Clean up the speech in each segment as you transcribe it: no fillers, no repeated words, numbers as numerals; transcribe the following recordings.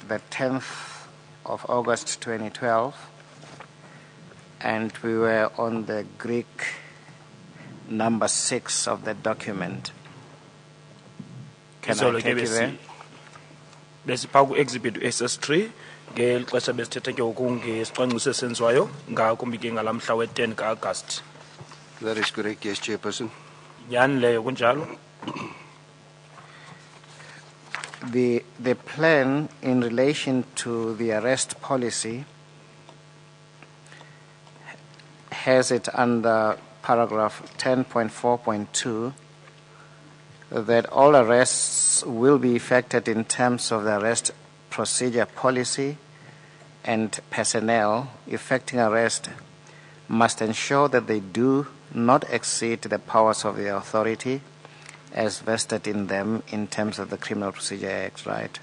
the 10th of August 2012, and we were on the Greek number 6 of the document. Can I take you there? Besipaku exhibit SS3 ngel xesha besithethe ke ngokungesicwangciso esenziwayo ngakumbi ngalamhla we-10 ka-August. That is correct, yes, Chairperson. Nyani leyo kunjalo. The plan in relation to the arrest policy has it under paragraph 10.4.2 that all arrests will be effected in terms of the arrest procedure policy, and personnel effecting arrest must ensure that they do not exceed the powers of the authority as vested in them in terms of the Criminal Procedure Act, right?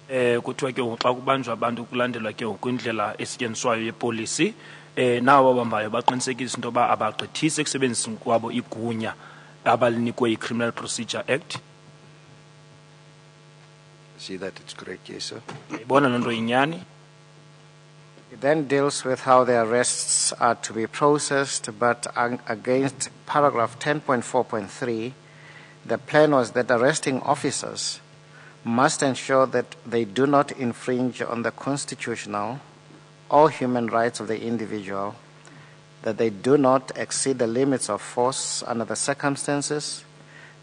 Kuthiwa ke xa kubanjwa abantu kulandelwa ke kwindlela esetyenziswayo yepolisi nawo abambayo baqinisekisa into yoba abagqithisi ekusebenziseni kwabo igunya abalinikwe i-Criminal Procedure Act. See that it's correct, yes, sir. Bona loo nto inyani. It then deals with how the arrests are to be processed, but against paragraph 10.4.3, the plan was that arresting officers must ensure that they do not infringe on the constitutional or human rights of the individual, that they do not exceed the limits of force under the circumstances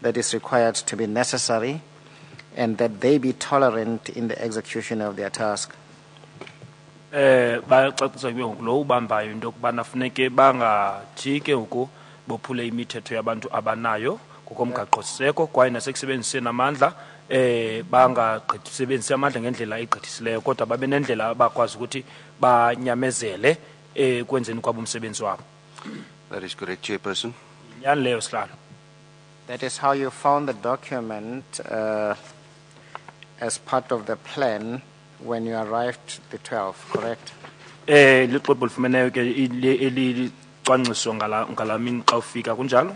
that is required to be necessary, and that they be tolerant in the execution of their task. Bayacacisa ke ngoku lo ubambayo into yokubana funeke bangathi ke ngoku bophule imithetho yabantu abanayo ngokomgaqosiseko kwaye nasekusebenziseni amandla bangagqithisebenzisi amandla ngendlela egqithisileyo kodwa babe nendlela abakwazi ukuthi banyamezele kwenzeni kwabo umsebenzi wabo. That is correct, Chairperson. Nyani leyo sihlalo. That is how you found the document as part of the plan when you arrived the 12th, correct? Liqobo lifumeneyo ke elicwangciso ngalamini xa ufika kunjalo.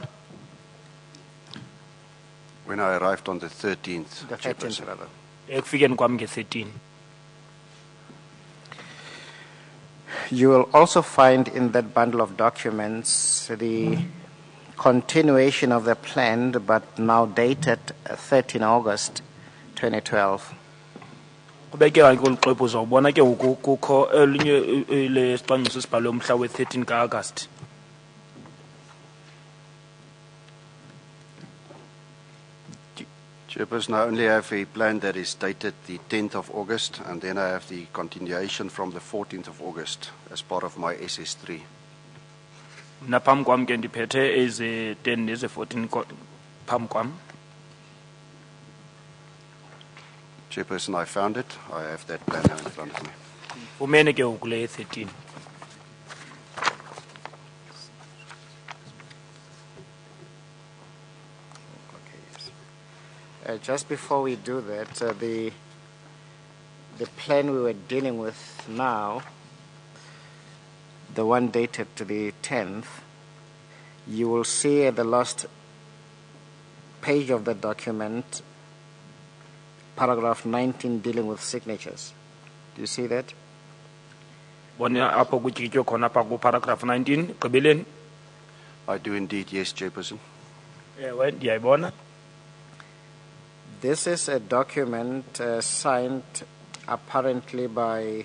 When I arrived on the 13th, The 13th, rather. Ekufikeni kwami nge-13. You will also find in that bundle of documents the continuation of the plan, but now dated 13 August 2012. Kubeke kolu xwebhu uzawubona ke kukho elinye le sicwangciso sibhalwe umhla we-13 ka-August. Chairperson, I only have a plan that is dated the 10th of August, and then I have the continuation from the 14th of August as part of my SS3. Mna phambi kwam ke ndiphethe eze-10 neze-14 phambi kwam. Chairperson, I found it. I have that plan now in front of me. Fumene ke ngoku le 13. Just before we do that, the plan we were dealing with now, the one dated to the 10th, you will see at the last page of the document, paragraph 19 dealing with signatures. Do you see that? Bona apho kutyikitywe khona apha ku-paragraph 19 gqibeleni. I do indeed, yes, Chairperson. Ewe ndiyayibona. This is a document signed apparently by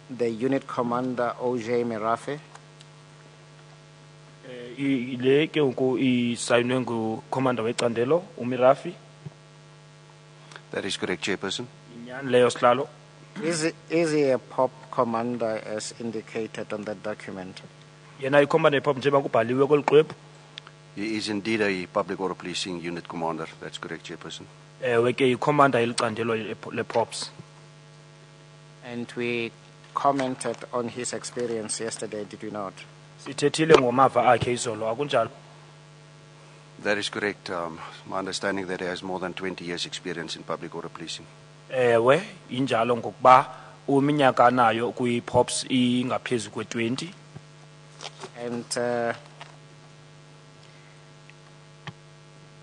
the unit commander O.J. Merafe. Le ke ngoku isayinwe ngucommander wecandelo uMirafi. That is correct, Chairperson. Inyani leyo sihlalo. Is he a POP commander as indicated on that document? Yena icommander epop njengoba kubhaliwe kolu xwebhu. He is indeed a public order policing unit commander. That's correct, Chairperson. Ewe ke icommander yelicandelo le-POPs. And we commented on his experience yesterday, did we not? Sithethile ngomava akhe izolo akunjalo. That is correct. My understanding that he has more than 20 years experience in public order policing. Ewe injalo ngokuba uminyaka nayo kwi-POPs ingaphezu kwe-20. And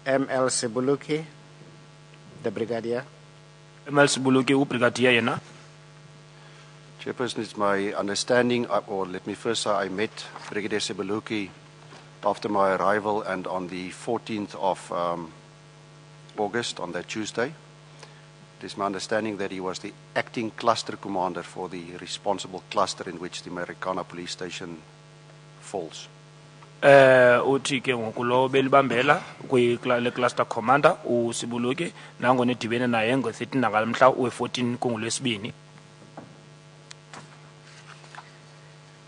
ML Sibuluki, the brigadier. Emalsibuluki ubrigadier yena. Chairperson, it's my understanding, or let me first say, I met Brigadier Sebeluki after my arrival and on the 14th of August, on that Tuesday. It is my understanding that he was the acting cluster commander for the responsible cluster in which the Marikana police station falls. Uthi ke ngokulo belibambela le cluster commander uSibuluki nangona edibene naye ngo13 ngalamhla we14 kungolwesibini.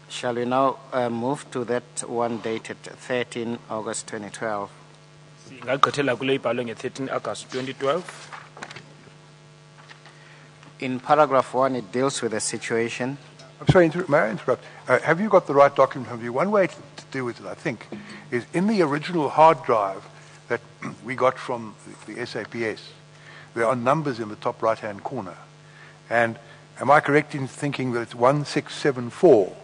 Shall we now move to that one dated 13 August 2012? Singagqithela kule ibhalwe nge13 August 2012. In paragraph 1, it deals with a situation. I'm sorry, may I interrupt? Have you got the right document from you? One way to deal with it, I think, is in the original hard drive that we got from the SAPS, there are numbers in the top right-hand corner. And am I correct in thinking that it's 1674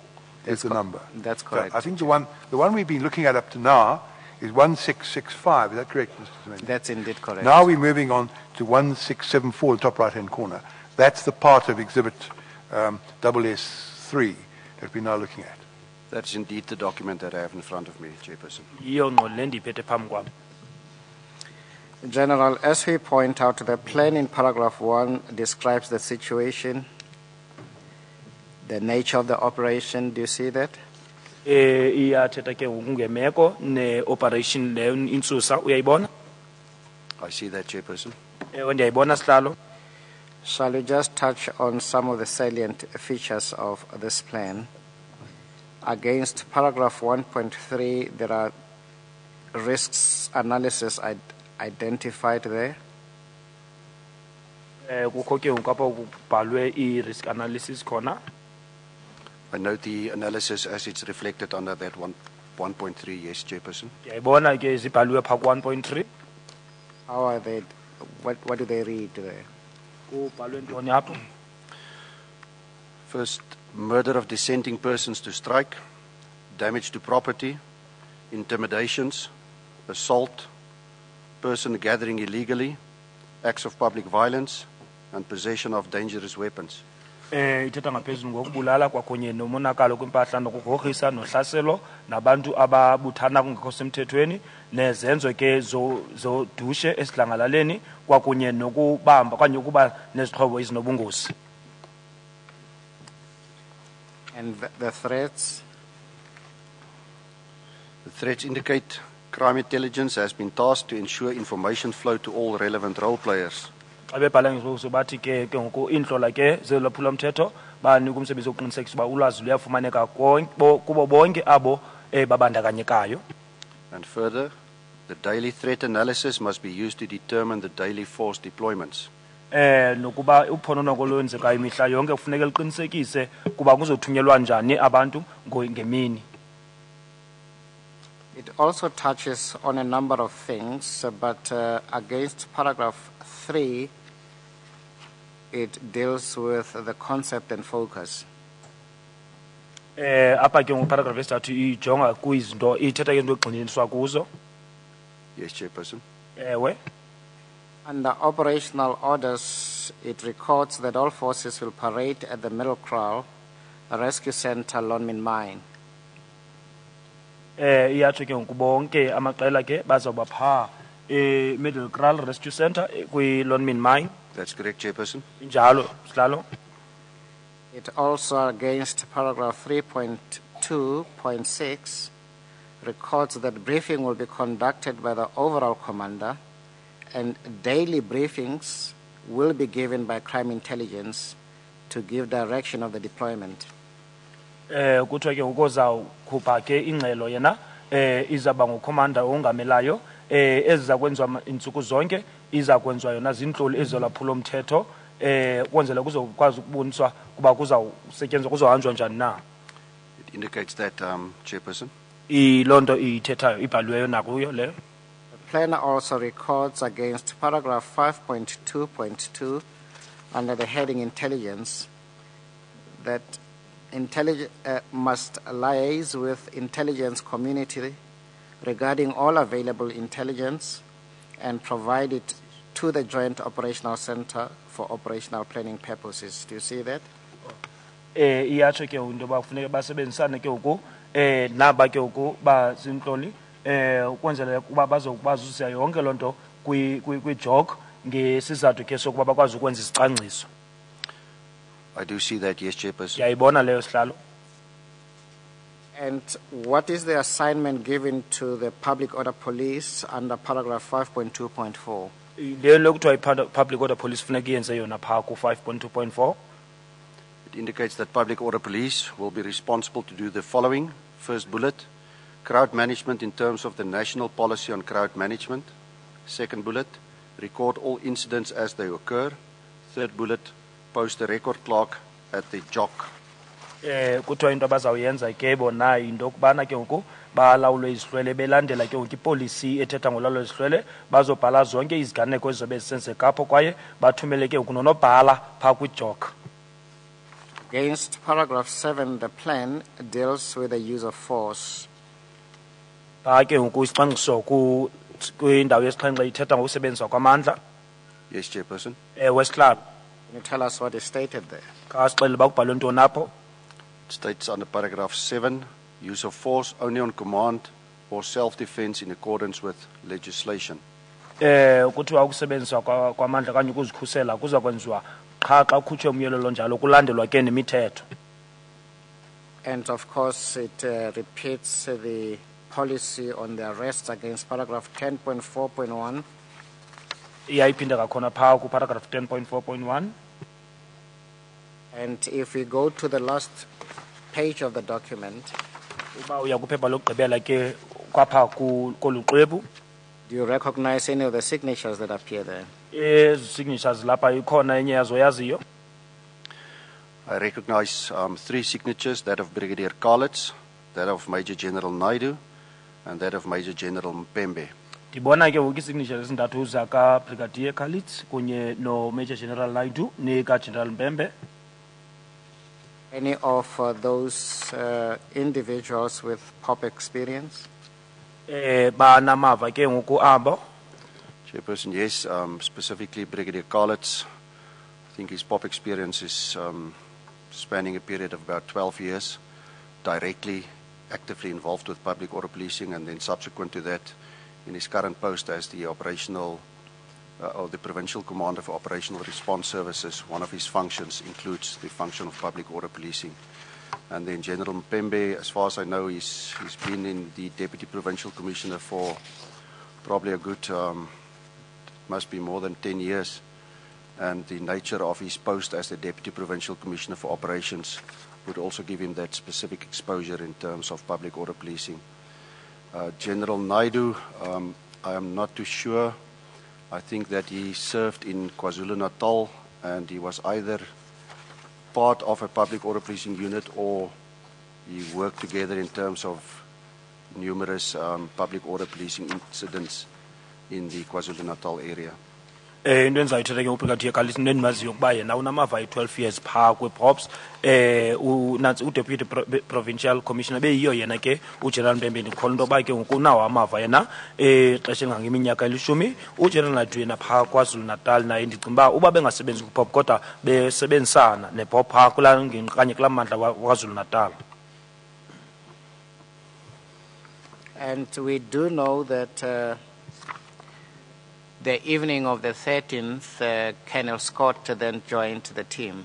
is the number? That's correct. So I think the one we've been looking at up to now is 1665. Is that correct, Mr. Semenyi? That's indeed correct. Now we're moving on to 1674, the top right-hand corner. That's the part of Exhibit SS3 that we're now looking at. That's indeed the document that I have in front of me, Chairperson. Iyo ngqondo ndiphethe phambi kwami. General, as we point out, the plan in paragraph 1 describes the situation, the nature of the operation. Do you see that? Iyathetha ke ngemeko ne operation leyo insusa uyayibona? I see that, Chairperson. Ndiyayibona sihlalo. Shall we just touch on some of the salient features of this plan? Against paragraph 1.3, there are risks analysis identified there. Kukho ke ngapha kubhalwe i-risk analysis khona. I note the analysis as it's reflected under that 1.3, yes, Chairperson. Ndiyayibona ke zibhalwe pha 1.3. How are they? What do they read there? Kubhalwe ntoni apho? First, murder of dissenting persons to strike, damage to property, intimidations, assault, person gathering illegally, acts of public violence, and possession of dangerous weapons. Ithetha ngaphezulu ngokubulala kwakunye nomonakalo kwimpahla nokugrogrisa nohlaselo nabantu ababuthana kungekho semthethweni nezenzo ke zodushe esidlangalaleni kwakunye nokubamba okanye ukuba nezixhobo ezinobungozi. And the threats? The threats indicate crime intelligence has been tasked to ensure information flow to all relevant role players. Abebhala ngezibuzo bathi ke ngoku indlola ke zelaphulo mthetho banika umsebenzi wokuqinisekisa uba ulwazi luyafumaneka kubo bonke abo babandakanyekayo. And further, the daily threat analysis must be used to determine the daily force deployments. Nokuba uphononongo lwenzekayo imihla yonke kufuneka liqinisekise kuba kuzothunyelwa njani abantu ngemini. It also touches on a number of things, but against paragraph 3, it deals with the concept and focus. Apha ke ngoparagraph esithathu ijonga kuizinto ithetha ke into egxininiswa kuzo. Yes, Chairperson. Under operational orders, it records that all forces will parade at the Middle Kraal Rescue Center, Lonmin Mine. Iyatsho ke ngokubonke amaqela ke bazawuba pha Middle Kraal Rescue Center kwi-Lonmin Mine. That's correct, Chairperson. Njalo sihlalo. It also, against paragraph 3.2.6, records that briefing will be conducted by the overall commander and daily briefings will be given by crime intelligence to give direction of the deployment. Kuthiwa ke ukuzawukhupha ke ingxelo yena izaba ngukhomanda ongamelayo eziza kwenziwa intsuku zonke iza kwenziwa yona zintloli ezolaphulo mthetho kwenzela kuzokwazi ukuboniswa kuba kuzawusetyenziswa kuzohanjwa njani na. It indicates that, Chairperson. Loo nto ithethayo ibhaliweyo nakuyo leyo. The planner also records against paragraph 5.2.2 under the heading intelligence that intelligence must liaise with intelligence community regarding all available intelligence and provide it to the Joint Operational Center for operational planning purposes. Do you see that? Iyatsho ke into ba kufuneka basebenzisane ke uku naba ke uku ba zintoni ukwenzela ukuba bazokwazi yonke lonto kwi jog ngesizathu ke sokuba bakwazi ukwenza isicwangciso. I do see that, yes, Chairperson. Yayibona leyo sihlalo. And what is the assignment given to the Public Order Police under paragraph 5.2.4? Leyo lokuthiwa public order police funeka iyenze yona pha ku 5.2.4. It indicates that Public Order Police will be responsible to do the following. First bullet, crowd management in terms of the national policy on crowd management. Second bullet, record all incidents as they occur. Third bullet, post a record clerk at the JOC. Kuthiwa into abazawuyenza ke bona into kubana ke ngoku balawulwe izihlwele belandela ke ngoku ipolicy ethetha ngolawulo izihlwele bazobhala zonke iziganeko ezizobe zisenzeka apho kwaye bathumele ke ngoku nonobhala pha kwi-JOC. Against paragraph 7, the plan deals with the use of force. Pha ke ngoku isicwangciso kwindawo yesixhenxe ithetha ngokusebenzisa kwamandla. Yes, Chairperson. Wesihlalo. Can you tell us what is stated there? Kasixele bakubhalwe ntoni apho. It states under paragraph 7, use of force only on command or self-defense in accordance with legislation. Kuthiwa ukusebenzisa kwamandla kanye ukuzikhusela kuza kwenziwa qha xa kukhutshwe umyolelo njalo kulandelwa ke nemithetho. And of course, it repeats the policy on the arrests against paragraph 10.4.1. Iyayiphinda kakhona pha ku paragraph 10.4.1. And if we go to the last page of the document, Uba uya kuphepha lokugqibela ke kwapha kolu xwebhu. do you recognize any of the signatures that appear there? Signatures lapha ikhona enye yazo yaziyo. I recognize 3 signatures, that of Brigadier Kalitz, that of Major General Naidu, and that of Major General Mpembe. Ndibona ke ngoku isignatures ezintathu zaka Brigadier Kalitz kunye no Major General Naidu neka General Mpembe. Any of those individuals with pop experience? Banamava ke ngoku abo. Chairperson, yes, specifically Brigadier Kalitz. I think his pop experience is spanning a period of about 12 years, directly, actively involved with public order policing, and then subsequent to that, in his current post as the operational or the Provincial Commander for Operational Response Services, one of his functions includes the function of public order policing. And then General Mpembe, as far as I know, he's been in the Deputy Provincial Commissioner for probably a good, must be more than 10 years. And the nature of his post as the Deputy Provincial Commissioner for Operations would also give him that specific exposure in terms of public order policing. General Naidu, I am not too sure. I think that he served in KwaZulu-Natal and he was either part of a public order policing unit or he worked together in terms of numerous public order policing incidents in the KwaZulu-Natal area. Into endizayithetha ke uBrigadier Kalitz into endimaziyo ukuba yena unamava 12 years pha kwi-props uDeputy Provincial Commissioner beyiyo yena ke uGeneral Mpembe ndikholwa into yoba ke ngoku unawo amava yena xesha engangeminyaka 10 uGeneral Naidu yena pha KwaZulu-Natal naye ndicinga uba bengasebenzi kwi-pop kodwa besebenzisana ne-pop pha kanye kulaa mandla waKwaZulu-Natal. And we do know that the evening of the 13th, Colonel Scott then joined the team.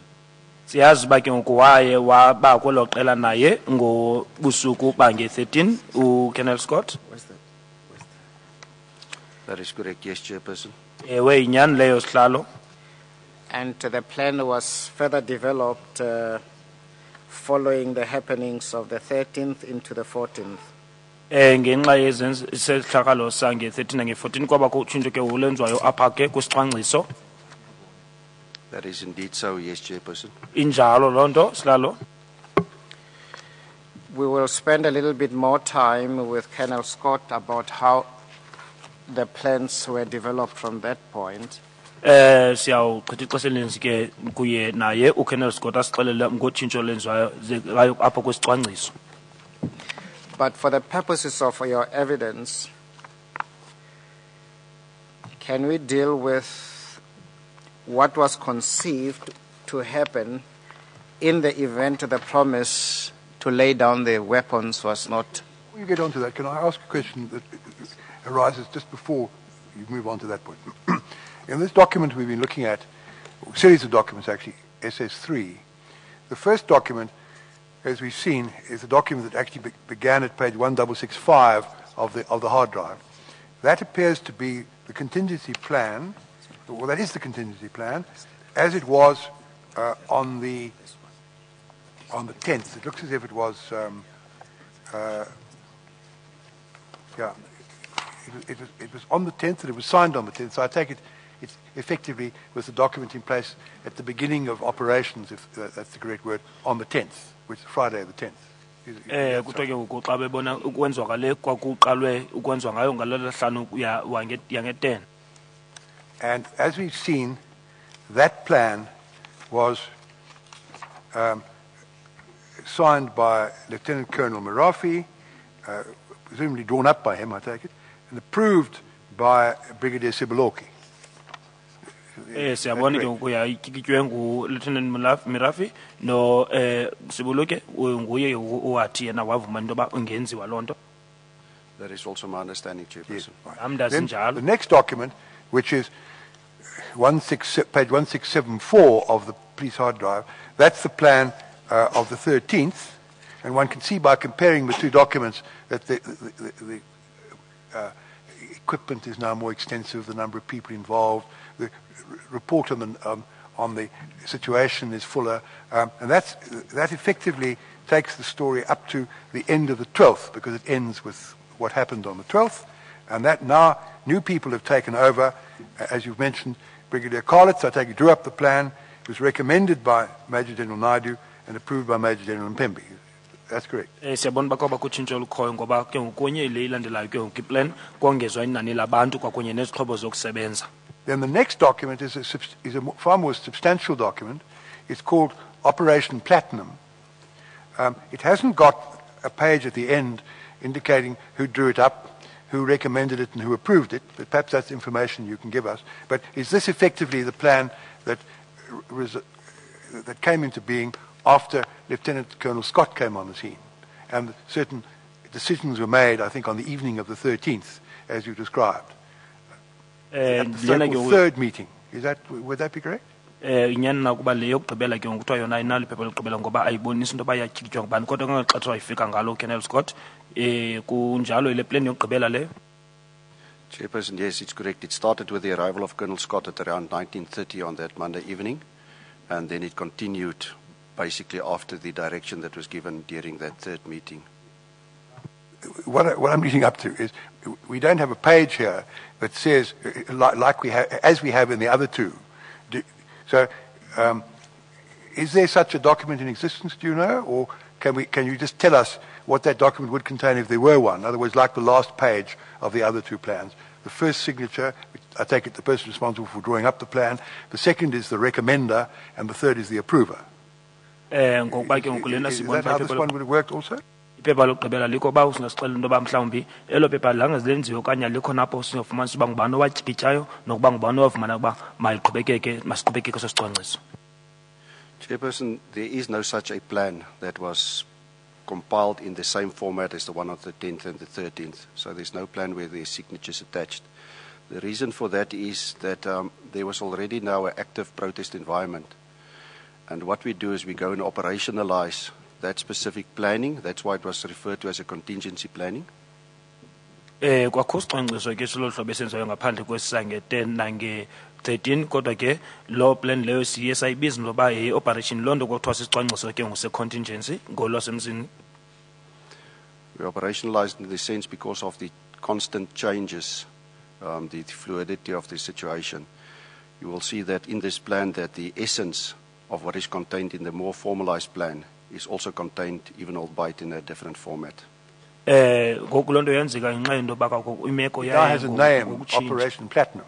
Siyazi uba ke ngoku waye waba kwelo qela naye ngobusuku bange 13 uColonel Scott. That is correct, yes, Chairperson. Ewe yinyani leyo sihlalo. And the plan was further developed following the happenings of the 13th into the 14th. Ngenxa yesehlakalo sange 13 nange 14 kwabakho utshintsho ke olenzwayo apha ke kwisicwangciso. That is indeed so, yes, Chairperson. Injalo lonto sihlalo. We will spend a little bit more time with Colonel Scott about how the plans were developed from that point. Siyawuchitha ixesha elininzi ke kuye naye uColonel Scott asixelele ngotshintsho lenzwayo apha kwisicwangciso. But for the purposes of your evidence, can we deal with what was conceived to happen in the event the promise to lay down the weapons was not? Before you get on to that, can I ask a question that arises just before you move on to that point? In this document we've been looking at, a series of documents actually, SS3, the first document, as we've seen, is a document that actually began at page 1665 of the hard drive. That appears to be the contingency plan, well, that is the contingency plan, as it was on the 10th. It looks as if it was, it was on the 10th and it was signed on the 10th. So I take it it's effectively was the document in place at the beginning of operations, if that's the correct word, on the 10th, which is Friday the 10th. Kuthiwa ke ngoku xa bebona ukwenziwa ngale kwakuqalwe ukwenziwa ngayo ngalelo hlanu yange-10. And as we've seen, that plan was signed by Lieutenant Colonel Marafi, presumably drawn up by him, I take it, and approved by Brigadier Siboloki. Siyabona ke ngoku yayityikitywe ngu-Lieutenant Mirafi no Siboloke nguye owathi yena wavuma into yoba ungenziwa loo nto. That is also my understanding, Chairperson. Nam ndazi Then njalo. the next document, which is page 1674 of the police hard drive, that's the plan of the 13th, and one can see by comparing the two documents that the equipment is now more extensive, the number of people involved, the report on the situation is fuller, and that effectively takes the story up to the end of the 12th, because it ends with what happened on the 12th, and that now new people have taken over. As you've mentioned, Brigadier Karlitz, I take it, drew up the plan. It was recommended by Major General Naidu and approved by Major General Mpembe. That's correct. Siyabona uba kwaba kutshintsho olukhoyo ngoba ke ngokunye le ilandelayo ke ngoku iplan kongezwa inani labantu kwakunye nezixhobo zokusebenza. Then the next document is a far more substantial document. It's called Operation Platinum. It hasn't got a page at the end indicating who drew it up, who recommended it, and who approved it, but perhaps that's information you can give us. But is this effectively the plan that came into being after Lieutenant Colonel Scott came on the scene? And certain decisions were made, I think, on the evening of the 13th, as you described. At the so-called third meeting. Would that be correct? Inyani na kuba le yokugqibela ke ngokuthiwa yona ayinalo iphepha lokugqibela ngoba ayibonisi into yoba yatyikitywa ngubani kodwa ngexesha wayefika ngalo uColonel Scott kunjalo ile plan yokugqibela leyo. Chairperson, yes, it's correct. It started with the arrival of Colonel Scott at around 19:30 on that Monday evening, and then it continued basically after the direction that was given during that third meeting. What I'm leading up to is we don't have a page here that says, like we have, as we have in the other two. So, is there such a document in existence, do you know? Or can you just tell us what that document would contain if there were one? In other words, like the last page of the other two plans. The first signature, I take it the person responsible for drawing up the plan. The second is the recommender, and the third is the approver. Is that how this one would have worked also? Iphepha lokugqibela likho ba usingasixela into yoba mhlawumbi elo phepha lange zilenziwe okanye alikho napho siyofumanisa uba ngubani owatyikityayo nokuba ngubani owafumana ukuba masiqhubekeke eso sicwangciso. Chairperson, there is no such a plan that was compiled in the same format as the one on the 10th and the 13th. So there's no plan where there are signatures attached. The reason for that is that there was already now an active protest environment. And what we do is we go and operationalize that specific planning. That's why it was referred to as a contingency planning. Kwakho sicwangciso ke silo hlobo esenziwayo ngaphandle kwesisange-10 nange-13 kodwa ke loo plan leyo siye sayibiza ngoba yi-operation loo nto kwakuthiwa sisicwangciso ke nguse-contingency ngolwasemzini. We operationalized in the sense because of the constant changes, the fluidity of the situation. You will see that in this plan that the essence of what is contained in the more formalized plan is also contained, even albeit in a different format. It has a name, Operation Platinum.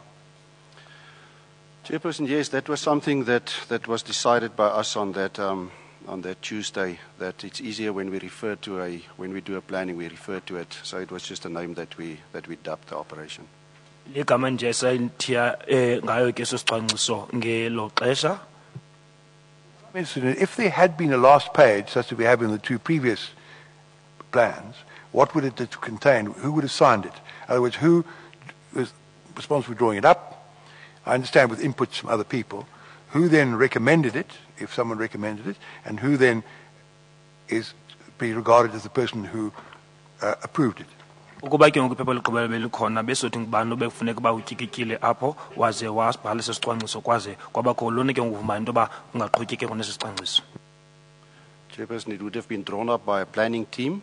Chairperson, yes, that was something that was decided by us on that Tuesday, that it's easier when we refer to when we do a planning, we refer to it. So it was just a name that we dubbed the operation. ligama nje esayithiya ngayo ke sosicwangciso ngelo xesha. If there had been a last page, such as we have in the two previous plans, what would it have contained? Who would have signed it? In other words, who was responsible for drawing it up? I understand with inputs from other people. Who then recommended it, if someone recommended it, and who then is be regarded as the person who approved it? Ukuba ke ngoku iphepha ligqibela belikhona besothi ngubani obekufuneka uba utyikitile apho waze wasibhala esi sicwangciso kwaze kwabakho lona ke nguvumayo into yoba ungaqhutyike kunesi sicwangciso. Chairperson, it would have been drawn up by a planning team,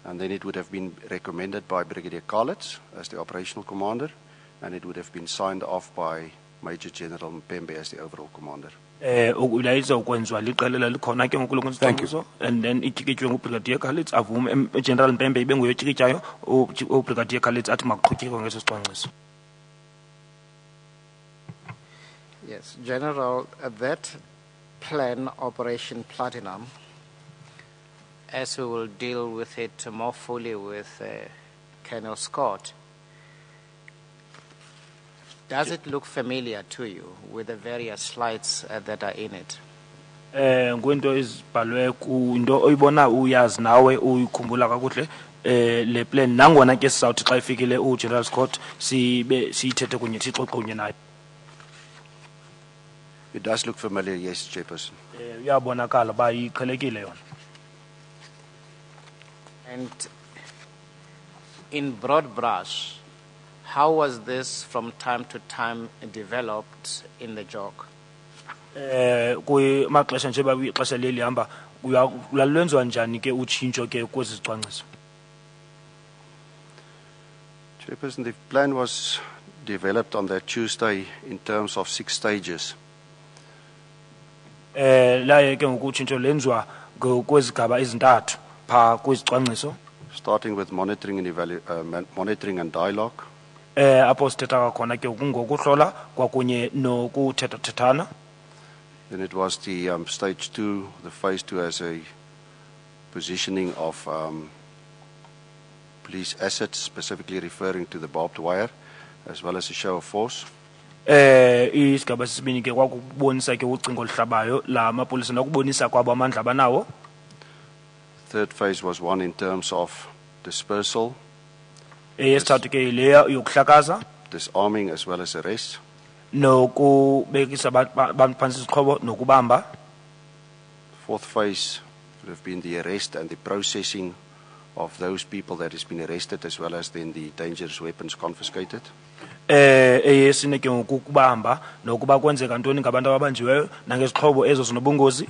and then it would have been recommended by Brigadier Kalitz as the operational commander, and it would have been signed off by Major General Mpembe as the overall commander. Ulayisa ukwenziwa liqela lalikhona ke ngoku lokwenziso, and then ityikitywe nguBrigadier Kalitz avume General Mpembe ibe nguye otyikityayo uBrigadier Kalitz athi makuqhutyekwe ngeso sicwangciso. Yes, General, that plan, Operation Platinum, as we will deal with it more fully with Colonel Scott, does it look familiar to you with the various slides that are in it? Ngwento izibhalwe kunto oyibona uyazi nawe uyikhumbula kakuhle le plan nangona ke sizawuthi xa ifikile uGeneral Scott siyithethe kunye sixoxe kunye naye. It does look familiar, yes, Chairperson. Uyabonakala ba iqhelekile yona. And in broad brush, how was this from time to time developed in the JOG? Kuyi maxesha nje ba ixesha lelihamba kulalwenziwa njani ke utshintsho ke kwezi sicwangciso? Chairperson, the plan was developed on that Tuesday in terms of 6 stages. Laye ke ngokutshintsho lenziwa kwezigaba ezintathu pha kwizicwangciso. Starting with monitoring and dialogue. Apho sithetha khona ke ngokuhlola kwakunye nokuthethathethana. Then it was the stage 2, the phase 2 as a positioning of police assets, specifically referring to the barbed wire, as well as a show of force. Isigaba sesibini ke kwakubonisa ke ucingo oluhlabayo la mapolisa nokubonisa kwabo amandla abanawo. Third phase was one in terms of dispersal, Eyesithathu ke leya yokuhlakaza disarming as well as arrest. nokubekisa abantu phansi izixhobo nokubamba. Fourth phase would have been the arrest and the processing of those people that has been arrested, as well as then the dangerous weapons confiscated. Eyesine ke ngokubamba nokuba kwenzeka ntoni ngabantu ababanjiweyo nangezixhobo ezo zinobungozi.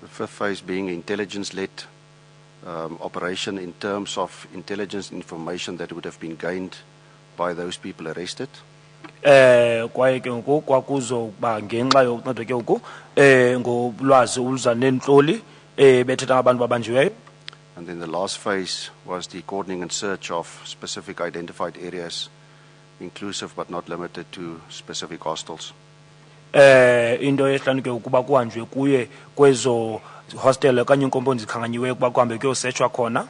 The fifth phase being intelligence-led operation in terms of intelligence information that would have been gained by those people arrested. Kwaye ke ngoku kwakuzoba ngenxa yokuncedwa ke ngoku ngolwazi oluza nentloli bethetha abantu babanjiweyo. And then the last phase was the coordinating and search of specific identified areas, inclusive but not limited to specific hostels. Into yehlanu ke ukuba kuhanjwe kuye kwezo hostel okanye inkompoundi zikhanganyiweyo kuba kuhambe kuyosetshwa khona.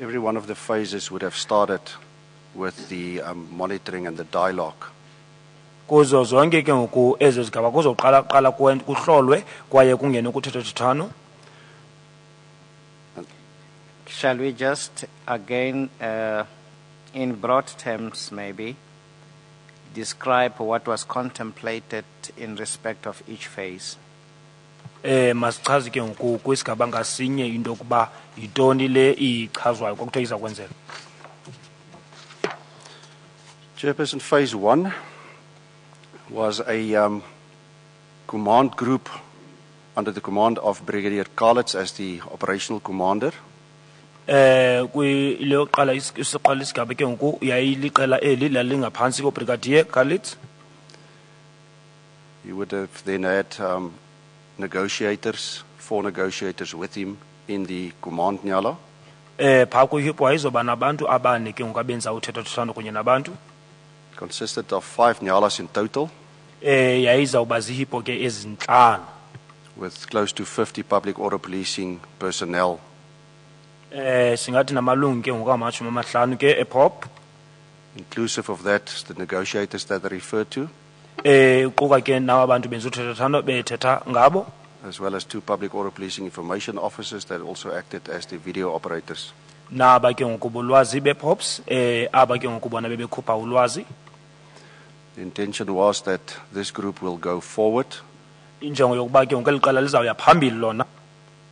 Every one of the phases would have started with the monitoring and the dialogue. Kuzo zonke ke ngoku ezo zigaba kuzoqala qala kuhlolwe kwaye kungene ukuthethathethano. Shall we just again, in broad terms maybe, describe what was contemplated in respect of each phase? Masichaze ke ngoku kwisigaba ngasinye into yokuba yintoni le ichazwayo kwakuthiwa iza kwenzeka. Chairperson, phase 1 was a command group under the command of Brigadier Kalitz as the operational commander. Kwi le yokuqala isiqala isigaba ke ngoku yayiliqela eli lalingaphansi koBrigadier Kalitz. He would have then had negotiators, 4 negotiators with him in the command nyala. Pha kuyipo ayizoba nabantu abane ke ngoku abenza uthethathethano kunye nabantu. Consisted of 5 nyalas in total, Yayizawuba zihipo ke ezinhlanu. with close to 50 public order policing personnel. Singathi namalungu ke ngoku amashumi amahlanu ke ePOP. Inclusive of that, the negotiators that are referred to, Kuka ke nawo abantu benza uthethathano bethetha ngabo. as well as 2 public order policing information officers that also acted as the video operators. Naba ke ngoku bulwazi bePops, aba ke ngoku bona bebekhupha ulwazi. The intention was that this group will go forward Injongo yokuba ke ngoku eliqala lizawuya phambili lona.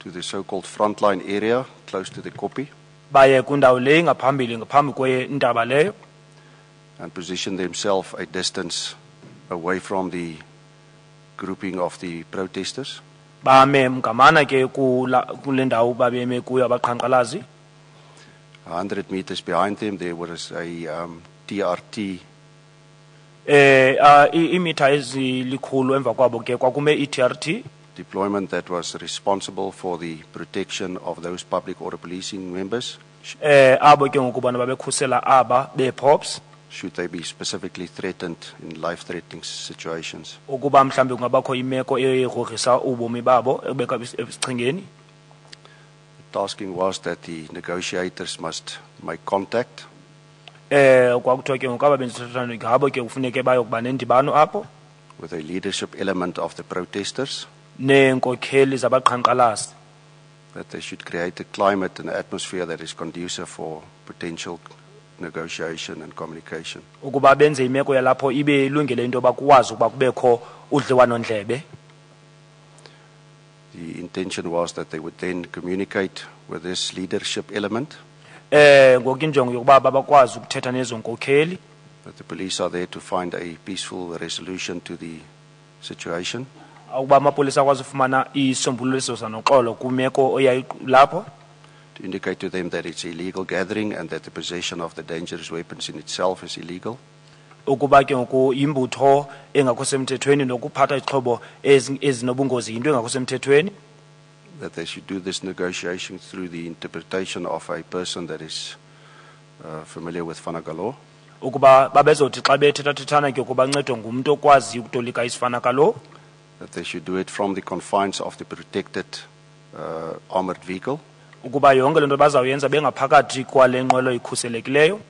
to the so-called frontline area close to the Koppie Baye kundawo le ngaphambili ngaphambi kwentaba leyo. and position themselves a distance away from the grouping of the protesters. Bame mgamana ke kule ndawo babeme kuyo abaqhankqalazi. 100 meters behind them, there was a TRT Imitha ezilikhulu emva kwabo ke kwakume iTRT. deployment that was responsible for the protection of those public order policing members, Abo ke ngoku bona babekhusela aba bePops. should they be specifically threatened in life-threatening situations. Ukuba mhlambe kungabakho imeko egrogrisa ubomi babo ebeka esichengeni. The tasking was that the negotiators must make contact Kwakuthiwa ke ngoku aba benzithethathano ngabo ke kufuneke bayokuba nendibano apho with a leadership element of the protesters, neenkokheli zabaqhankqalazi. that they should create a climate and atmosphere that is conducive for potential negotiation and communication. Ukuba benze imeko yalapho ibe ilungele into bakwazi ukuba kubekho udliwano ndlebe. The intention was that they would then communicate with this leadership element, Ngoku injongo yokuba bakwazi ukuthetha nezo nkokheli. that the police are there to find a peaceful resolution to the situation, Ukuba amapolisa akwazi ufumana isombululo sanoxolo kumeko oyayilapho. to indicate to them that it's a illegal gathering and that the possession of the dangerous weapons in itself is illegal, Ukuba ke ngoku imbutho engakho semthethweni nokuphatha izixhobo ezinobungozi into engakho semthethweni. that they should do this negotiation through the interpretation of a person that is familiar with Fanaka law, Ukuba babezothi xa bethethathethana ke kuba ncedwa ngumuntu okwazi ukutolika isifanakalo. that they should do it from the confines of the protected armored vehicle Ukuba yonke lento bazawuyenza bengaphakathi kwale nqwelo ikhuselekileyo.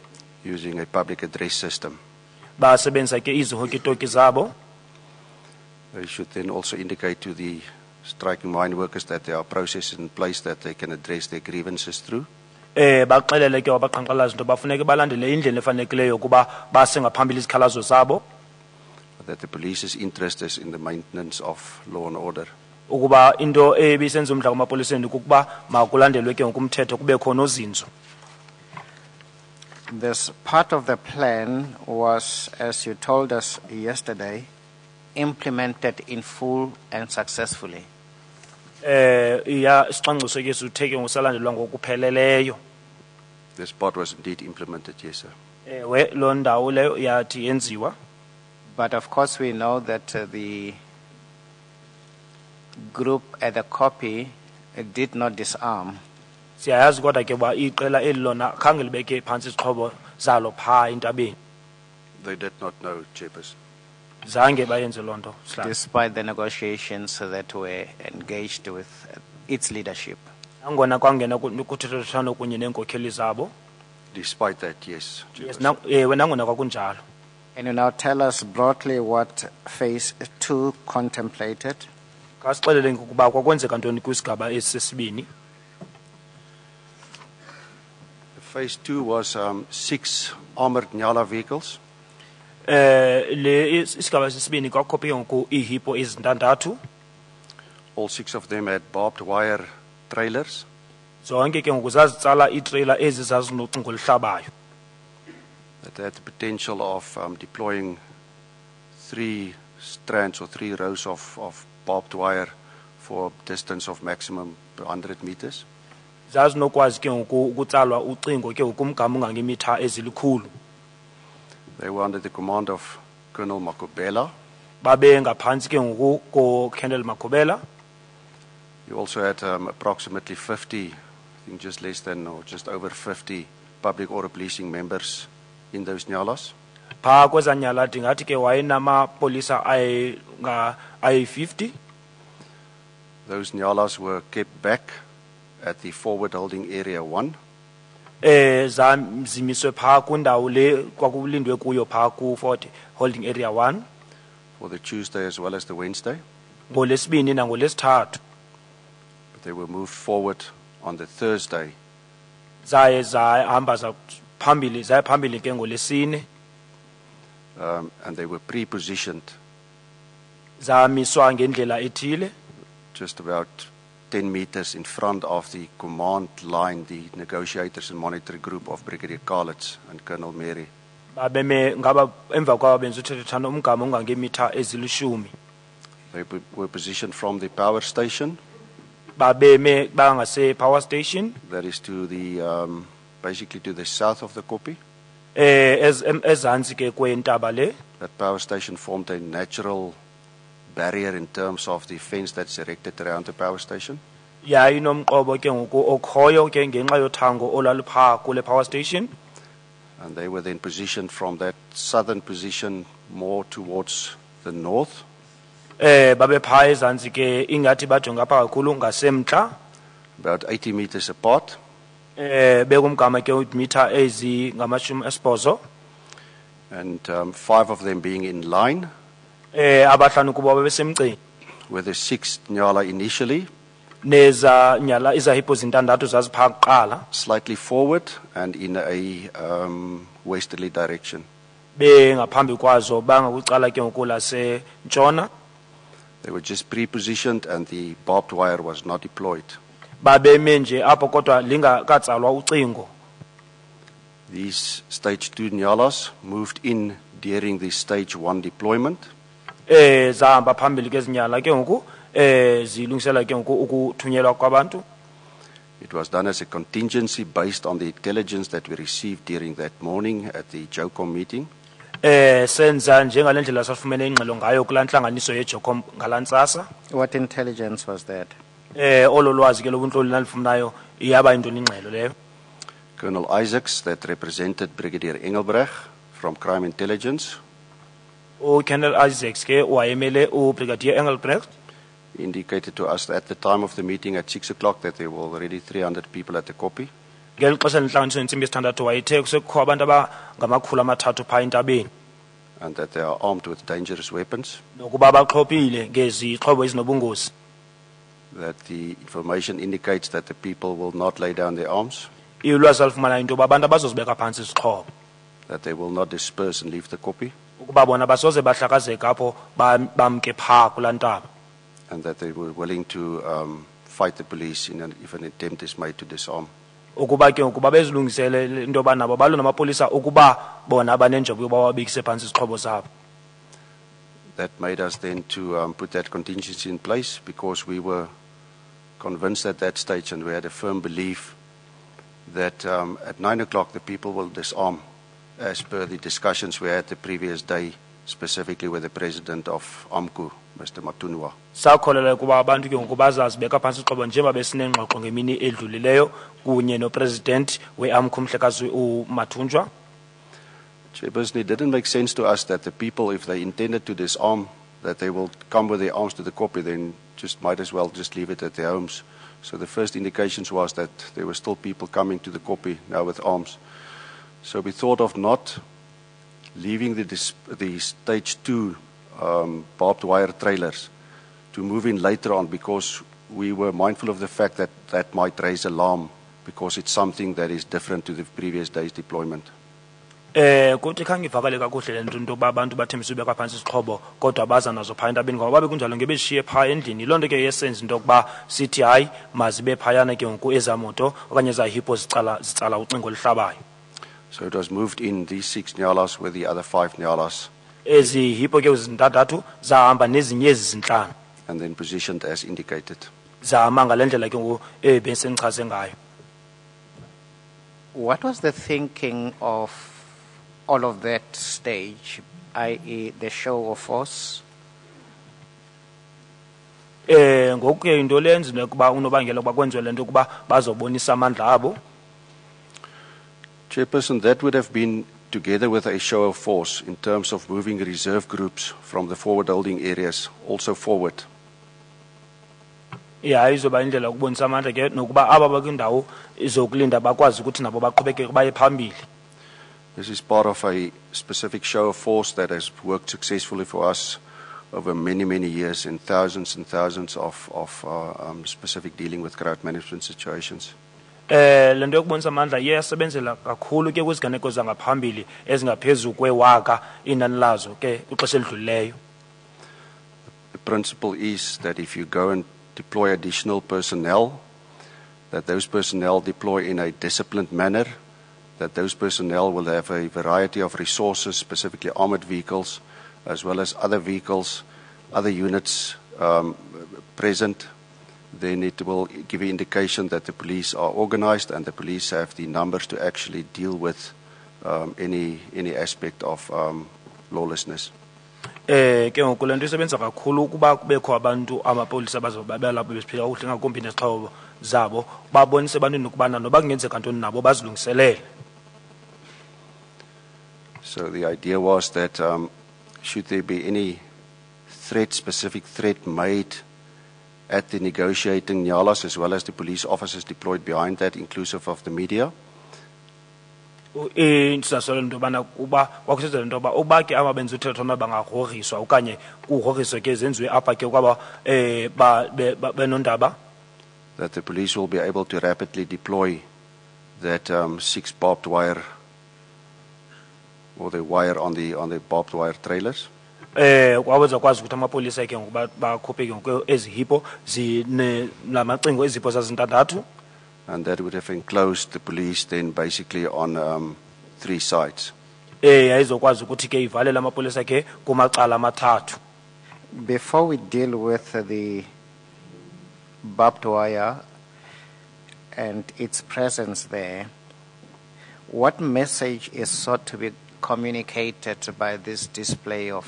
using a public address system. Basebenzisa ke izihokitoki zabo. They should then also indicate to the striking mine workers that there are processes in place that they can address their grievances through, Baxelele ke abaqhankqalazi into bafuneke balandele indlela efanekileyo ukuba base ngaphambili izikhalazo zabo. that the police's interest is in the maintenance of law and order. Ukuba into ebisenza umdla kwamapoliseni kukuba makulandelwe ke ngokumthetho kube khona ozinzo. This part of the plan was, as you told us yesterday, implemented in full and successfully. Iya isicwangciso ke sitheke ngosalandelwa ngokupheleleyo. This part was indeed implemented, yes, sir. Ewe lo ndawo leyo yathi yenziwa. But of course, we know that the group at the Koppie did not disarm. Siyayazi kodwa ke ba iqela elilona khange libeke phansi izixhobo zalo pha entabeni. They did not know, Chairperson. Zange bayenze loo nto. Sihlalo. Despite the negotiations that were engaged with its leadership. Nangona kwangena kuthethathano kunye neenkokheli zabo. Despite that, yes, Yes, Chairperson. nangona kwakunjalo. Can you now tell us broadly what phase 2 contemplated? Kasixelele ngokuba kwakwenzeka ntoni kwisigaba esisesibini. Phase 2 was 6 armored Nyala vehicles, Le isigaba sesibini kwakhophe ngoku ihipo ezintandathu. all 6 of them had barbed wire trailers, Zonke ke ngoku zazitsala itrailer ezi zazinocingo oluhlabayo. that had the potential of deploying 3 strands or 3 rows of barbed wire for a distance of maximum 100 meters. Zazinokwazi ke ngoku ukutsalwa ucingo ke ngokumgama ungangemitha ezilikhulu. They were under the command of Colonel Makobela. Babe ngaphantsi ke ngoku ko Colonel Makobela. You also had approximately 50, I think just less than or just over 50 public order policing members in those Nyalas. Pha kwezanyala ndingathi ke wayenamapolisa ayi 50. Those Nyalas were kept back at the forward holding area 1. zimiswe phaa kundawo le kwakulindwe kuyo phaa ku-Fort Holding Area 1 for the Tuesday as well as the Wednesday. ngoLwesibini nangoLwesithathu. But they were moved forward on the Thursday, Zaye zahamba phambili ke ngoLwesine and they were pre-positioned zamiswa ngendlela ethile just about 10 meters in front of the command line, the negotiators and monitoring group of Brigadier Carlitz and Colonel Mary. babeme ngaba emva kwabo benza uthethethano umgama ongangeemitha ezilishumi. They were positioned from the power station, Babeme bangase power station that is to the, basically to the south of the Kopi. ezantsi ke kwentaba le. That power station formed a natural barrier in terms of the fence that's erected around the power station. Yayinomqobo ke ngoku okhoyo ke ngenxa yothango olalupha kule power station. And they were then positioned from that southern position more towards the north. Babe pha ezantsi ke ingathi bajonga pha kakhulu ngasemntla. About 80 meters apart. Bekumgama ke imitha ezingamashumi esibhozo. And 5 of them being in line, Abahlanu kubo bebesemgceni. with the 6th Nyala initially, Neza nyala izahipho zintandathu zazipha kuqala. slightly forward and in a westerly direction. Ngaphambi kwazo bangakucala ke ngoku lasentshona. They were just pre-positioned and the barbed wire was not deployed. Babeme nje apho kodwa lingakatsalwa ucingo. These stage 2 Nyalas moved in during the stage 1 deployment. Zahamba phambili ke zinyala ke ngoku zilungisela ke ngoku ukuthunyelwa kwabantu. It was done as a contingency based on the intelligence that we received during that morning at the JOCOM meeting. Senza njengalendlela safumene ingxelo ngayo kulantlanganiso yeJOCOM ngalantsasa. What intelligence was that? Ololwazi ke lobuntloli nalifunayo iyaba into ingxelo leyo. Colonel Isaacs, that represented Brigadier Engelbrecht from Crime Intelligence, Colonel Isaacs ke wayemele uBrigadier Engelbrecht. indicated to us at the time of the meeting at 6 o'clock that there were already 300 people at the Kopi. Ngeli xesha lentlanganiso yentsimbi yesithandathu wayethe kusekukho abantu abangamakhulu kpha entabeni. And that they are armed with dangerous weapons, Nokuba baxhophile ngezixhobo ezinobungozi. that the information indicates that the people will not lay down their arms, Ilwazi alifumana into yoba abantu abazozibeka phantsi izixhobo. that they will not disperse and leave the Kopi, Ukuba bona basoze bahlakazeka apho bamke phaa kulaa ntaba. and that they were willing to fight the police if an attempt is made to disarm. Ukuba ke ukuba bezilungisele into yoba nabo balwe namapolisa ukuba bona banenjobo yoba wabekise phantsi izixhobo zabo. That made us then to put that contingency in place because we were convinced at that stage and we had a firm belief that at 9 o'clock the people will disarm as per the discussions we had the previous day, specifically with the president of AMCU, Mr. Matunwa. Sakholelwa ukuba abantu ke ngoku bazazibeka phantsi izixhobo njengoba besinengxoxo ngemini edlulileyo kunye nopresident weAMCU Mhlekazi uMathunjwa. Chairperson, it didn't make sense to us that the people, if they intended to disarm, that they will come with their arms to the Kopi, then just might as well just leave it at their homes. So the first indications was that there were still people coming to the Kopi now with arms. So we thought of not leaving the stage 2 barbed wire trailers to move in later on because we were mindful of the fact that that might raise alarm because it's something that is different to the previous day's deployment. Kuthi khangivakale kakuhle lento into yoba abantu bathembisa ubeka phantsi izixhobo kodwa baza nazo phaa entabeni ngoba babe kunjalo ngebeshiye phaa endlini. Loo nto ke yesenza into yokuba sithi hayi mazibe phayana ke ngoku ezamoto okanye ezahipho zitsala ucingo oluhlabayo. So it was moved in, these 6 Nyalas with the other 5 Nyalas, Ezi hipho ke zintathathu zahamba nezinye ezi zintlanu and then positioned as indicated. zahamba ngale ndlela ke ngoku bensendichaze ngayo. What was the thinking of all of that stage, i.e. the show of force? Ngoku ke into lenzile ukuba unobangela ukuba kwenziwe le nto ukuba bazobonisa amandla abo. Chairperson, that would have been together with a show of force in terms of moving reserve groups from the forward holding areas also forward. ya izoba indlela ukubonisa amandla ke nokuba aba bakwindawo izokulinda bakwazi ukuthi nabo baqhubekeke baye phambili. This is part of a specific show of force that has worked successfully for us over many, many years in thousands and thousands of specific dealing with crowd management situations. Lento yokubonisa amandla iyasebenzela kakhulu ke kwiziganeko zangaphambili ezingaphezulu kwewaka inani lazo ke kwixesha elidlulileyo. The principle is that if you go and deploy additional personnel, that those personnel deploy in a disciplined manner, that those personnel will have a variety of resources, specifically armored vehicles, as well as other vehicles, other units present, then it will give an indication that the police are organized and the police have the numbers to actually deal with any aspect of lawlessness. Ke ngoku lento isebenza kakhulu ukuba kubekho abantu amapolisa abazoba lapho besiphila kuhle ngakumbi nezixhobo zabo babonise ebantwini ukubana noba kungenzeka ntoni nabo bazilungiselele. So the idea was that should there be any specific threat made at the negotiating nyalas as well as the police officers deployed behind that, inclusive of the media, Sasol into bana kuba kwakusenzela into yoba uba ke ababenza uthetho bangagrogriswa okanye kugrogriswe ke zenziwe apha ke kwaba benondaba, that the police will be able to rapidly deploy that 6 barbed wire or the wire on the barbed wire trailers. Kwaweza kwazi ukuthi amapolisa ke ngokuba bakhuphe ke ngoko ezihipo zinamacingo ezihipo zazintandathu. And that would have enclosed the police then basically on 3 sides. Yayizokwazi ukuthi ke ivalele amapolisa ke kumacala amathathu. Before we deal with the barbed wire and its presence there, what message is sought to be communicated by this display of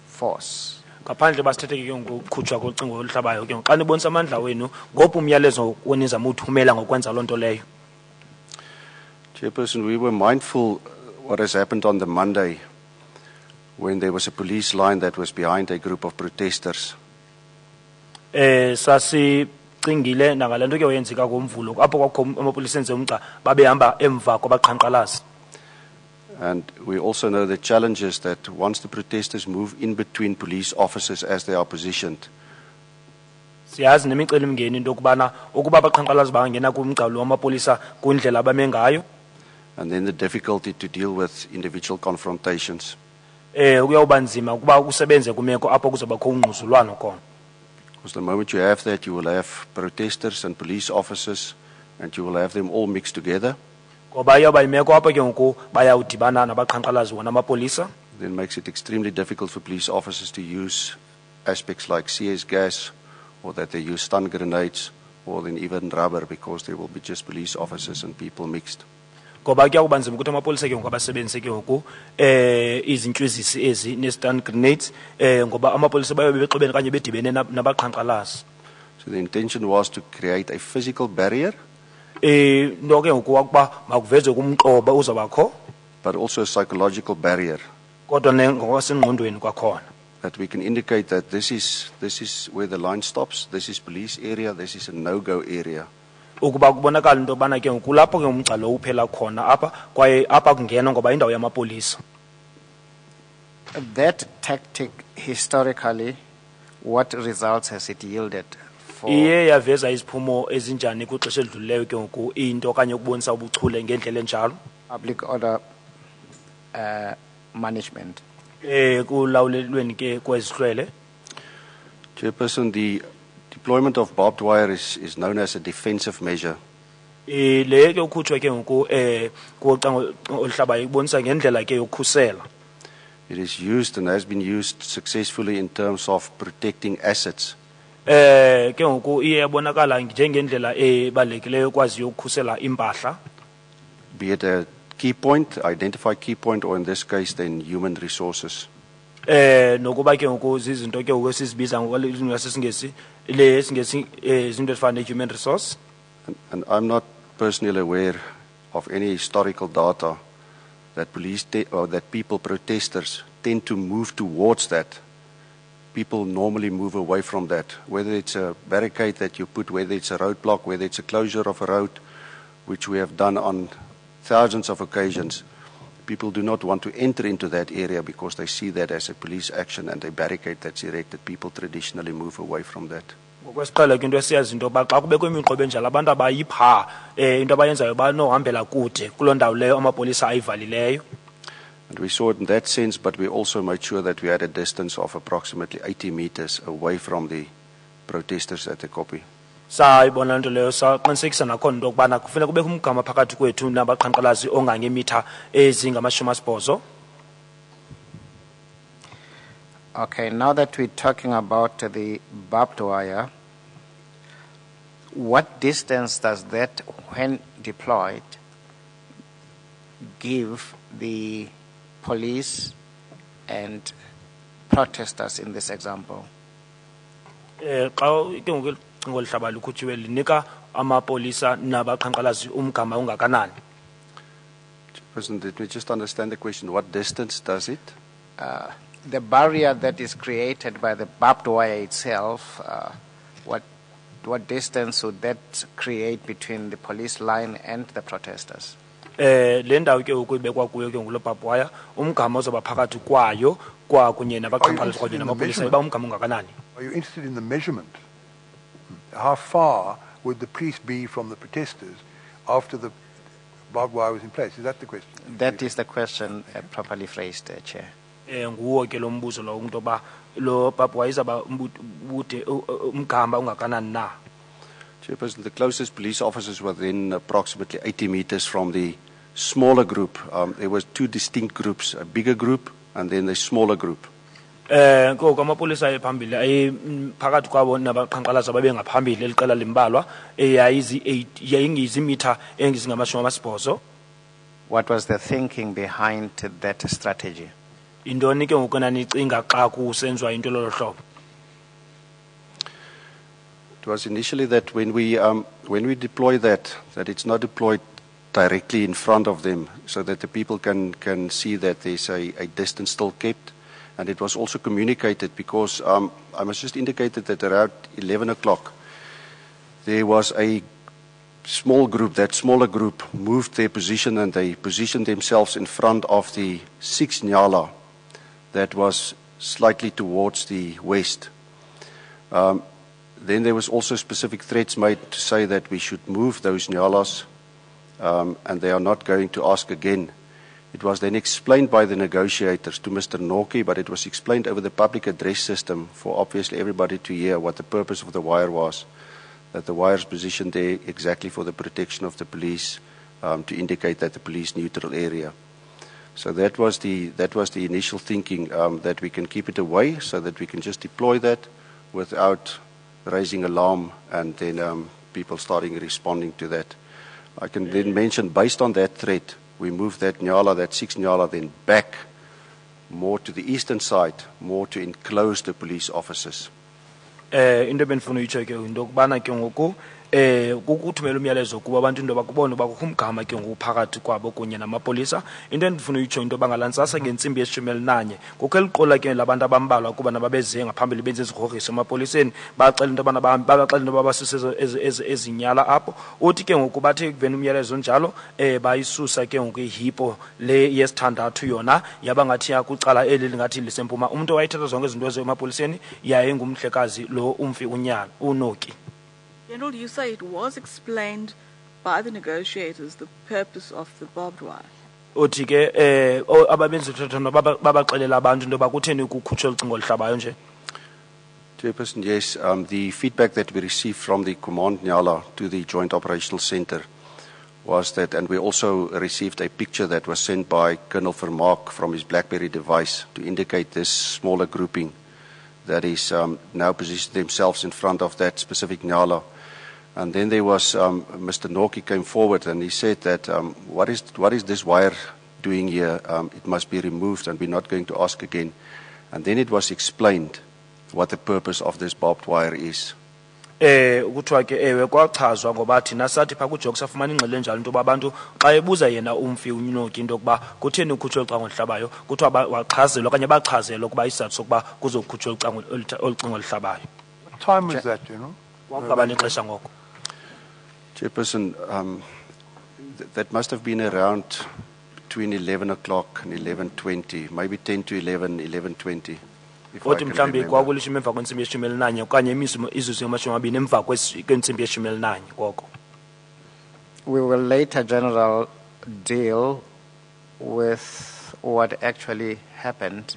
force? Ngaphandle basithethe ke ngokukhutshwa kocingo oluhlabayo ke xa nibonisa amandla wenu ngophi umyalezo onizama uthumela ngokwenza loo nto leyo? Chairperson, we were mindful what has happened on the Monday when there was a police line that was behind a group of protesters. Sasicingile nangale nto ke yenzeka ngomvulo apho kwakho amapolisa enze umgca babehamba emva kwabaqhankqalazi. And we also know the challenges that once the protesters move in between police officers as they are positioned, Siyazi nemicelimngeni into yokubana ukuba abaqhankqalazi bangena kumgca lo wamapolisa kwindlela abame ngayo, and then the difficulty to deal with individual confrontations. kuyawuba nzima ukuba usebenze kumeko apho kuzobakho ungquzulwano khona. Because the moment you have that, you will have protesters and police officers, and you will have them all mixed together. Ngoba iyawuba yimeko apho ke ngoku bayawudibana nabaqhankqalazi wona amapolisa. Then makes it extremely difficult for police officers to use aspects like CS gas, or that they use stun grenades, or then even rubber, because there will be just police officers and people mixed. Ngoba kuyawuba nzima ukuthi amapolisa ke ngoku abasebenzise ke ngoku izintywizisi ezi ne-stun grenades ngoba amapolisa bayobe bexobene kanye bedibene nabaqhankqalazi. So the intention was to create a physical barrier, Nto ke ngoku wakuba makuvezwe kumqoba uzawubakho, but also a psychological barrier, kodwa ngokwasengqondweni kwakhona. that we can indicate that this is where the line stops, this is police area, this is a no-go area. Ukuba kubonakala into yobana ke ngoku lapho ke umgca lo uphela khona apha kwaye apha kungenwa ngoba indawo yamapolisa. That tactic, historically, what results has it yielded for? Iye yaveza iziphumo ezinjani kwixesha elidlulileyo ke ngoku into okanye ukubonisa ubuchule ngendlela enjalo? Public order management. Kulawulelweni ke kwezihlwele. Chairperson, the deployment of barbed wire is known as a defensive measure. Le ke ukhutshwe ke ngoku kucango oluhlabayo kubonisa ngendlela ke yokukhusela. It is used and has been used successfully in terms of protecting assets. Ke ngoku iye yabonakala njengendlela ebalulekileyo ekwaziyo ukukhusela impahla. Be it a key point, identify key point, or in this case then human resources. Nokuba ke ngoku zizinto ke ngoku esizibiza ngokwasesingesi le singesi izinto ezifana human resource. And I'm not personally aware of any historical data that or that people, protesters, tend to move towards that people normally move away from that, whether it's a barricade that you put, whether it's a roadblock, whether it's a closure of a road, which we have done on thousands of occasions. People do not want to enter into that area because they see that as a police action, and a barricade that's erected, people traditionally move away from that. Ngokwesiqhelo ke into esiyazi into yoba xa kubekho imiqobo enjalo abantu abayipha into abayenzayo banohambela kude kuloo ndawo leyo amapolisa ayivalileyo. And we saw it in that sense, but we also made sure that we had a distance of approximately 80 meters away from the protesters at the copy. Sayibona nto leyo saqinisekisa nakhona into yokubana kufuneka kubekho umgama phakathi kwethu nabaqhankqalazi ongangeemitha ezingama-80. Okay, now that we're talking about the barbed wire, what distance does that, when deployed, give the police and protesters in this example? Xa ke ngoku icingo lihlaba likhutshiwe linika amapolisa nabaqhankqalazi umgama ungakanani? President, let me just understand the question. What distance does it? The barrier that is created by the barbed wire itself, what distance would that create between the police line and the protesters? Le ndawo ke ukubekwa kuyo ke ngulo barbed wire umgama ozoba phakathi kwayo kwakunye nabaqhankqalazi kwakunye namapolisa iba umgama ungakanani? Are you interested in the measurement? How far would the police be from the protesters after the barbed wire was in place? Is that the question? That is the question properly phrased, Chair. Nguwo ke lo mbuzo lo into ba lo barbed wire izaba bude umgama ungakanani na? Chairperson, the closest police officers were then approximately 80 meters from the smaller group. There were two distinct groups, a bigger group and then the smaller group. Ngoku amapolisa ayephambili phakathi kwabo nabaqhankqalazi ababengaphambili eliqela limbalwa yayingizimitha engizingama-80. What was the thinking behind that strategy? Intoni ke ngoku nanicinga xa kusenziwa into lolo hlobo? It was initially that when we deploy that it's not deployed directly in front of them, so that the people can see that there's a distance still kept. And it was also communicated because I must just indicate that around 11 o'clock, there was a small group, that smaller group moved their position and they positioned themselves in front of the 6 Nyala that was slightly towards the west. Then there was also specific threats made to say that we should move those Nyalas and they are not going to ask again. It was then explained by the negotiators to Mr. Norkie, but it was explained over the public address system for obviously everybody to hear what the purpose of the wire was, that the wire is positioned there exactly for the protection of the police, to indicate that the police neutral area. So that was the initial thinking, that we can keep it away so that we can just deploy that without raising alarm and then people starting responding to that. I can then mention, based on that threat, we moved that Nyala, that 6 Nyala, then back more to the eastern side, more to enclose the police officers. Into benifuna uyitsheke into kubana ke ngoku kukuthumela umyalezo kuba abantu into bakubona uba kukho umgama ke ngoku phakathi kwabo kunye namapolisa. Into endifuna uyitsho into bangalantsasa ngentsimbi ye-11 ngokho eliqola ke labantu abambalwa kuba nababeze ngaphambili benze izigrogriso emapoliseni baxela into abana babaxela into babasise ezinyala apho uthi ke ngoku bathe kuvena umyalezo njalo bayisusa ke ngoku ihipo le yesithandathu yona yaba ngathi yakucala eli lingathi lisempuma umuntu wayithetha zonke izinto emapoliseni yaye ngumhlekazi lo umfi unyana uNoki. General, you say it was explained by the negotiators the purpose of the barbed wire. Uthi ke ababenzi uthetho babaxelela abantu into bakutheni ukukhutshwa ucingo lihlabayo nje. Chairperson, yes, the feedback that we received from the Command Nyala to the Joint Operational Center was that, and we also received a picture that was sent by Colonel Vermaak from his BlackBerry device to indicate this smaller grouping that is now positioned themselves in front of that specific Nyala. And then there was Mr. Norkie came forward and he said that what is this wire doing here? It must be removed and we're not going to ask again. And then it was explained what the purpose of this barbed wire is. Kuthiwa ke ewe kwachazwa ngoba thina sathi pha kuJoke safumana ingxelo enjalo into yoba abantu xa ebuza yena umfi uNoki into yokuba kutheni ukhutshwe ucango oluhlabayo kuthiwa wachazelwa okanye bachazelwa ukuba isizathu sokuba kuzokhutshwa olucingo oluhlabayo. What time was that, General? Kwakungabani ixesha ngoko? Chairperson, that must have been around between 11 o'clock and 11:20, maybe 10 to 11, 11:20. If I Othi can mhlambi remember. kwakulishumi emva kwentsimbi yeshumi elinanye okanye izuzu ngamashumi amabini emva kwentsimbi yeshumi elinanye ngoko. We will later, General, deal with what actually happened.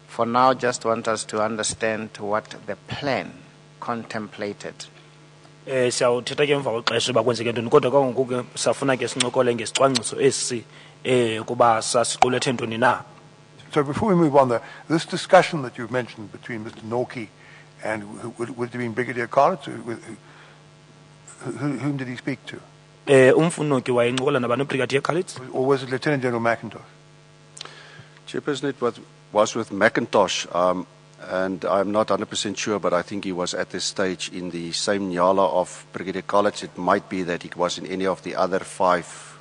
For now, just want us to understand what the plan contemplated. Siyawuthetha ke emva kwexesha uba kwenzeke ntoni kodwa kangoku ke safuna ke sincokole ngesicwangciso esi kuba sasiqulethe ntoni na. So before we move on, this discussion that you've mentioned between Mr. Norkie and would it have been Brigadier Collins? Whom did he speak to? Umfu Noki wayencokola nabani Brigadier Collins? Or was it Lieutenant General McIntosh? Chairperson, it was with McIntosh, and I'm not 100% sure, but I think he was at this stage in the same Nyala of Brigadier College. It might be that he was in any of the other 5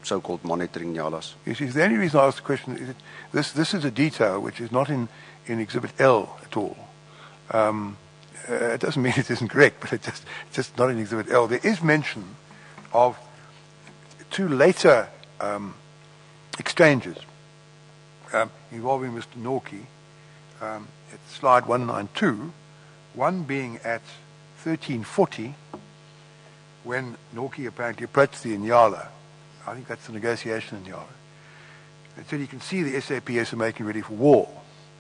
so-called monitoring Nyalas. You see, the only reason I asked the question is this is a detail which is not in Exhibit L at all. It doesn't mean it isn't correct, but it's just not in Exhibit L. There is mention of 2 later exchanges involving Mr. Norkie. It's slide 192, one being at 1340 when Norkie apparently approached the Inyala. I think that's the negotiation in Nyala. It said you can see the SAPS are making ready for war.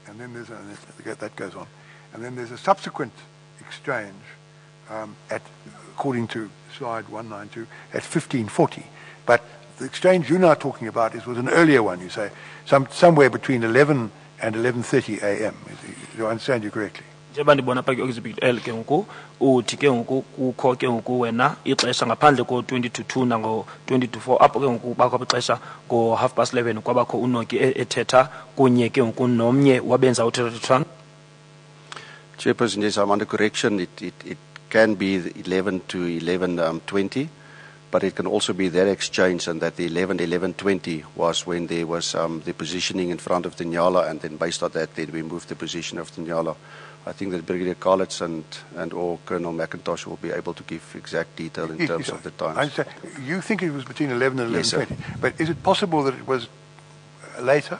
And then that goes on. And then there's a subsequent exchange according to slide 192, at 1540. But the exchange you're now talking about was an earlier one, you say, somewhere between 11 and 11:30 a.m. Do I understand you correctly? Njengoba ndibona apha ke-exhibit L ke ngoku uthi ke ngoku kukho ke ngoku wena ixesha ngaphandle ko-20 to 2 nango-20 to 4 apho ke ngoku bakho ixesha ngo-11:30 kwabakho uNoki ethetha kunye ke ngoku nomnye wabenza uthethathethwano. Chairperson, yes, I'm under correction. It can be 11 to 11:20, but it can also be that exchange, and that the 11:20 was when there was the positioning in front of the Nyala, and then based on that, then we moved the position of the Nyala. I think that Brigadier Collins and or Colonel McIntosh will be able to give exact detail in terms of the times. I understand. You think it was between 11 and 11:20, Yes, sir. but is it possible that it was later?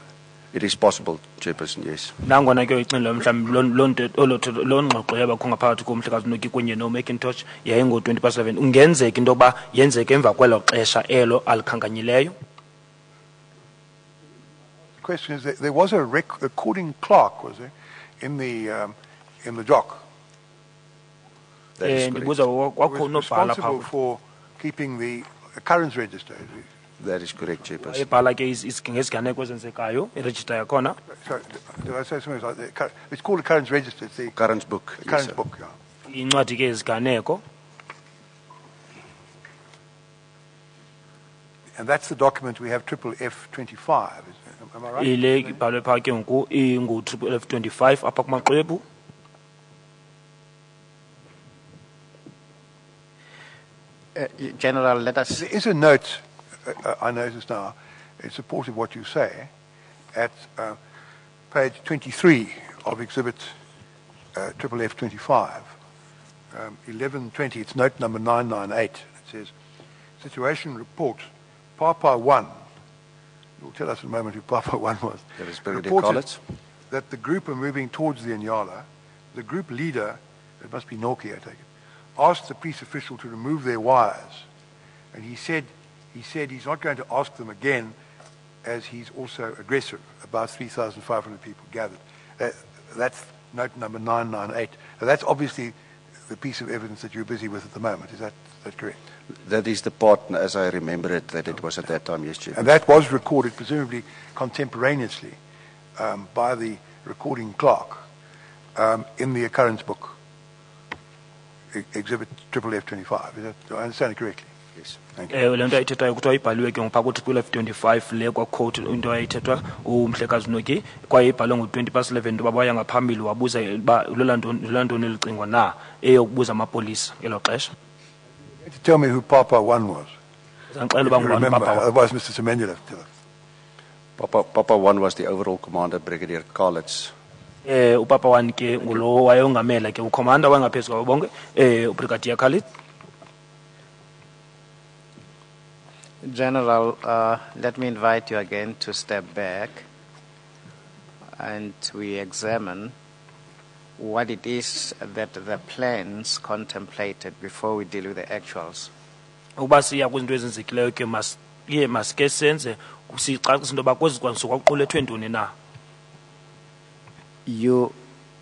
It is possible, Chairperson, yes. Nangona ke uyicinga mhlawumbi loo ngxoxo yabakho ngaphakathi komhlekazi uNoki kunye noMcIntosh yayingo-11:20. Ungenzeka into yokuba yenzeke emva kwelo xesha elo alikhankanyileyo. The question is, there was a recording clerk, was there, in the jock? That is correct. Ndibuza kwakho Was unobhala responsible phaa for keeping the occurrence register. That is correct, Chairperson. ebhala ke ngeziganeko ezenzekayo irejista yakhona. So, did I say something like that? It's called occurrence register. It's the Current book. yes, occurrence sir. book. Yeah. Incwadi ke iziganeko. And that's the document we have, FFF25. Am I right? Ile ibhalwe phaa ke ngoku ingu-FFF25 apha kumaxwebhu. General, let us. There is a note, I notice now, in support of what you say, at page 23 of Exhibit FFF25, 1120, it's note number 998. It says, situation report, Papa 1. You'll tell us in a moment who Papa 1 was. That is Brigadier Reported Collins. that the group are moving towards the Inyala. The group leader, it must be Norkie, I take it, asked the police official to remove their wires. And he said he's not going to ask them again, as he's also aggressive. About 3,500 people gathered. That's note number 998. Now, that's obviously the piece of evidence that you're busy with at the moment. Is that correct? That is the part, as I remember it, that it was at that time, yes, Chairperson. And that was recorded, presumably contemporaneously, by the recording clerk in the occurrence book, Exhibit FFF25. Do I understand it correctly? Yes. Thank you. Le nto ayithethayo kuthiwa ibhaliwe ke ngopha kuthi kwi-11 25 le kwaquote into ayithethwa uMhlekazi Noki kwaye ibhalwe ngo-20:11 into uba waya ngaphambili wabuza uba lolantoni elicingo na eyokubuza amapolisa ngelo xesha. Tell me who Papa 1 was. Zandixelela If uba you ngubani remember, upapa wa. otherwise Mr. Semenya will have to tell us. Papa 1 was the overall commander, Brigadier Kalitz. Upapa wani ke ngulo wayongamela ke ukhomanda wangaphezu kwabo bonke ubrigadier Khalid. General, let me invite you again to step back and we examine what it is that the plans contemplated before we deal with the actuals. Uba siya kwizinto ezenzekileyo ke masike senze sicacisa into yoba kwezi kwansuku kwakuqulethwe ntoni na. You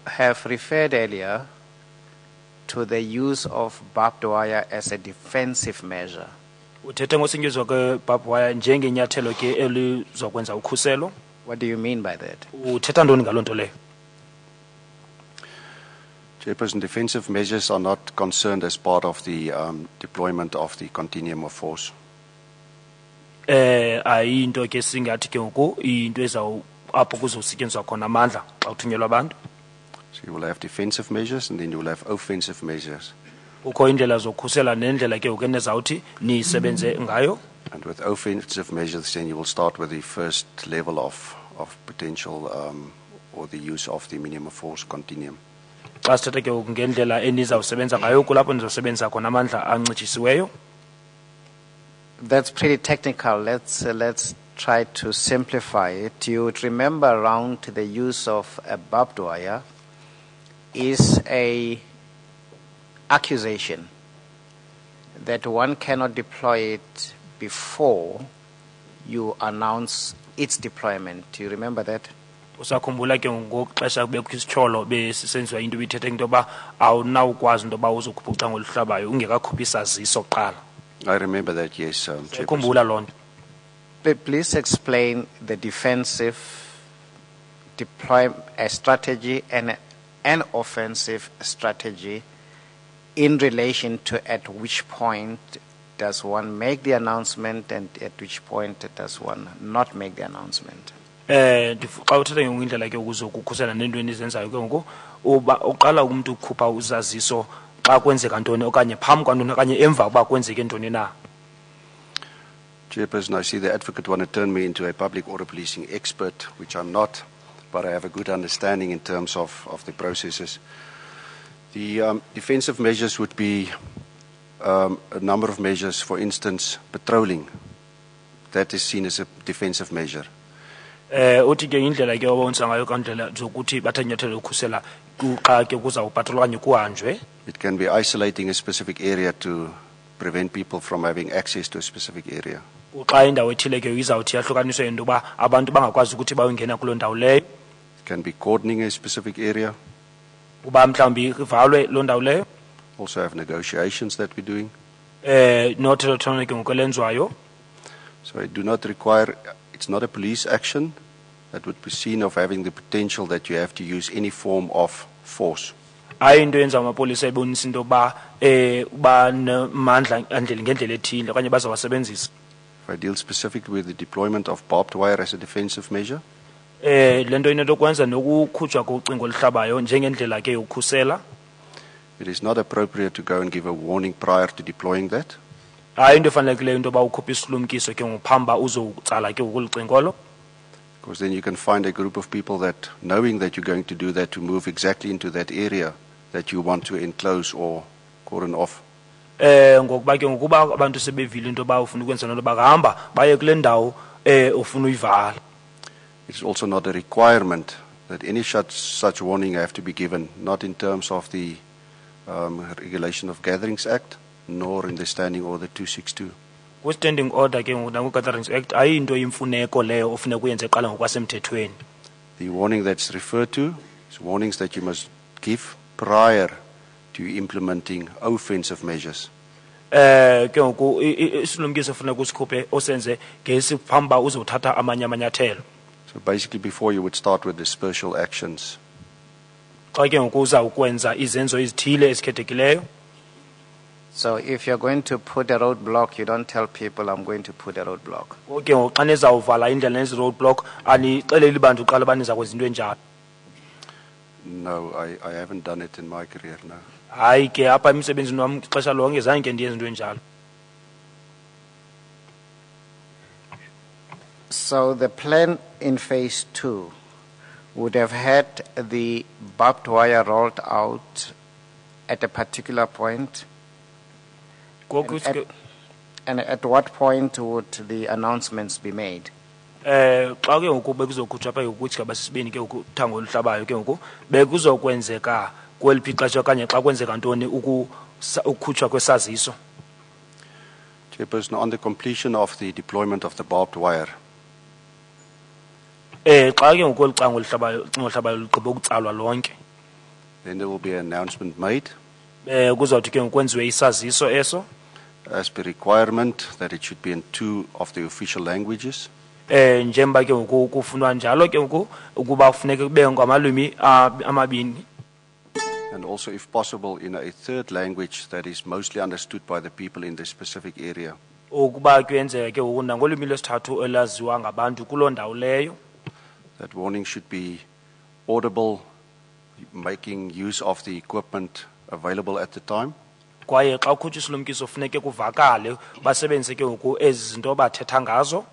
have referred earlier to the use of barbed wire as a defensive measure. Uthethe ngosetyenziswa ke-barbed wire njengenyathelo ke elizokwenza ukhuselo. What do you mean by that? Uthetha ntoni ngaloo nto leyo? Chairperson, defensive measures are not concerned as part of the deployment of the continuum of force. Ayinto ke singathi ke ngoku into apho kuzosetyenziswa khona amandla xa kuthunyelwa abantu. So you will have defensive measures and then you will have offensive measures. Kukho indlela zokukhusela nendlela ke ngoku enezawuthi nisebenze ngayo. And with offensive measures, then you will start with the first level of potential or the use of the minimum force continuum. Xa sithetha ke ngoku ngendlela enizawusebenza ngayo kulapho nizawusebenzisa khona amandla ancitshisiweyo. That's pretty technical. Let's try to simplify it. You would remember around the use of a barbed wire is a accusation that one cannot deploy it before you announce its deployment. Do you remember that? Usakhumbula ke ngokuxesha kubekho isityholo besisenziwa into ibithethe into yoba awunawukwazi into yoba uzokhupha ucango oluhlabayo ungekakhuphi isaziso kuqala. I remember that, yes, Chairperson. Khumbula loo nto. Please explain the defensive strategy and an offensive strategy in relation to at which point does one make the announcement and at which point does one not make the announcement. Xa uthetha ngindlela ke ukuzokukhusela nento enizenzayo ke ngoku uba uqala umuntu ukhupha uzaziso xa kwenzeka ntoni okanye phambi kwantoni okanye emva kuba kwenzeke ntoni na. Chairperson, I see the advocate want to turn me into a public order policing expert, which I'm not, but I have a good understanding in terms of the processes. The defensive measures would be a number of measures, for instance, patrolling. That is seen as a defensive measure. Uthi ke indlela ke obonisa ngayo kandlela zokuthi bathanyathele ukhusela xa ke kuzawupatrolwa okanye kuhanjwe. It can be isolating a specific area to prevent people from having access to a specific area. Xa indawo ethile ke izawuthi yahlukaniswe into yoba abantu bangakwazi ukuthi bayongena kuloo ndawo leyo. It can be cordoning a specific area. Uba mhlawumbi ivalwe loo ndawo leyo. Also have negotiations that we're doing. Nothethathana ke ngokulenziwayo. So I do not require, it's not a police action that would be seen of having the potential that you have to use any form of force. Hayi into yenza amapolisa ebonisa into yoba banamandla ngendlela ethile okanye bazawasebenzisa. If I deal specifically with the deployment of barbed wire as a defensive measure, Le nto inento kwenza nokukhutshwa kocingo oluhlabayo njengendlela ke yokukhusela. it is not appropriate to go and give a warning prior to deploying that. Hayi into efanelekileyo into yoba ukhuphe isilumkiso ke ngophamba uzotsala ke kulcingolo. Because then you can find a group of people that, knowing that you're going to do that, to move exactly into that area that you want to enclose or cordon off. Ngokuba ke ngokuba abantu sebevile into yoba ufuna ukwenza nto bakahamba baye kule ndawo ufuna uyivala. It's also not a requirement that any such warning have to be given, not in terms of the Regulation of Gatherings Act, nor in the Standing Order 262. Standing order ke Gatherings Act ayinto imfuneko leyo ofuna kuyenza eqala ngokwasemthethweni. The warning that's referred to is warnings that you must give prior to implementing offensive measures. Ke ngoku isilumkiso ofuna kusikhuphe osenze ngesiphamba uzothatha amanye amanyathelo. So basically before you would start with dispersal actions. Xa ke ngoku uzawukwenza izenzo ezithile ezikhethekileyo. So if you're going to put a roadblock, you don't tell people I'm going to put a roadblock. Okay, xa nizawuvala indlela nezi roadblock anixeleli bantu qala uba niza kwenza into enjalo. No, I haven't done it in my career, no. Hayi ke apha emsebenzini wam ixesha lonke zange ndiyenze into enjalo. So the plan in phase 2 would have had the barbed wire rolled out at a particular point. And at what point would the announcements be made? Xa ke ngoku bekuzokhutshwa apha kwigaba sesibini ke ngoku thango oluhlabayo ke ngoku bekuzokwenzeka kweliphi ixesha okanye xa kwenzeka ntoni ukukhutshwa kwesaziso. Chairperson, on the completion of the deployment of the barbed wire, Xa ke ngoku olu cango oluhlabayo lugqiba ukutsalwa lonke then there will be an announcement made kuzawuthi ke ngoku kwenziwe isaziso eso as per requirement that it should be in 2 of the official languages. njengoba ke ngoku kufunwa njalo ke ngoku ukuba kufuneka kube ngamalwimi amabini. And also, if possible, in a 3rd language that is mostly understood by the people in this specific area. Ukuba kuyenzeka ke ngoku nangolwimi lwesithathu elaziwa ngabantu kuloo ndawo leyo. That warning should be audible, making use of the equipment available at the time. Kwaye xa ukhutshwa isilumkiso funeke kuvakale basebenzise ke ngoku ezi zinto bathetha ngazo.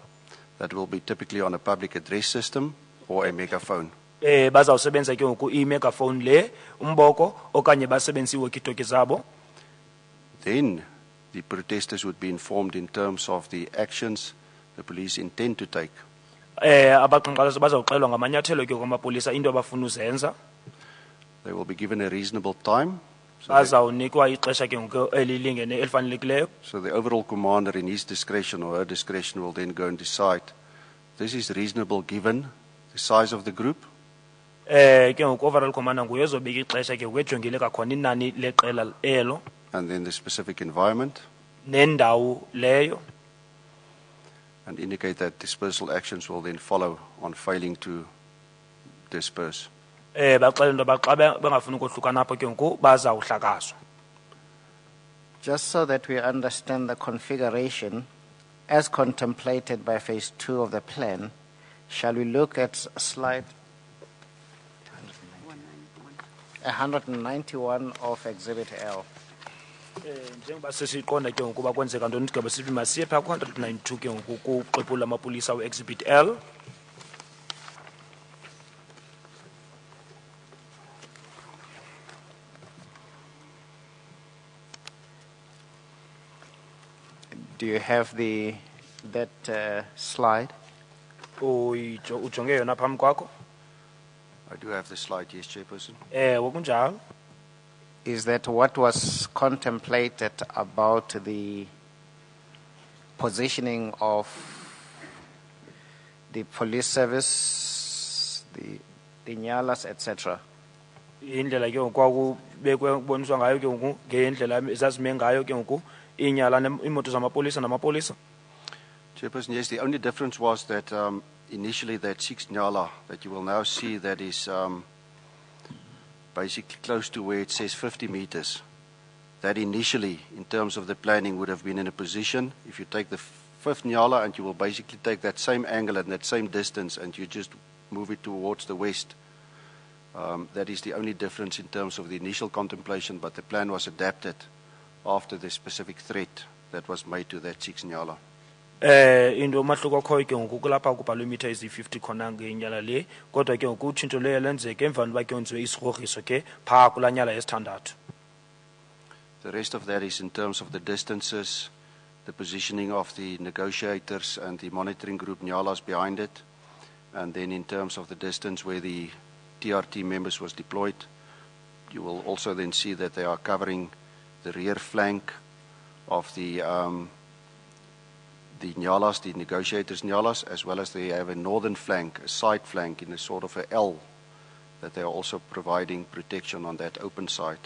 That will be typically on a public address system or a megaphone. Bazawusebenza ke ngoku i-megaphone le umboko okanye basebenzise iwalkie-talkie zabo. Then the protesters would be informed in terms of the actions the police intend to take. Abaqhankqalazi bazawuxelwa ngamanyathelo ke kwamapolisa into abafuna uzenza. They will be given a reasonable time. Bazawunikwa ixesha ke ngoku elilingene elifanelekileyo. So the overall commander in his discretion or her discretion will then go and decide, this is reasonable given the size of the group. Ke ngoku overall commander nguye ozobeka ixesha ke ngoku ejongile kakhona inani leqela elo. And then the specific environment. Nendawo leyo. And indicate that dispersal actions will then follow on failing to disperse. Baxela into yoba xa bengafuni ukohlukana apho ke ngoku bazawuhlakazwa. Just so that we understand the configuration as contemplated by phase 2 of the plan, shall we look at slide 191 of Exhibit L? Njengoba sesiqonda ke ngoku kwenzeka ntoni isigaba sibili masiye phaa ku-192 ke ngoku kuxwebhu lamapolisa we-Exhibit L. Do you have that slide? Ujonge yona phambi kwakho? I do have the slide, yes, Chairperson. Kunjalo. Is that what was contemplated about the positioning of the police service, the nyalas, etc.? Indlela ke ngoku kwakuboniswa ngayo ke ngoku ngendlela ezazime ngayo ke ngoku inyala imoto zamapolisa namapolisa. Chairperson, yes, the only difference was that initially that 6 nyala that you will now see that is basically close to where it says 50 meters. That initially, in terms of the planning, would have been in a position, if you take the 5th nyala and you will basically take that same angle and that same distance and you just move it towards the west. That is the only difference in terms of the initial contemplation, but the plan was adapted after the specific threat that was made to that 6 nyala. Into mahluko akhoyo ke ngoku kulapha kubhalwe imitha ezi-50 khona ngenyala le kodwa ke ngoku utshintsho leyo lenzeke emvani uba kwenziwe isigrogriso ke phaa kulaa nyala yesithandathu. The rest of that is in terms of the distances, the positioning of the negotiators and the monitoring group nyalas behind it, and then in terms of the distance where the TRT members was deployed, you will also then see that they are covering the rear flank of the nyalas, the negotiators nyalas, as well as they have a northern flank, a side flank in a sort of a L, that they are also providing protection on that open side.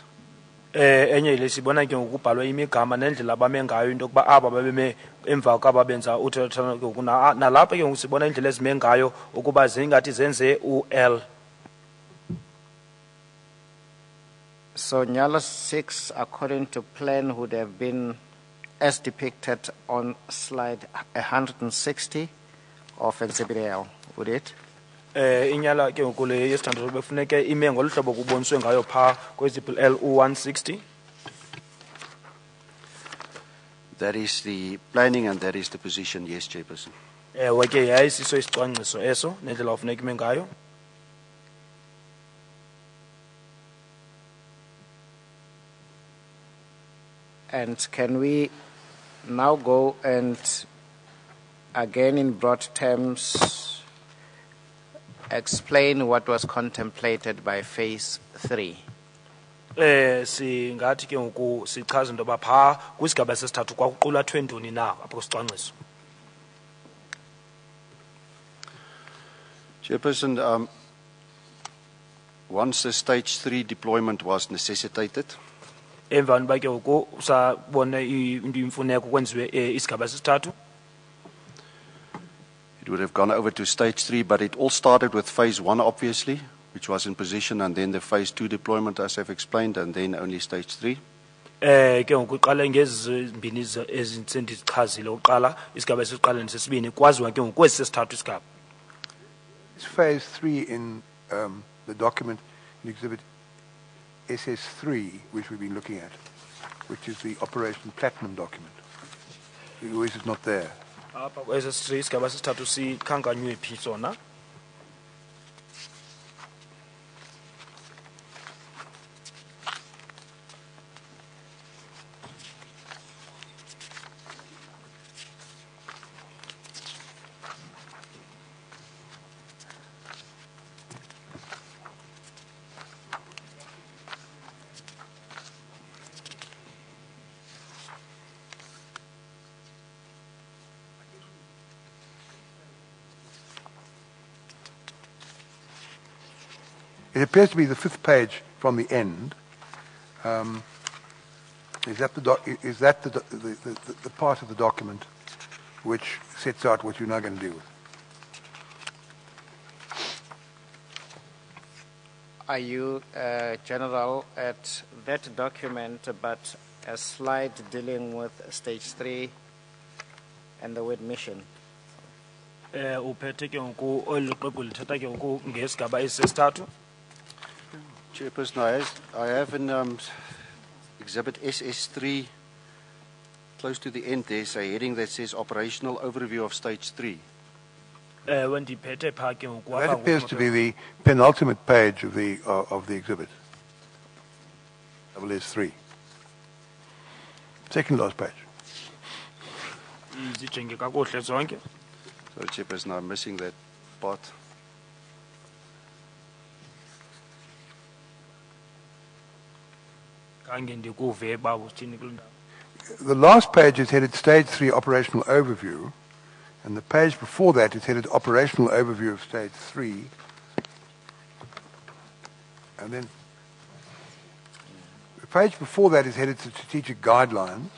Enye ile sibona ke ngoku kubhalwe imigama nendlela abame ngayo into yokuba aba babeme emva kwaba benza uthethathana ke ngoku nalapha ke ngoku sibona indlela ezime ngayo ukuba zingathi zenze u-L. So Nyala 6, according to plan, would have been as depicted on slide 160 of Exhibit L, would it? Inyala ke ngoku le yesithandathu befuneke ime ngolu hlobo kuboniswe ngayo phaa kweziphi L160. That is the planning and that is the position, yes, Chairperson. Ewe ke yayisiso isicwangciso eso nendlela ofuneka ime ngayo. And can we now go and, again in broad terms, explain what was contemplated by phase 3? Singathi ke ngoku sichaze into yoba phaa kwisigaba sesithathu kwakuqulathwe ntoni na apha kwisicwangciso. Chairperson, once the stage 3 deployment was necessitated, Emva nba ke ngoku sabone into imfuneko kwenziwe isigaba sesithathu. it would have gone over to stage 3, but it all started with phase 1, obviously, which was in position, and then the phase 2 deployment, as I've explained, and then only stage 3. Ke ngoku iqale ngezi zimbini ezinsendizichazile uqala isigaba sesiqala nesesibini kwaziwa ke ngoku kwesi sesithathu isigaba. It's phase 3 in the document in Exhibit SS3, which we've been looking at, which is the Operation Platinum document. Or is it not there? Apha kwesi isigaba sesithathu sikhankanywe phi sona. It appears to be the 5th page from the end. Is that the part of the document which sets out what you're now going to do with? Are you, General, at that document, but a slide dealing with stage 3 and the word mission? Uphethe ke ngoku olu xwebhu lithetha ke ngoku ngesigaba esesithathu. Chairperson, I have in Exhibit SS3, close to the end, there's a heading that says Operational Overview of Stage 3. When ndiphethe phaa ke ngoku That apha appears to be the penultimate page of the exhibit. S3. Second last page. zijenge kakuhle zonke. So, Chairperson, I'm missing that part. Khange ndikuve baba uthini kule ndawo. The last page is headed Stage 3 Operational Overview, and the page before that is headed Operational Overview of Stage 3. And then the page before that is headed Strategic Guidelines.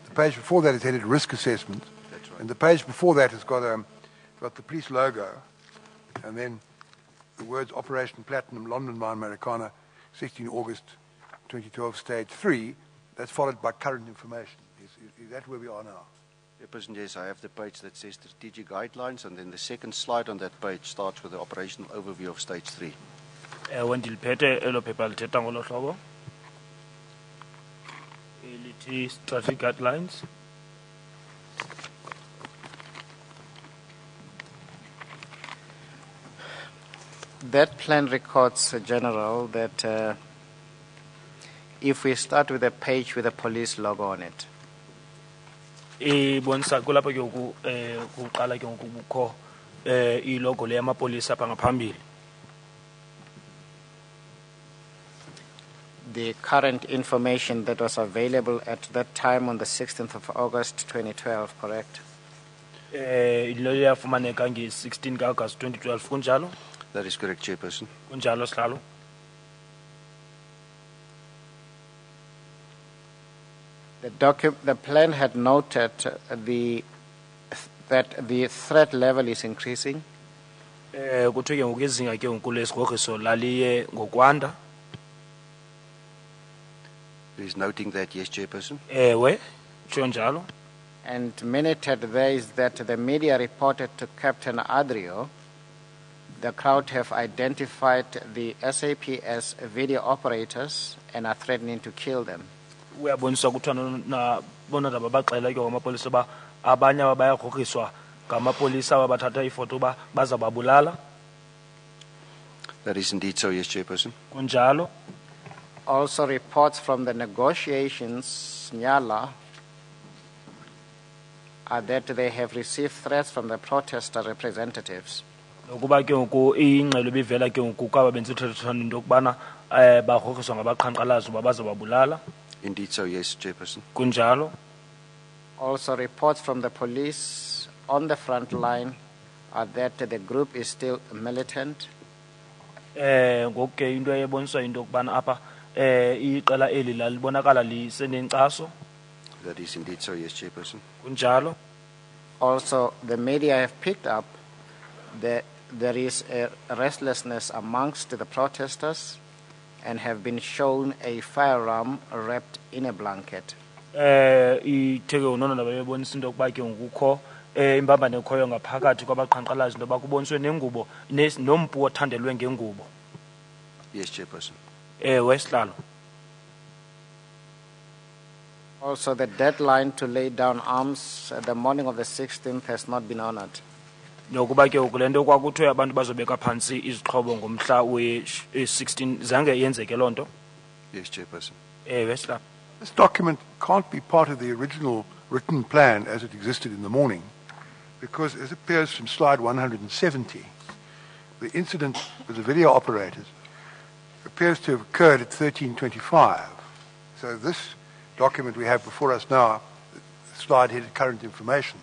The page before that is headed Risk Assessment. That's right. And the page before that has got the police logo, and then the words Operation Platinum, London Mine Marikana, 16 August 2012, Stage 3. That's followed by current information. Is that where we are now? Chairperson, yes, I have the page that says Strategic Guidelines, and then the second slide on that page starts with the Operational Overview of Stage 3. When ndiliphethe elo phepha lithetha ngolo hlobo. Elithi Strategic Guidelines. That plan records, General, that if we start with a page with a police logo on it, Ibonisa kulapho ke ngoku kuqala ke ngoku kukho ilogo le yamapolisa apha ngaphambili. the current information that was available at that time on the 16th of August 2012, correct? Lo yafumaneka nge-16 ka-August 2012 kunjalo? That is correct, Chairperson. Kunjalo sihlalo. The plan had noted that the threat level is increasing. Kuthiwe ke ngoku izinga ke ngoku lesigrogriso laliye ngokwanda. He's noting that, yes, Chairperson. Ewe, tsho njalo. And minuted there is that the media reported to Captain Adrio the crowd have identified the SAPS video operators and are threatening to kill them. Uyaboniswa kuthiwa na bona laba baxela ke ngamapolisa ba abanye abayagrogriswa ngamapolisa abathatha ifoto ba bazababulala. That is indeed so, yes, Chairperson. Kunjalo. Also reports from the negotiations, Nyala, are that they have received threats from the protester representatives. Nokuba ke ngoku ingxelo bivela ke ngoku kwaba benzithethathana into kubana bagrogriswa ngabaqhankqalazi uba bazababulala. Indeed so, yes, Chairperson. Kunjalo. Also reports from the police on the front line are that the group is still militant. Ngoku ke into eboniswa into kubana apha iqela eli lalibonakala lisenenkcaso. That is indeed so, yes, Chairperson. Kunjalo. Also, the media have picked up that there is a restlessness amongst the protesters and have been shown a firearm wrapped in a blanket. Itheke unono nabebonisa into kuba ke ngukho imbambane ekhoyo ngaphakathi kwabaqhankqalazi into bakuboniswe nengubo nompu othandelwe ngengubo. Yes, Chairperson. Ewe sihlalo. Also, the deadline to lay down arms at the morning of the 16th has not been honored. Nokuba ke ukule nto kwakuthiwe abantu bazobeka phansi izixhobo ngomhla we-16 zange yenzeke loo nto. Yes, Chairperson. Ewe sihlalo. This document can't be part of the original written plan as it existed in the morning, because as appears from slide 170, the incident with the video operators appears to have occurred at 13:25. So this document we have before us now, the slide headed current information,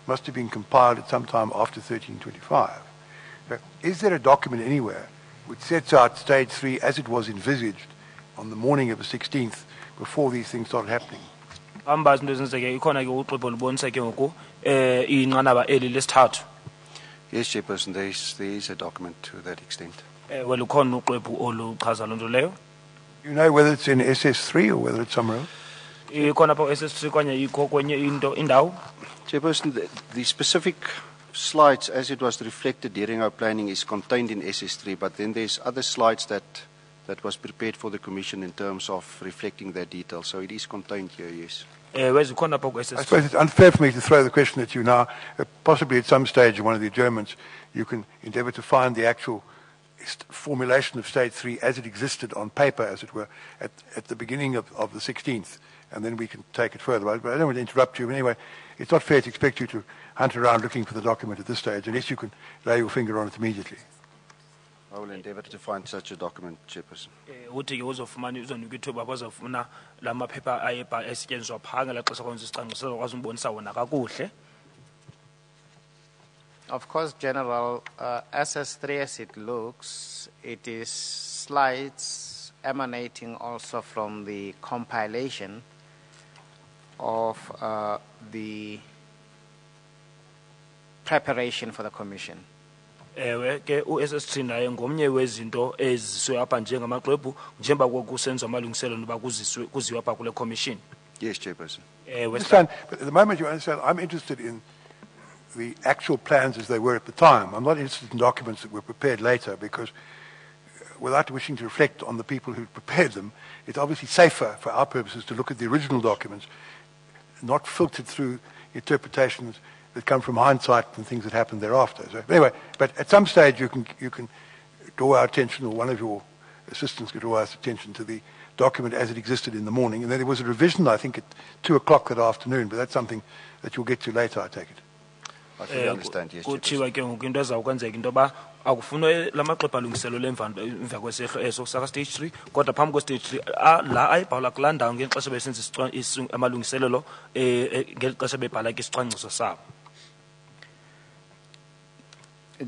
must have been compiled at some time after 13:25. So is there a document anywhere which sets out stage 3 as it was envisaged on the morning of the 16th before these things started happening? Ambazi into ezenzeke ikhona ke uxwebhu olubonisa ke ngoku inqanaba eli lesithathu. Yes, Chairperson, there is a document to that extent. Well, ukhona uxwebhu oluchaza loo nto leyo. You know whether it's in SS3 or whether it's somewhere else? Ikhona pha SS3 kwanye ikho kwenye indawo. Chairperson, the specific slides as it was reflected during our planning is contained in SS3, but then there's other slides that was prepared for the Commission in terms of reflecting that detail. So it is contained here, yes. Zikhona pha I suppose it's unfair for me to throw the question at you now. Possibly at some stage in one of the adjournments, you can endeavour to find the actual formulation of stage 3 as it existed on paper, as it were, at the beginning of the 16th, and then we can take it further. But I don't want to interrupt you. But anyway, it's not fair to expect you to hunt around looking for the document at this stage, unless you can lay your finger on it immediately. I will endeavour to find such a document, Chairperson. uthi ke uzofumana uzonika ithuba bazofuna la maphepha esetyenziswa phaa ngelaa xesha kwenza isicwangciso kwazi umbonisa wona kakuhle. Of course, General, SS3 as it looks, it is slides emanating also from the compilation of the preparation for the Commission. Ewe ke u-SS3 naye ngomnye wezinto eziswe apha njengamaxwebhu njengoba kwakusenziwa amalungiselelo noba kuziwe apha kule commission. Yes, Chairperson. Understand, but at the moment you understand, I'm interested in the actual plans as they were at the time. I'm not interested in documents that were prepared later, because without wishing to reflect on the people who prepared them, it's obviously safer for our purposes to look at the original documents, not filtered through interpretations that come from hindsight and things that happened thereafter. So anyway, but at some stage you can draw our attention, or one of your assistants could draw our attention to the document as it existed in the morning. And then there was a revision, I think, at 2 o'clock that afternoon, but that's something that you'll get to later, I take it. I fully understand, yes, Chairperson. Kuthiwa ke ngoku into ezawukwenzeka into yoba akufunwa la maxwebhu alungiselelwe emva kwesehlo eso saka stage 3, kodwa phambi stage 3 la ayibhala kulaa ndawo ngeli xesha besenza amalungiselelo ngeli xesha bebhala ke isicwangciso sabo.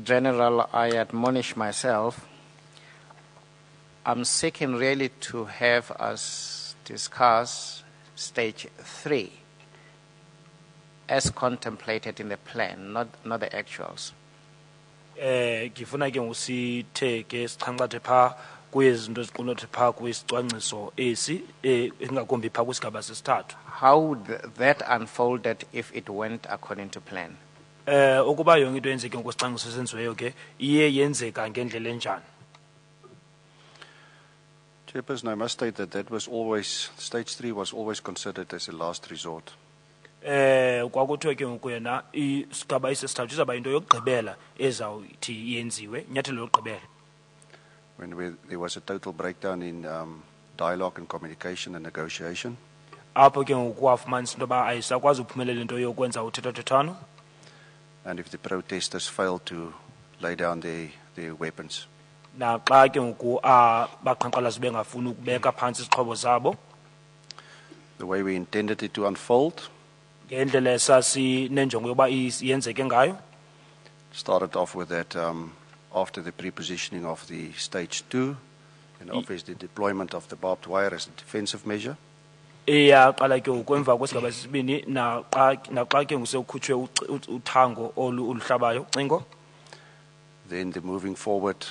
General, I admonish myself. I'm seeking really to have us discuss stage 3 as contemplated in the plan, not the actuals. Ngifuna ke ngusithe ke sichanqathe pha kuyezinto eziqunothi phaa kwisicwangciso esi ingakumbi phaa kwisigaba sesithathu. How would that unfolded if it went according to plan? Ukuba yonke into yenzeke ngokwesicwangciso esenziweyo ke iye yenzeka ngendlela enjani. Chairperson, I must state that that was always, stage 3 was always considered as a last resort. Kwakuthiwe ke ngoku yena isigaba esesithathu izawuba into yokugqibela ezawuthi yenziwe, inyathelo lokugqibela. When there was a total breakdown in dialogue and communication and negotiation. Apho ke ngoku wafumanisa into yoba ayisakwazi uphumelela into yokwenza uthethathethwano. And if the protesters failed to lay down their weapons. Na xa ke ngoku abaqhankqalazi bengafuni ukubeka phantsi izixhobo zabo. The way we intended it to unfold. Ngendlela esasinenjongo yoba yenzeke ngayo. Started off with that after the prepositioning of the stage 2 and obviously the deployment of the barbed wire as a defensive measure. Iyaqala ke ngoku emva kwesigaba sesibini naxa ke ngoku sekukhutshwe uthango oluhlabayo ucingo. Then the moving forward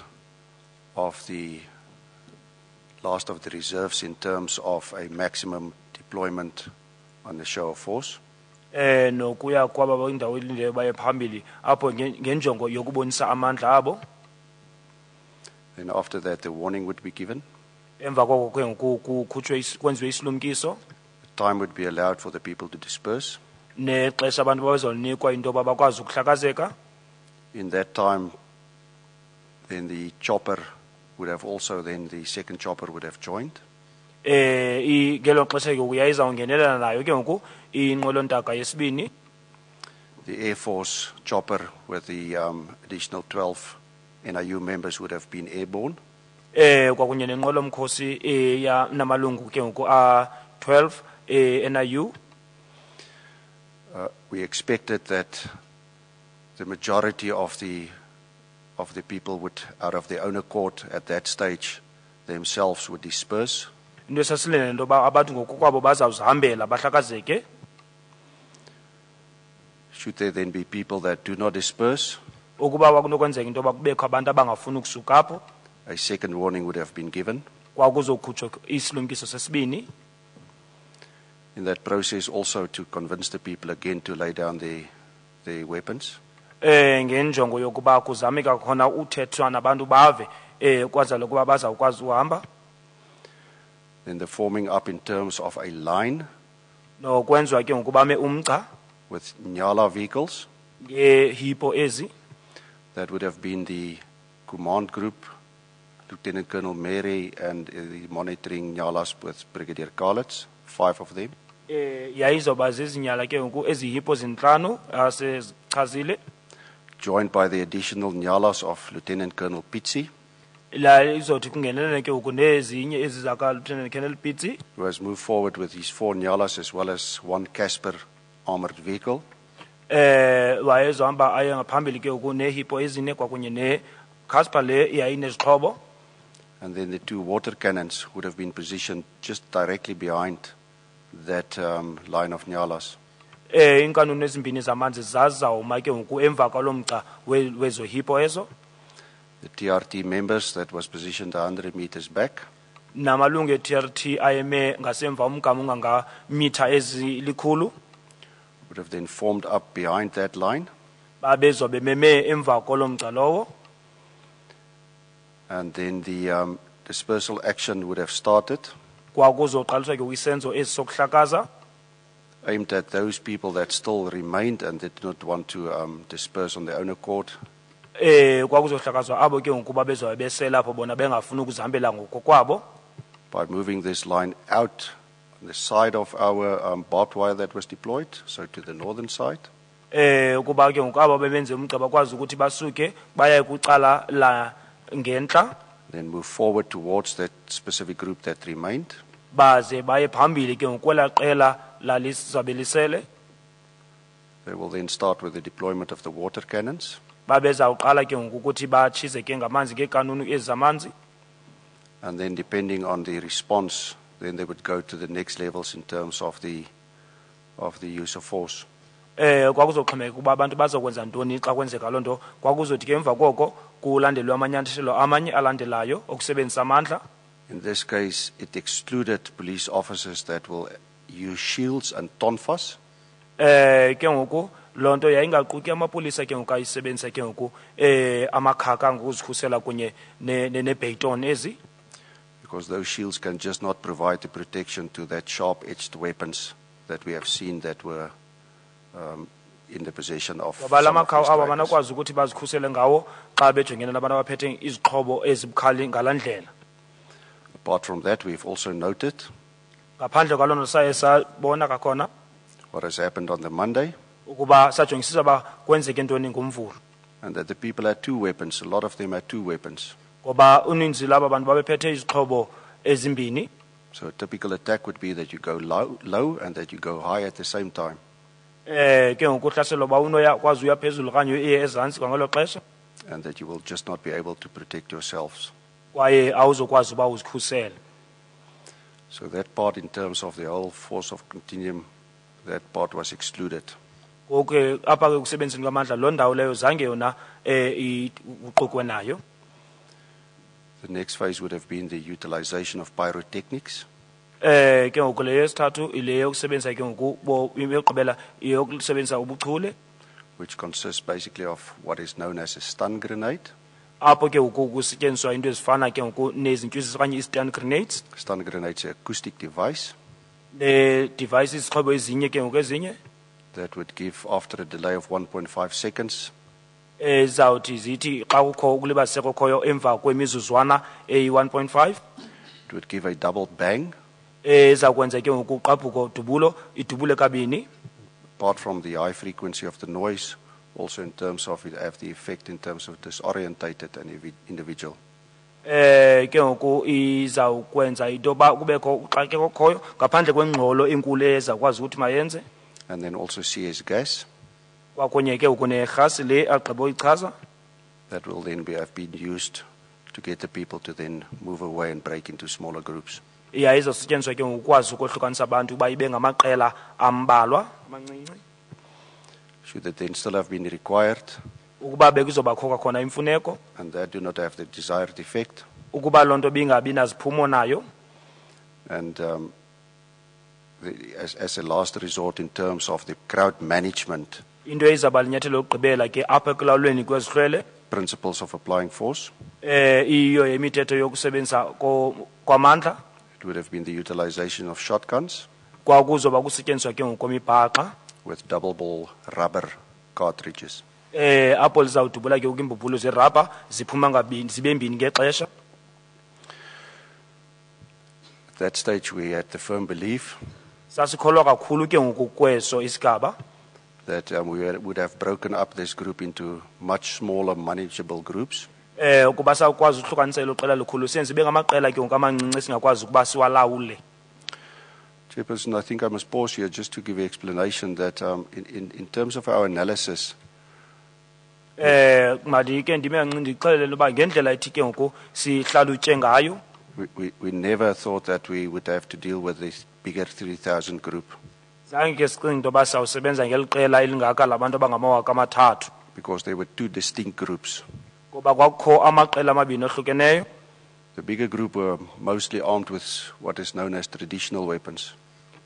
of the last of the reserves in terms of a maximum deployment on the show of force. Nokuya kwaba indawo elindeyo baye phambili apho ngenjongo yokubonisa amandla abo. Then after that the warning would be given. Emva koko ke ngoku kukhutshwe kwenziwe isilumkiso. Time would be allowed for the people to disperse. Nexesha abantu babezonikwa into yoba bakwazi ukuhlakazeka. In that time then the chopper would have also, then the second chopper would have joined. Ngelo xesha ke ngoku yayizawungenelela nayo ke ngoku inqwelontaka yesibini. The Air Force chopper with the additional 12 NIU members would have been airborne. Kwakunye nenqwelomkhosi namalungu ke ngoku a-12 NIU. We expected that the majority of the people would, out of their own accord at that stage, themselves would disperse. Into esasilele into yoba abantu ngokukwabo bazawuzihambela bahlakazeke. Should there then be people that do not disperse, Ukuba kwakunokwenzeka into yoba kubekho abantu abangafuni ukusuka apho, a second warning would have been given. kwakuzokhutshwa isilumkiso sesibini. In that process also to convince the people again to lay down their weapons. Ngenjongo yokuba kuzameka khona uthethwa nabantu bave kwazala ukuba bazawukwazi uhamba. Then the forming up in terms of a line Nokwenziwa ke ngoku bame umgca with Nyala vehicles. ngehipo ezi. That would have been the command group, Lieutenant Colonel Mary, and the monitoring Nyalas with Brigadier Kalitz, 5 of them. Yayizoba zizinyala ke ngoku ezihipo zintlanu asezichazile. Joined by the additional Nyalas of Lieutenant Colonel Pitsi, La izothi kungenelele ke ngoku nezinye ezizaka Lieutenant Colonel Pitsi. who has moved forward with his 4 Nyalas as well as 1 Casper armored vehicle. Wayezohamba aye ngaphambili ke ngoku nehipo ezine kwakunye ne-Casper le yayinezixhobo. And then the 2 water cannons would have been positioned just directly behind that line of Nyalas. Inkanuni ezimbini zamanzi zazawuma ke ngoku emva kwalo mgca wezo hipo ezo. The TRT members that was positioned 100 meters back. Namalungu e-TRT ayeme ngasemva umgama ungangamitha ezilikhulu. Would have then formed up behind that line. Babezobe beme emva kwalo mgca lowo. And then the dispersal action would have started, Kwakuzoqaliswa ke kwisenzo esi sokuhlakaza. aimed at those people that still remained and did not want to disperse on their own accord. Kwakuzohlakazwa abo ke ngoku babezobe besela apho bona bengafuni ukuzihambela ngokokwabo. By moving this line out on the side of our barbed wire that was deployed, so to the northern side. Ukuba ke ngoku abo bebenze umgca bakwazi ukuthi basuke baye kwicala la ngentla. Then move forward towards that specific group that remained. Baze baye phambili ke ngoku kwela qela lalizabelisele. They will then start with the deployment of the water cannons. Babezawuqala ke ngoku ukuthi batshize ke ngamanzi ngekanuni ezamanzi. And then depending on the response, then they would go to the next levels in terms of the use of force. kwakuzoxhomekeka uba abantu bazokwenza ntoni xa kwenzeka loo nto. Kwakuzothi ke emva koko kulandelwe amanyathelo amanye alandelayo okusebenzisa amandla. In this case, it excluded police officers that will use shields and tonfas. Ke ngoku loo nto yayingaquki amapolisa ke ngoku ayisebenzisa ke ngoku amakhaka ngokuzikhusela kunye nebeyton ezi. Because those shields can just not provide the protection to that sharp-edged weapons that we have seen that were in the possession of some Ngoba la of makhawu these aba strikers. banakwazi ukuthi bazikhusele ngawo xa bejongene nabantu abaphethe izixhobo ezibukhali ngala ndlela. Apart from that, we've also noted Ngaphandle kwaloo nto saye sabona kakhona what has happened on the Monday, ukuba sajongisisa uba kwenzeke ntoni ngomvulo. and that the people had two weapons. A lot of them had two weapons. Ngoba uninzi laba bantu babephethe izixhobo ezimbini. So a typical attack would be that you go low and that you go high at the same time. Ke ngoku uhlaselo uba unokwazi uya phezulu okanye uye ezantsi kwangelo xesha And that you will just not be able to protect yourselves. kwaye awuzokwazi uba uzikhusele. So that part, in terms of the whole force of continuum, that part was excluded. Ngoku ke apha ke kusebenziseni kwamandla loo ndawo leyo zange yona uqukwe nayo. The next phase would have been the utilization of pyrotechnics, Ke ngoku le yesithathu ile yokusebenzisa ke ngoku yokugqibela iyokusebenzisa ubuchule which consists basically of what is known as a stun grenade. apho ke ngoku kusetyenziswa into ezifana ke ngoku nezintyuzi okanye i-stun grenades. Stun grenade is an acoustic device Devices izixhobo ezinye ke ngoku ezinye that would give, after a delay of 1.5 seconds, ezawuthi zithi xa kukho ukulibaziseka okhoyo emva kwemizuzwana eyi-1.5 it would give a double bang. ezawukwenza ke ngoku uqaphuko dubulo idubule kabini. Apart from the high frequency of the noise, also in terms of it have the effect in terms of disorientated an individual. Ke ngoku izawukwenza into yoba kubekho uxakeko okhoyo ngaphandle kwengxolo enkulu ezawukwazi ukuthi mayenze. And then also CS gas Kwakunye ke ngoku nerhasi le agqiba uyichaza that will then have been used to get the people to then move away and break into smaller groups. izosetyenziswa ke ngoku ukwazi ukohlukanisa abantu uba ibe ngamaqela ambalwa amancinci. Should it then still have been required, Ukuba bekuzobakho kwakhona imfuneko and that do not have the desired effect, ukuba loo nto bingabi naziphumo nayo. and as a last resort in terms of the crowd management Into ezaba linyathelo lokugqibela ke apha ekulawulweni kwezihlwele principles of applying force, iyo yemithetho yokusebenzisa kwamandla it would have been the utilization of shotguns kwakuzoba kusetyenziswa ke ngokwemibhaxa with double ball rubber cartridges. apho lizawudubula ke ukimbubulo zerabha ziphuma ngabini zibe mbini ngexesha. At that stage, we had the firm belief Sasikholwa kakhulu ke ngoku kweso isigaba that would have broken up this group into much smaller, manageable groups, ukuba sakwazi ukuhlukanisa elo qela likhulu senze ibe ngamaqela ke ngoku amancinci singakwazi ukuba siwalawule. Chairperson, I think I must pause here just to give an explanation that in terms of our analysis, Madike ndime kancinci ndixelele uba ngendlela ethi ke ngoku sihlalutye ngayo we never thought that we would have to deal with this bigger 3,000 group, zange ke sicinge into yoba sawusebenza ngeli qela elingaka labantu abangamawaka amathathu because there were two distinct groups. ngoba kwakukho amaqela amabini ohlukeneyo. The bigger group were mostly armed with what is known as traditional weapons,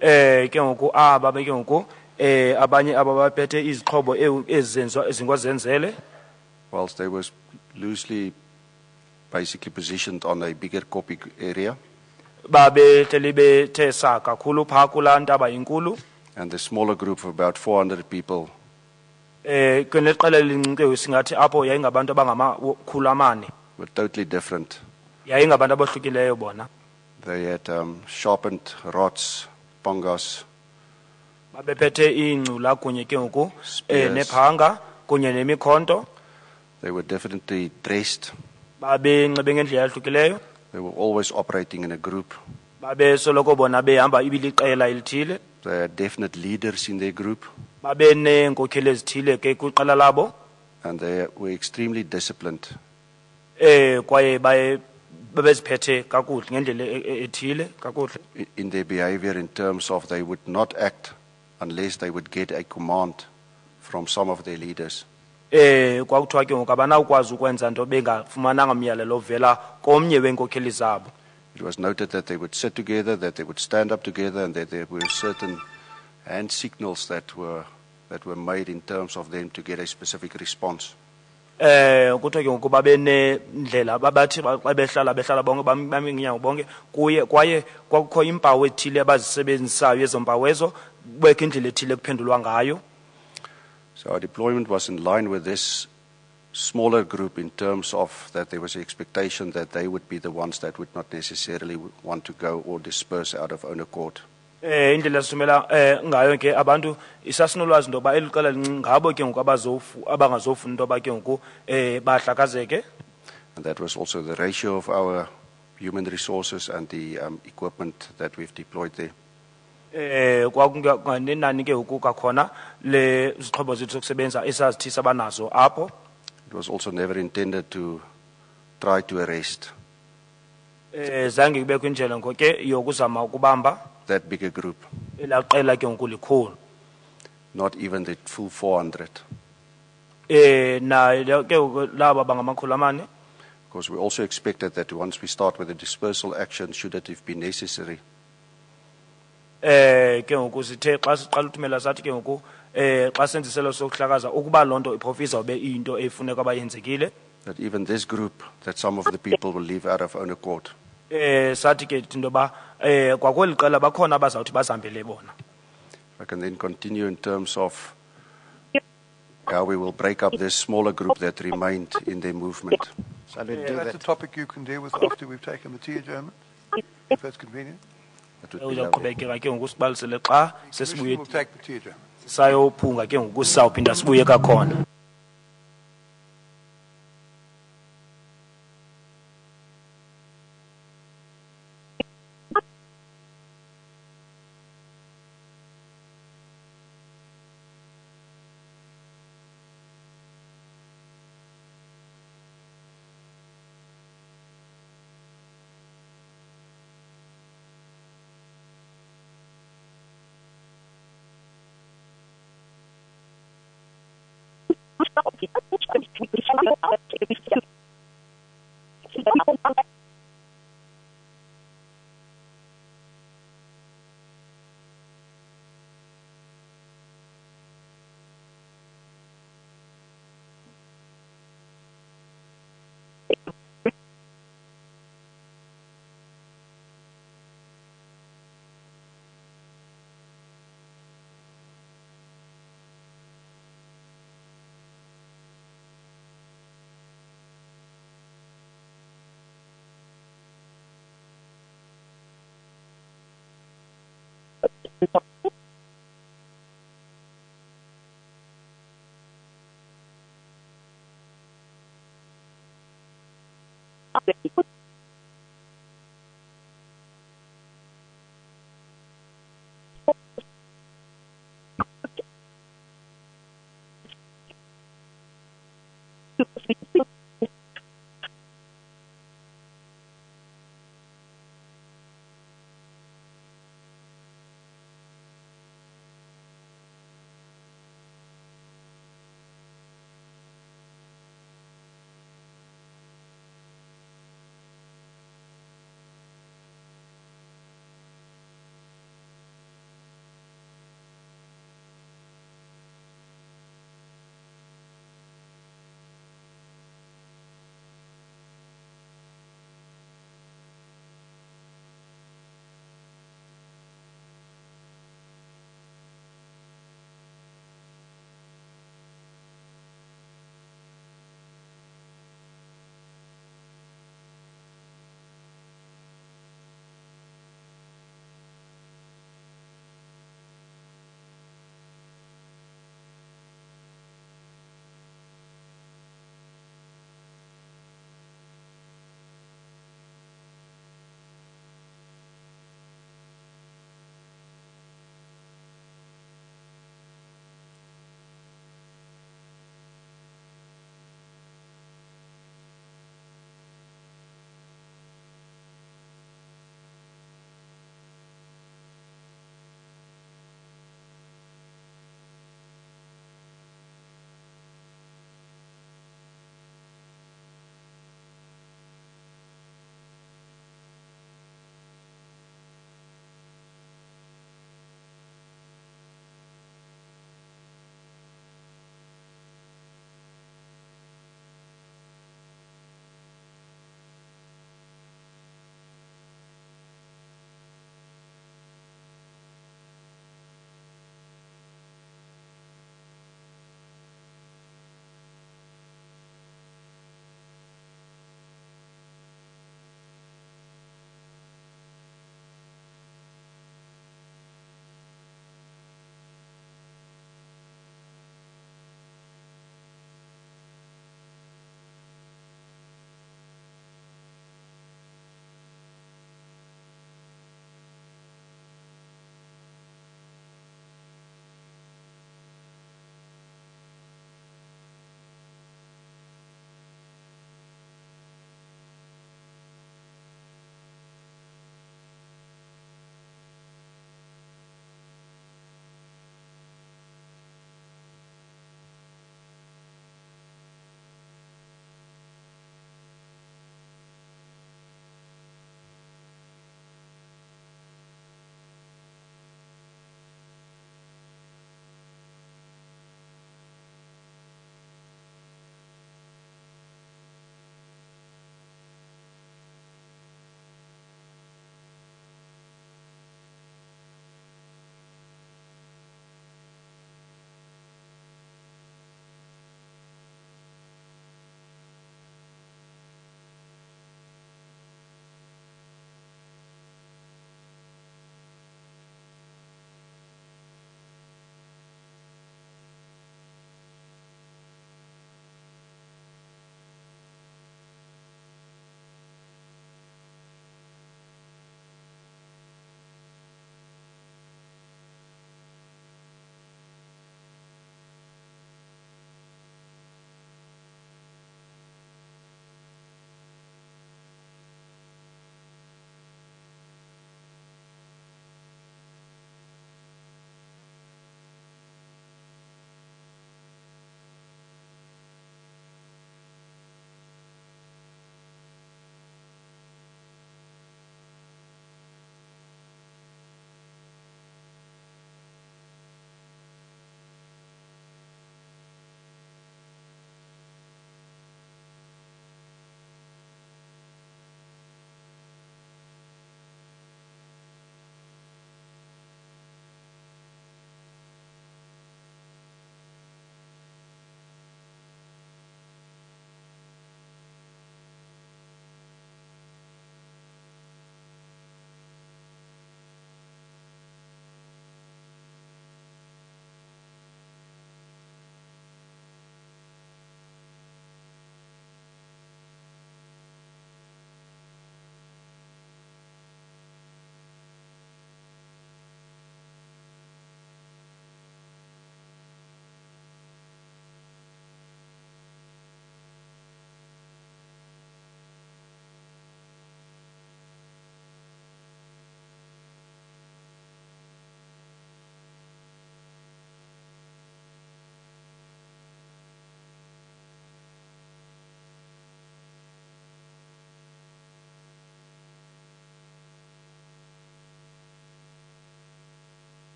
Ke ngoku aba ke ngoku abanye aba baphethe izixhobo ezizenziwa ezingozenzele whilst they were loosely basically positioned on a bigger copy area, babehleli bethe saa kakhulu phaa kulaa ntaba inkulu. and the smaller group of about 400 people Kule qela elincinci singathi apho yayingabantu abangamakhulu amane were totally different. yayingabantu abohlukileyo bona. They had sharpened rods, pangas, Babephethe iingcula kunye ke ngoku Spears. nephanga kunye nemikhonto. they were definitely dressed. Babenxibe ngendlela ehlukileyo. They were always operating in a group. Babesoloko bona behamba ibiliqela elithile. They had definite leaders in their group, Babeneenkokheli ezithile ke kwiqela labo. and they were extremely disciplined. Kwaye babeziphethe kakuhle ngendlela ethile kakuhle. In their behavior in terms of they would not act unless they would get a command from some of their leaders. Kwakuthiwa ke ngoku abanawukwazi ukwenza nto bengafumananga myalelo ovela komnye weenkokheli zabo. It was noted that they would sit together, that they would stand up together, and that there were certain hand signals that were made in terms of them to get a specific response. Kuthiwa ke ngoku babe nendlela babathi xa behlala bonke bame ngenyawo bonke kwaye kwakukho iimpawu ethile abazisebenzisayo ezo mpawu ezo kubekho indlela ethile ekuphendulwa ngayo. So our deployment was in line with this smaller group in terms of that there was an expectation that they would be the ones that would not necessarily want to go or disperse out of own accord. Indlela sithumela ngayo ke abantu isasinolwazi ntoba eli qela ngabo ke ngoku abangazofuna intoba ke ngoku bahlakazeke. And that was also the ratio of our human resources and the equipment that we've deployed there. Kwakunganenani ke ngoku kakhona le zixhobo zethu zokusebenza esazithisa banazo apho. It was also never intended to try to arrest Zange kubekho indlela ngoke yokuzama ukubamba that bigger group, elaa qela ke ngoku likhulu. not even the full 400, Na ke ngoku laba bangamakhulu amane. because we also expected that once we start with the dispersal action, should it have been necessary, Ke ngoku sithe xa siqala uthumela sathi ke ngoku xa senziselo sokuhlakaza ukuba loo nto iprofisa ube into efuneka abayenzekile. that even this group, that some of the people will leave out of own accord. Sathi ke into ba kwakweli qela bakhona abazawuthi bazihambele bona. I can then continue in terms of how we will break up this smaller group that remained in their movement. Shall we do That's a that? topic you can deal with after we've taken the tea adjournment, if that's convenient. That would be lovely. Uzawuqhubekeka ke ngoku sibalisele xa Commissioner sesibuye will take the tea adjournment. sayophunga ke ngoku sawuphinda sibuye kakhona.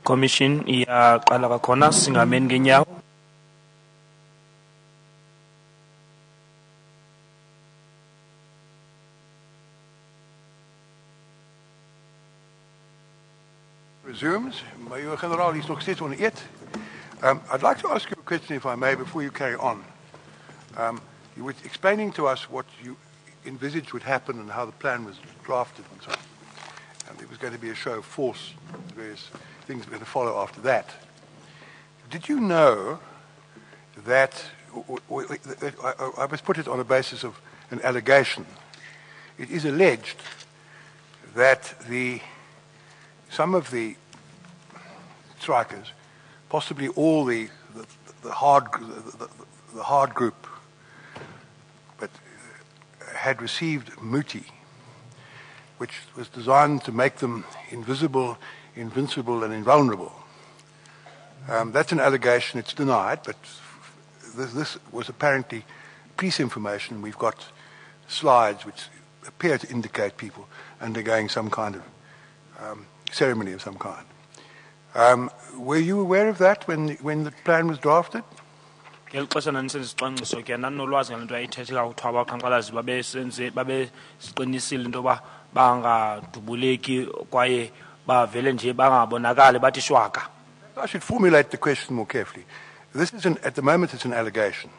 Commission iyaqala kakhona singamen ngenyawo. Resumes. Major General, he's nog steeds on it. I'd like to ask you a question, if I may, before you carry on. You were explaining to us what you envisaged would happen and how the plan was drafted and so on. And there was going to be a show of force, various things were going to follow after that. Did you know that, I must put it on the basis of an allegation, it is alleged that some of the strikers, possibly all the hard group, but had received muti, which was designed to make them invisible, invincible, and invulnerable. That's an allegation. It's denied, but this was apparently police information. We've got slides which appear to indicate people undergoing some kind of ceremony of some kind. Were you aware of that when the plan was drafted? Ngelixesha nanisesicwangciso ke nanolwazi ngale nto ayithetha kuthiwa abaqhankqalazi babesiqinisile into yoba bangadubuleki kwaye bavele nje bangabonakali bathi shwaka. I should formulate the question more carefully. This is at the moment it's an allegation.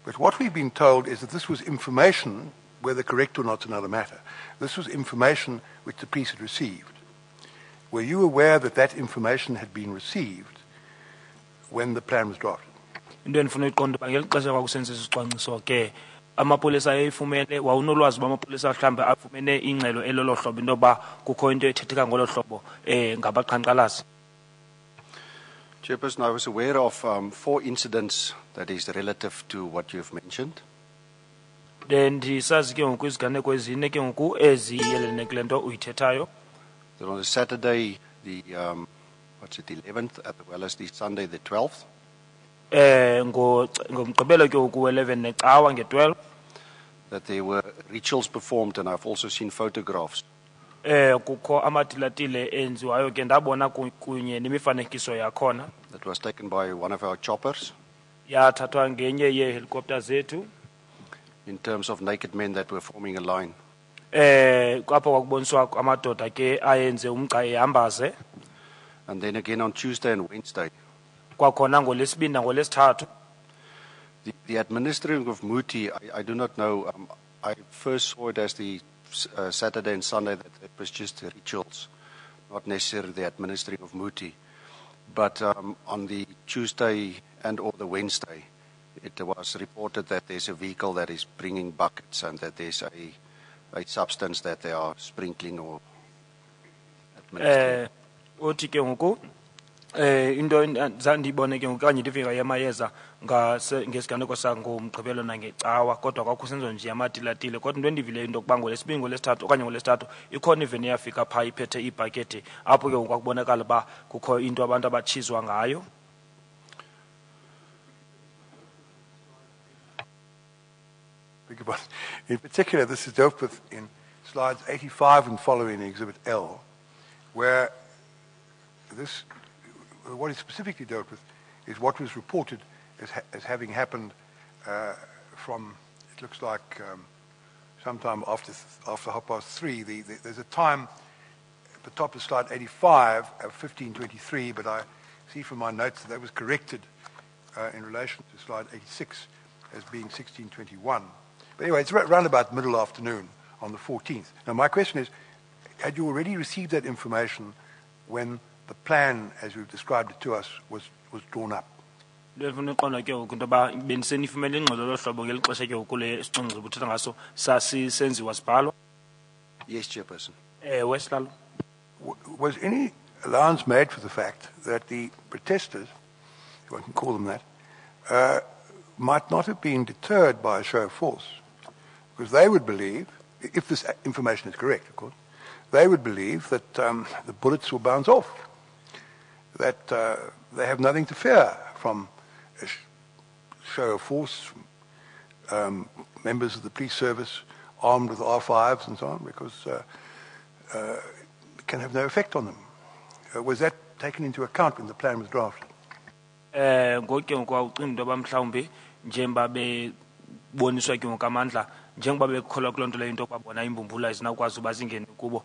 But what we've been told is that this was information, whether correct or not is another matter. This was information which the police had received. Were you aware that that information had been received when the plan was drafted? Into endifuna uyiqonda uba ngelixesha kwakusenza isicwangciso ke amapolisa ayifumene wawunolwazi uba amapolisa mhlawumbe afumene ingxelo elolo hlobo into yoba kukho into ethetheka ngolo hlobo ngabaqhankqalazi. Chairperson, I was aware of 4 incidents that is relative to what you've mentioned. Ndisazi ke ngoku iziganeko ezine ke ngoku eziyelene kule nto uyithethayo. Then on the Saturday, the 11th, as well as the Sunday, the 12th. Ngomgqibelo ke ngoku 11 necawa nge-12. That there were rituals performed, and I've also seen photographs. Kukho amatilatile enziwayo ke ndabona kunye nemifanekiso yakhona. That was taken by one of our choppers. Yathathwa ngenye yehelicopter zethu. In terms of naked men that were forming a line. Apho kwakuboniswa amadoda ke ayenze umgca ehambaze. And then again on Tuesday and Wednesday. Kwakhona ngolesibini nangolesithathu. The administering of muti, I do not know. I first saw it as the Saturday and Sunday that it was just rituals, not necessarily the administering of muti. But on the Tuesday and or the Wednesday, it was reported that there's a vehicle that is bringing buckets and that there's a substance that they are sprinkling or administering. Uthi ke ngoku into zandibone ke okanye ndifika yamayeza ngesiganeko sangomgqibelo nangecawa kodwa kwakusenzo nje amatilatile kodwa into endivileyo into yokuba ngolesibini ngolesithathu okanye ngolesithathu ikhona iveni eyafika phaa iphethe iibhaketi apho ke kwakubonakala uba kukho into abantu abatshizwa ngayo. In particular, this is dealt with in slides 85 and following in Exhibit L, where what is specifically dealt with is what was reported as having happened from, it looks like, sometime after 3:30. There's a time at the top of slide 85 of 15:23, but I see from my notes that was corrected in relation to slide 86 as being 16:21. But anyway, it's around about middle afternoon on the 14th. Now, my question is, had you already received that information when the plan, as we've described it to us, was drawn up? Yes, Chairperson. Was any allowance made for the fact that the protesters, if I can call them that, might not have been deterred by a show of force? Because they would believe, if this information is correct, of course, they would believe that the bullets will bounce off, that they have nothing to fear from a show of force, from members of the police service armed with R5s and so on, because it can have no effect on them. Was that taken into account when the plan was drafted? Ngoke ngokwawucinga into yoba mhlawumbi njengoba beboniswa ke ngokamandla njengoba bekholwa kuloo nto leyo into yokuba bona imbumbulu azinawukwazi uba zingene kubo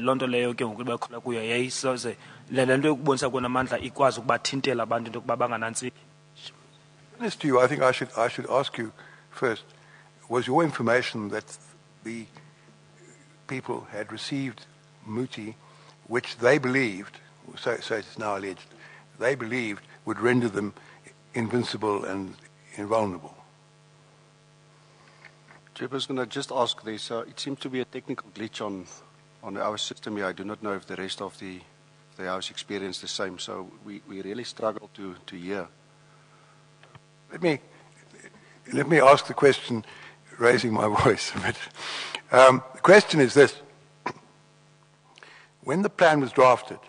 loo nto leyo ke ngoku bekholwa kuyo yayisoze le nto yokubonisa kona amandla ikwazi ukubathintela abantu into yokuba banganantsiki. This to you, I think I should ask you first, was your information that the people had received muti which they believed, so it's now alleged, they believed would render them invincible and invulnerable? Chairperson, I just ask this. It seems to be a technical glitch on our system here. I do not know if the rest of the House experienced the same, so we really struggle to hear. Let me ask the question, raising my voice a bit. The question is this. When the plan was drafted,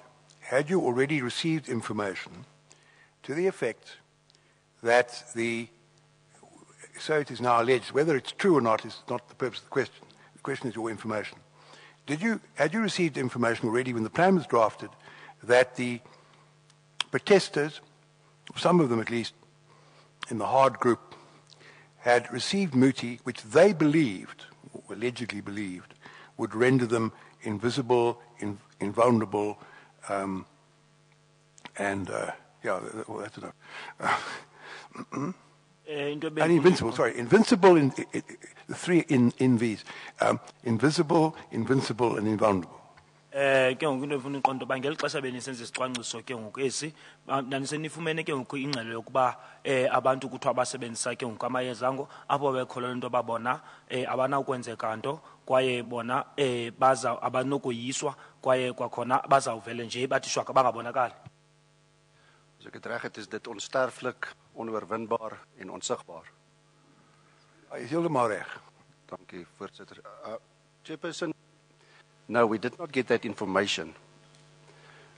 had you already received information to the effect that so it is now alleged, whether it's true or not is not the purpose of the question. The question is your information. Had you received information already when the plan was drafted that the protesters, some of them at least, in the hard group, had received muti which they believed, or allegedly believed, would render them invisible, invulnerable, and that's enough. And invincible, sorry, invincible in the three invis, invisible, invincible, and invulnerable. Ke ngoku into efuna iqondo ba ngeli xesha benisenza isicwangciso ke ngoku esi nanisenifumene ke ngoku ingxelo yokuba abantu kuthiwa basebenzisa ke ngoku amayeza ango apho bekholelwa into yoba bona abanawukwenzeka nto kwaye bona abanokoyiswa kwaye kwakhona bazawuvele nje bathi shwaka bangabonakali. As ek het reg het, is dit onsterflik, onoorwinbaar en onsigbaar. Is heeltemal reg. Dankie, voorsitter. Chairperson, no, we did not get that information.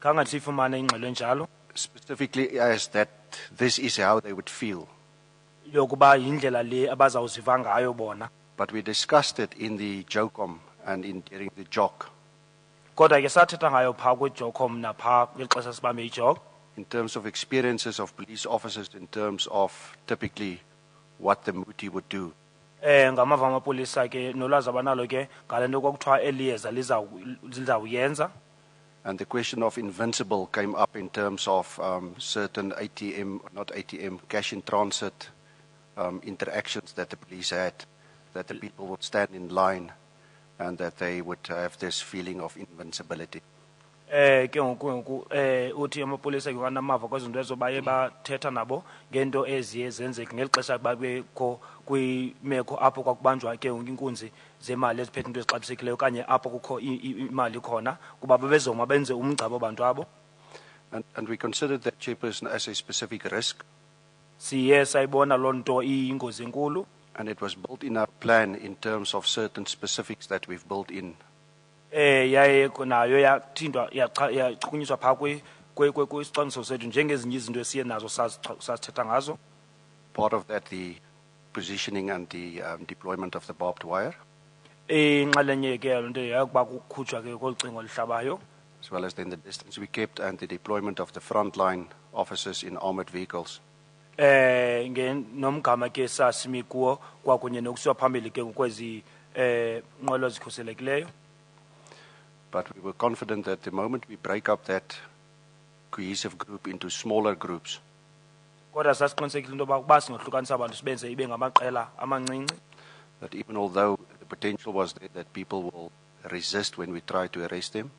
Khangathi sifumane ingxelo enjalo. Specifically as that this is how they would feel. Yokuba yindlela le abazawuziva ngayo bona. But we discussed it in the JOCOM and during the JOC. Kodwa ke sathetha ngayo phaa kwi-JOCOM naphaa kwixesha sibambe i-JOC. In terms of experiences of police officers, in terms of typically what the muti would do. Ngamava amapolisa ke nolwazi abanalo ke ngale nto kwakuthiwa eliyeza lizawuyenza. And the question of invincible came up in terms of certain cash in transit interactions that the police had, that the people would stand in line and that they would have this feeling of invincibility. Ke ngoku uthi amapolisa ke kanamava kwezinto ezo baye bathetha nabo ngento eziye zenzeke ngeli xesha babekho kwimeko apho kwakubanjwa ke ngoku inkunzi zemali eziphethe into ezixabisekileyo okanye apho kukho imali khona kuba babezoma benze umgcabo bantu abo. And we considered that, Chairperson, as a specific risk. Siye sayibona loo nto iyingozi enkulu. And it was built in our plan in terms of certain specifics that we've built in. Yaye nayo yathindwa yachukunyiswa phaa kwisicwangciso sethu njengezinye izinto esiye nazo sasithetha ngazo. Part of that, the positioning and the deployment of the barbed wire. Inxalenye ke loo nto yakuba kukhutshwa ke kolu cingo lihlabayo. As well as then the distance we kept and the deployment of the frontline officers in armored vehicles. Nomgama ke sasimi kuwo kwakunye nokusiwa phambili ke kwezi nqwelo zikhuselekileyo. But we were confident that the moment we break up that cohesive group into smaller groups, kodwa sasiqinisekile into yoba ukuba singohlukanisa abantu sibenze ibe ngamaqela amancinci. That even although the potential was there that people will resist when we try to arrest them,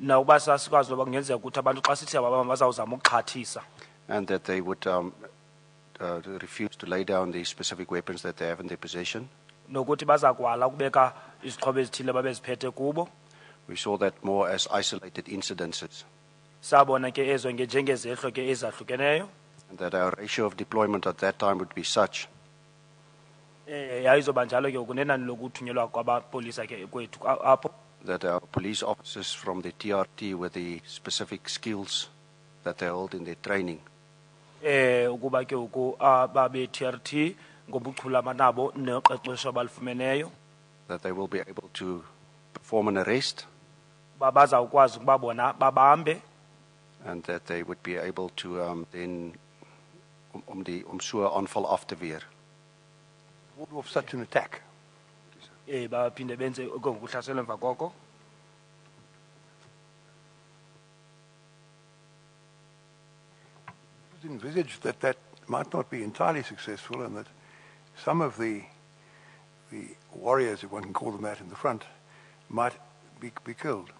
na uba sasikwazi loba kungenzeka ukuthi abantu xa sithi bazawuzama ukuxhathisa. And that they would refuse to lay down the specific weapons that they have in their possession. Nokuthi bazakwala ukubeka izixhobo ezithile babeziphethe kubo. We saw that more as isolated incidences. Sabona ke ezo njengezehlo ke ezahlukeneyo. And that our ratio of deployment at that time would be such. Yayizoba njalo ke kunenani lokuthunyelwa kwabapolisa ke kwethu apho. That our police officers from the TRT with the specific skills that they hold in their training. Ukuba ke ababe TRT ngobuchule amanabo neqeqesho abalufumeneyo. That they will be able to perform an arrest. Bazawukwazi ukuba bona babambe. and that they would be able to then om so 'n aanval af te weer. Ward off such an attack. baphinde benze ukuhlasela emva koko. It was envisaged that that might not be entirely successful and that some of the warriors, if one can call them that, in the front might be killed.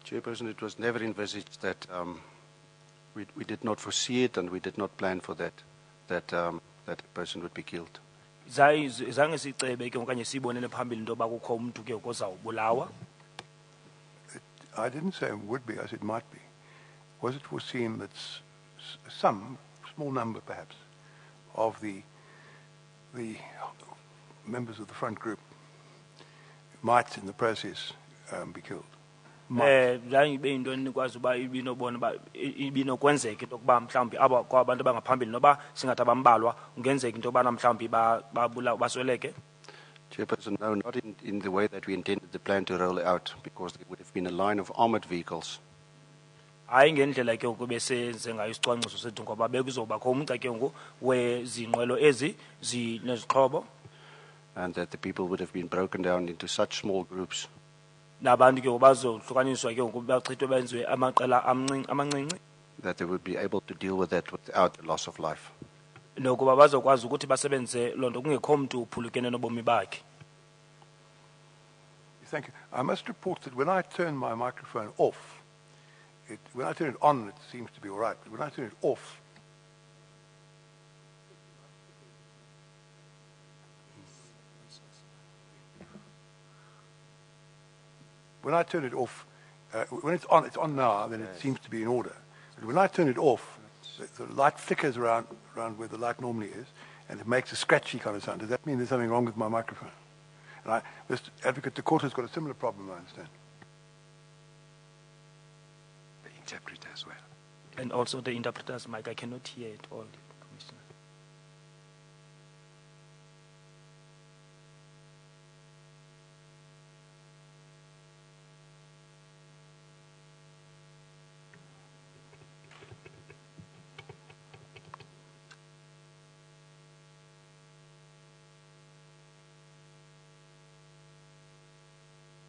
Chairperson, it was never envisaged that we did not foresee it and we did not plan for that a person would be killed. Zange sicebe ke okanye sibonele phambili into yoba kukho umuntu ke ozawubulawa. I didn't say it would be, I said might be. Was it foreseen that some small number perhaps of the members of the front group might in the process be killed? Zange ibe into enikwazi uba ibinobona uba ibinokwenzeka into yokuba mhlawumbi aba kwabantu abangaphambili noba singathi abambalwa ungenzeka into yobana mhlawumbi babulawa basweleke. Chairperson, no, not in the way that we intended the plan to roll out, because there would have been a line of armored vehicles. Hayi ngendlela ke ngoku besenze ngayo isicwangciso sethu ngoba bekuzobakho umgca ke ngoku wezinqwelo ezi zinezixhobo. And that the people would have been broken down into such small groups Nabantu ke bazohlukaniswa ke ngoku bachithwe benziwe amaqela amancinci. that they would be able to deal with that without the loss of life. Nokuba bazokwazi ukuthi basebenzise loo nto kungekho mntu uphulukene nobomi bakhe. Thank you. I must report that when I turn my microphone off, when I turn it on, it seems to be all right. But when I turn it off, when it's on now, then it seems to be in order. But when I turn it off, the light flickers around where the light normally is, and it makes a scratchy kind of sound. Does that mean there's something wrong with my microphone? And this advocate, the court has got a similar problem, I understand. The interpreter as well. And also the interpreter's mic, I cannot hear it all, Commissioner.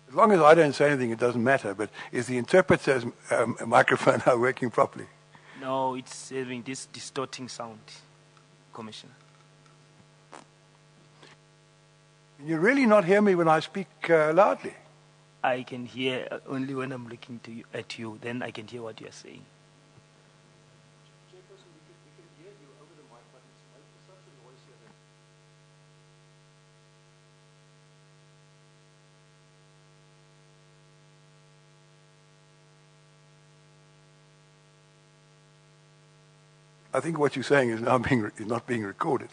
As long as I don't say anything, it doesn't matter. But is the interpreter's microphone now working properly? No, it's having this distorting sound, Commissioner. Can you really not hear me when I speak loudly? I can hear only when I'm looking at you, then I can hear what you are saying. I think what you're saying is now not being recorded.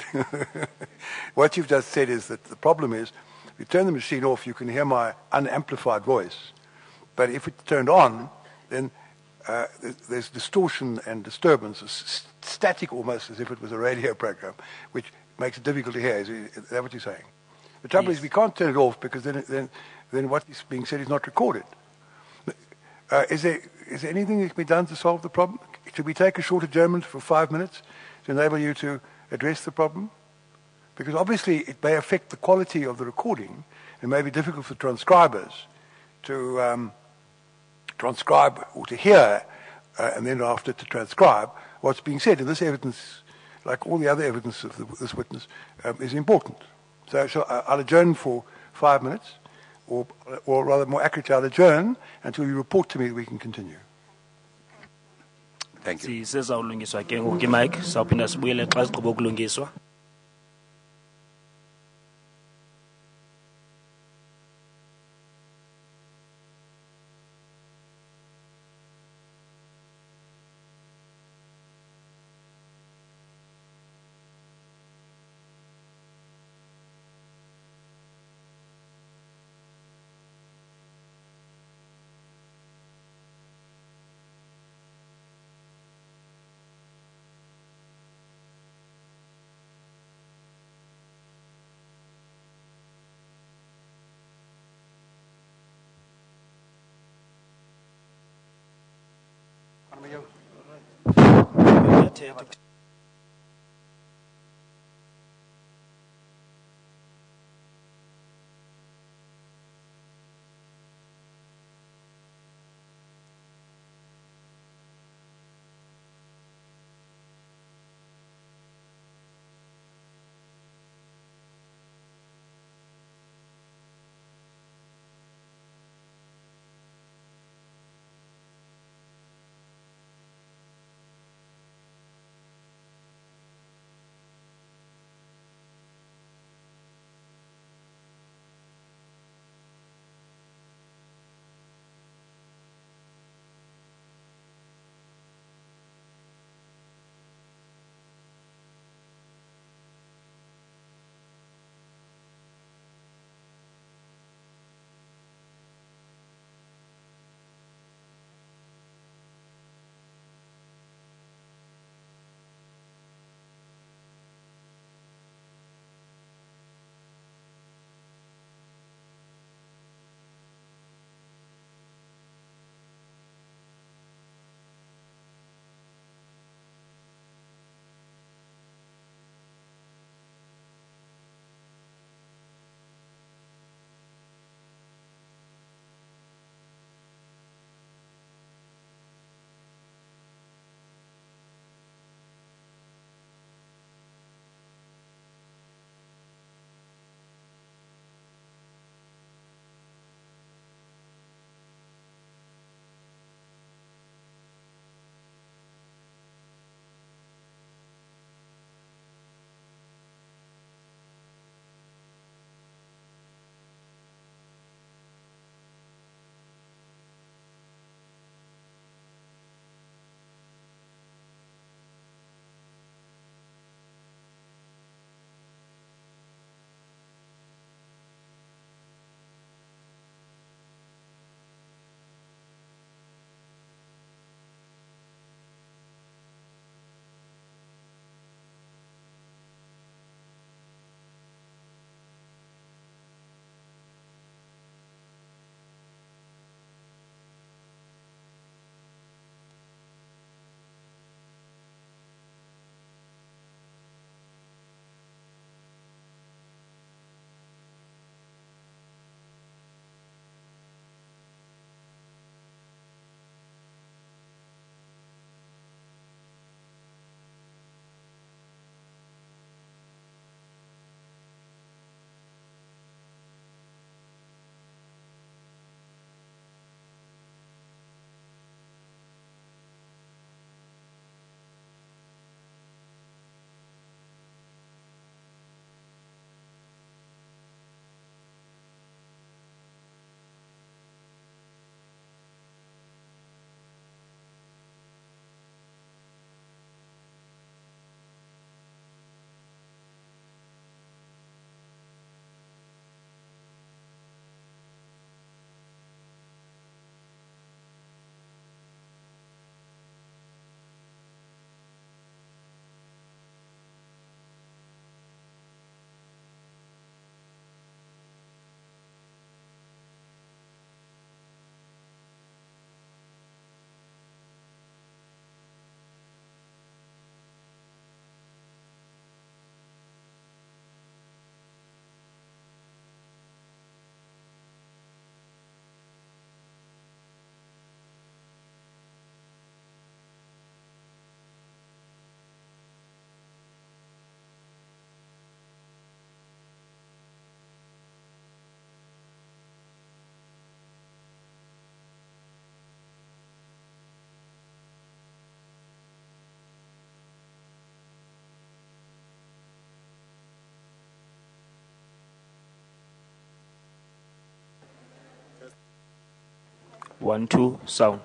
What you've just said is that the problem is, if you turn the machine off, you can hear my unamplified voice. But if it's turned on, then there's distortion and disturbance, static almost, as if it was a radio program, which makes it difficult to hear. Is that what you're saying? The trouble is we can't turn it off because then what is being said is not recorded. Is there anything that can be done to solve the problem? Should we take a short adjournment for 5 minutes to enable you to address the problem? Because obviously it may affect the quality of the recording. It may be difficult for transcribers to transcribe or to hear and then after to transcribe what's being said. And this evidence, like all the other evidence of this witness, is important. So I'll adjourn for 5 minutes, or rather more accurately, I'll adjourn until you report to me that we can continue. Thank you. Sisezawulungiswa ke ngoku iMike, sawuphinda sibuyele xa sigqiba ukulungiswa. umthetho. One, two, sound.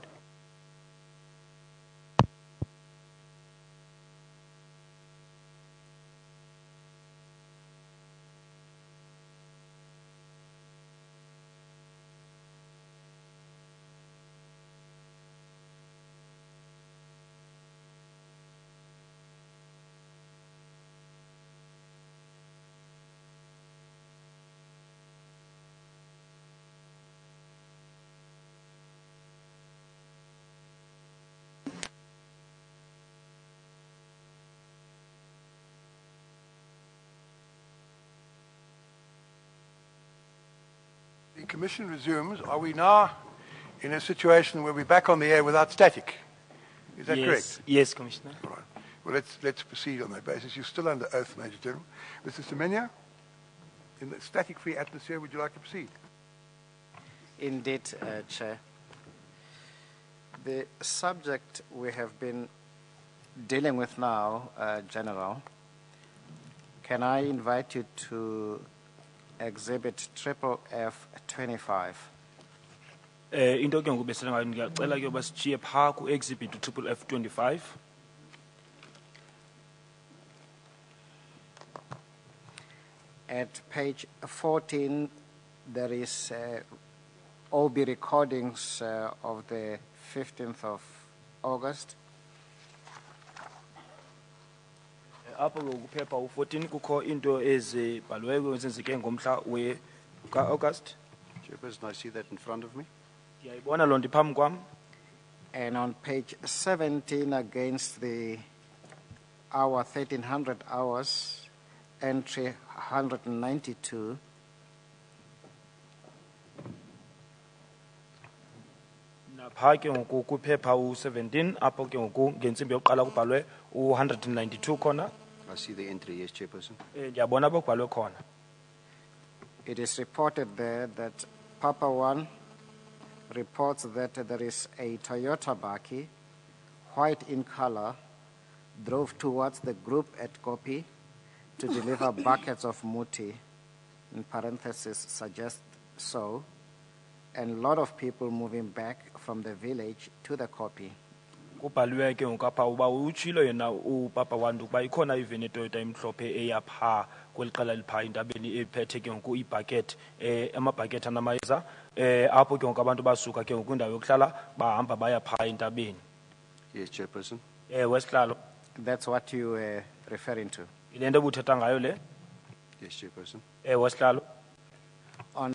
Commission resumes. Are we now in a situation where we're back on the air without static? Is that correct? Yes, Commissioner. All right. Well, let's proceed on that basis. You're still under oath, Major General. Mr. Semenya, in the static-free atmosphere, would you like to proceed? Indeed, Chair. The subject we have been dealing with now, General, can I invite you to exhibit triple F25? Into ke ngoku besele ngayo ngiyacela ke uba sijiye phaa ku-exhibit triple F25. At page 14, there is OB recordings of the 15th of August. Apho ke kuphepha u-14 kukho into ezibhaliweyo ezenzeke ngomhla ka-August. Chairperson, I see that in front of me. Ndiyayibona loo nto phambi kwam. And on page 17, against the hour 1300 hours, entry 192, Naphaa ke ngoku kuphepha u-17 apho ke ngoku ngentsimbi yokuqala kubhalwe u-192 khona. I see the entry, yes, Chairperson. Ndiyabona apho kubhalwe khona. it is reported there that Papa 1 reports that there is a Toyota Baki, white in color, drove towards the group at Kopi to deliver buckets of muti, in parentheses, suggest so, and a lot of people moving back from the village to the Kopi. Kubhaliwe ke ngoku apha uba utshilo yena upapa wantu ukuba ikhona even iToyota emhlophe eya phaa kweli qela liphaa entabeni ephethe ke ngoku ibhakethi amabhakethi anamayeza apho ke ngoku abantu basuka ke ngoku kwindawo yokuhlala bahamba baya phaa entabeni. Yes, Chairperson. Wesihlalo That's what you were referring to. yile nto buthetha ngayo le. Yes, Chairperson. Wesihlalo On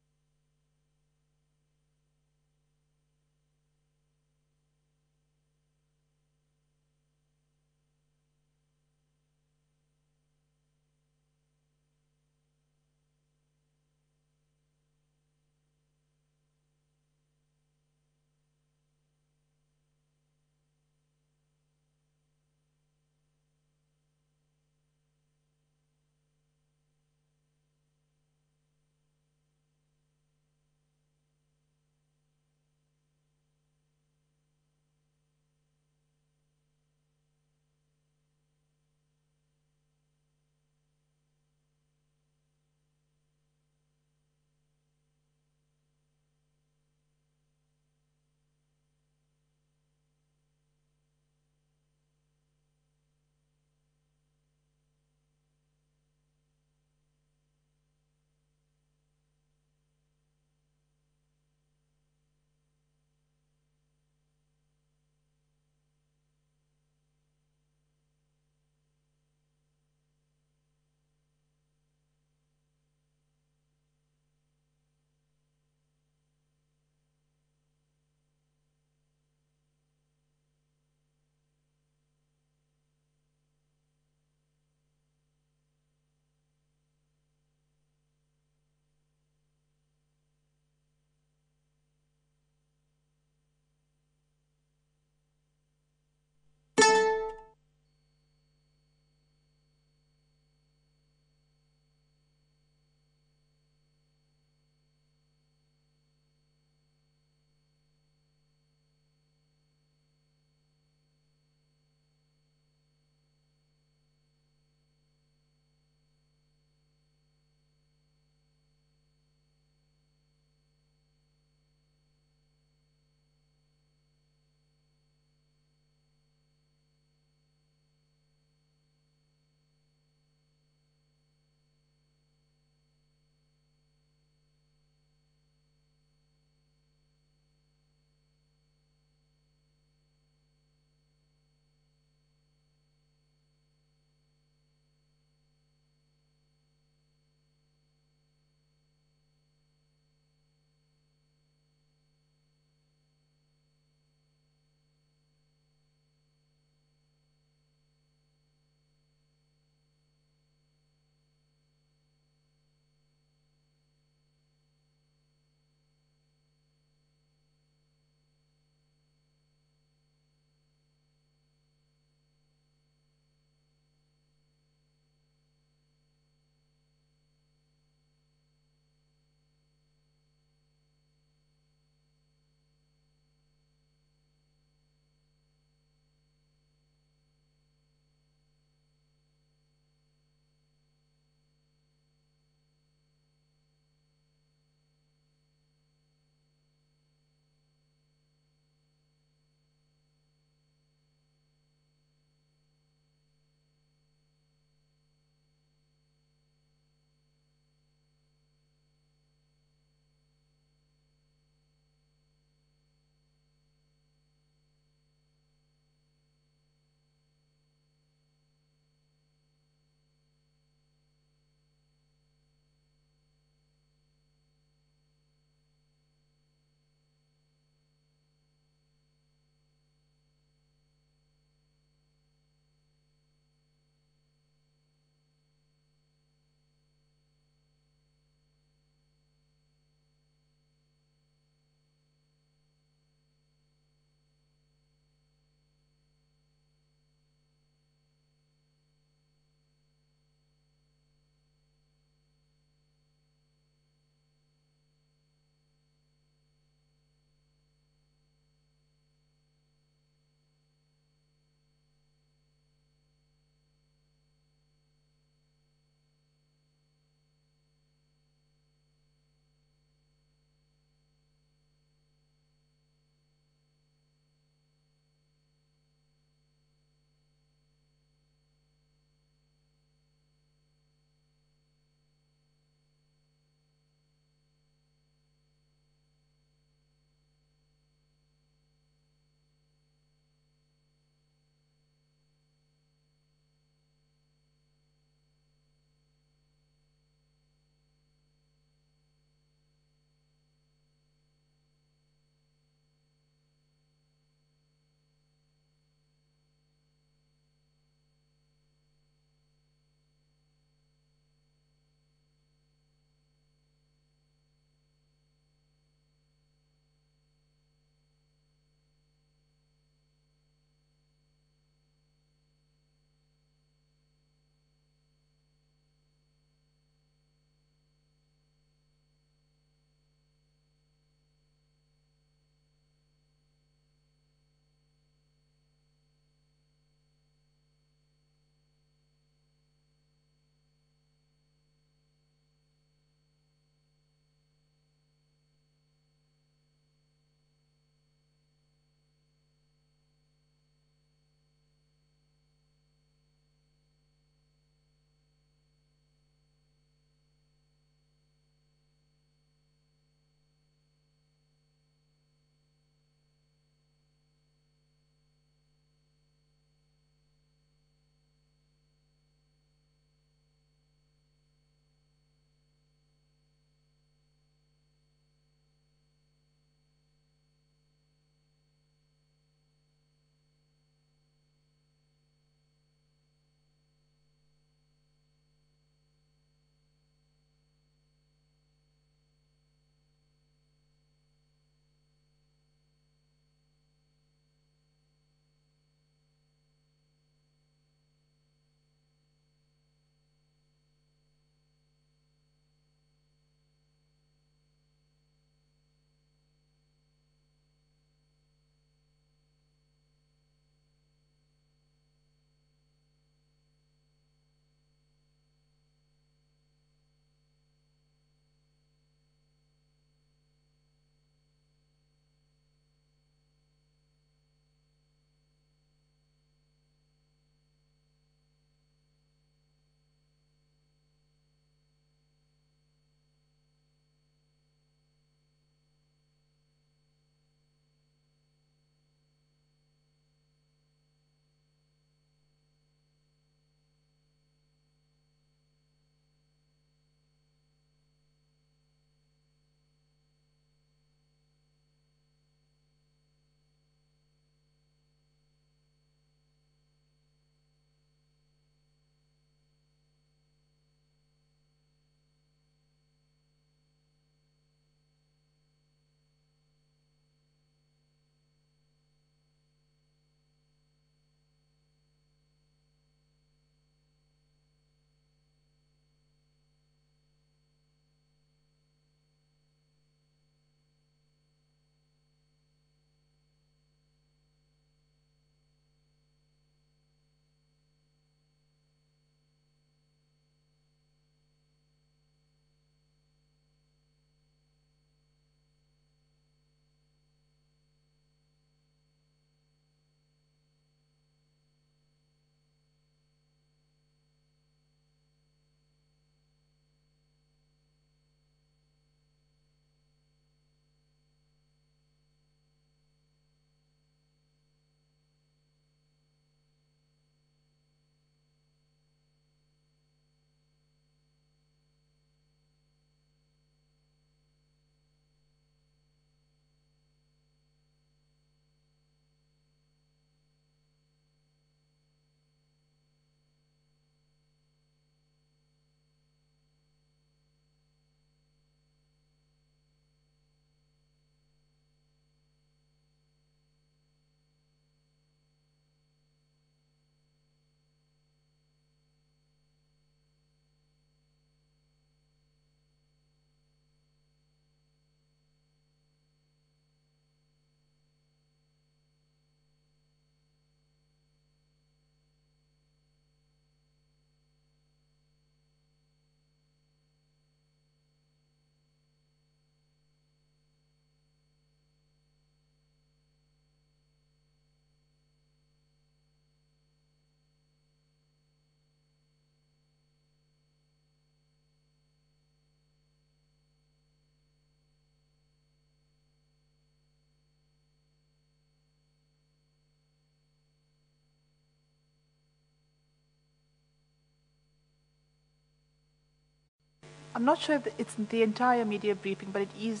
I'm not sure if it's the entire media briefing, but it is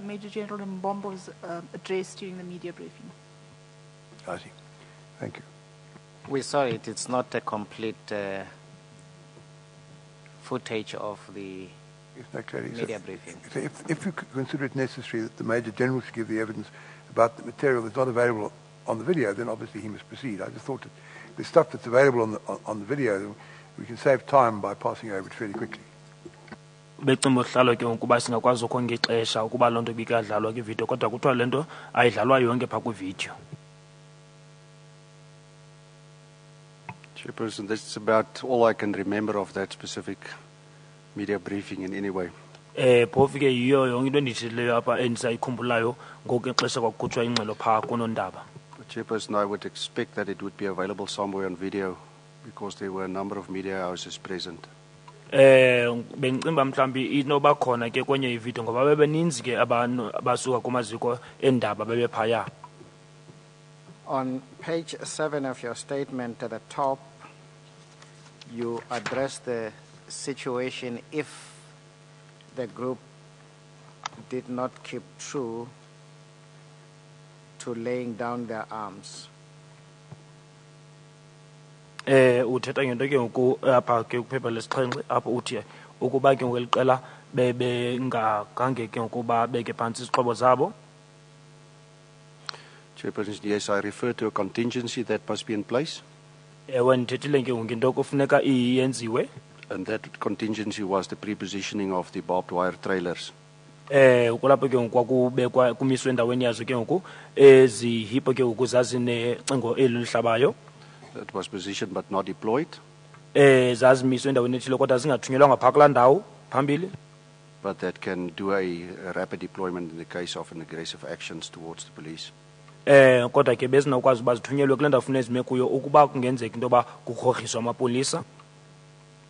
Major General Mbombo's address during the media briefing. I see. Thank you. We saw it. It's not a complete footage of the Yes, no, clearly. media briefing. So if you consider it necessary that the Major General should give the evidence about the material that's not available on the video, then obviously he must proceed. I just thought that the stuff that's available on the video, we can save time by passing over it fairly quickly. becimba uhlalo ke ukuba singakwazi ukonga ixesha ukuba lonto bikadlalwa ke video kodwa kuthiwa lento ayidlalwa yonke pha ku video. Chairperson, that's about all I can remember of that specific media briefing in any way. Phofu ke yiyo yonke into endithileyo apha endisayikhumbulayo ngoku ixesha kwakukhutshwa ingxelo pha kunondaba. Chairperson, I would expect that it would be available somewhere on video because there were a number of media houses present. Bengicimba mhlambi inoba khona ke kwenye ivideo ngoba bebeninzi ke abantu abasuka kumaziko endaba bebephaya. On page 7 of your statement at the top, you address the situation if the group did not keep true to laying down their arms. Uthetha ngento ke ngoku apha ke kuphepha lesixhenxe apho uthi ukuba ke ngeliqela bebengagange ke ngokuba beke phantsi izixhobo zabo. Chairperson, yes, I refer to a contingency that must be in place, Ndithethile ke ngoku into kufuneka iyenziwe. and that contingency was the prepositioning of the barbed wire trailers. Kulapho ke ngoku kwakubekwa kumiswe endaweni yazo ke ngoku ezihipho ke ngoku zazinecingo elihlabayo. That was positioned but not deployed, Zazimiswe endaweni ethile kodwa zingathunyelwanga phaa kulaa ndawo phambili. but that can do a rapid deployment in the case of an aggressive actions towards the police. Kodwa ke bezinawukwazi uba zithunyelwe kule ndawo funeka zime kuyo ukuba kungenzeka into yoba kukrokriswa amapolisa.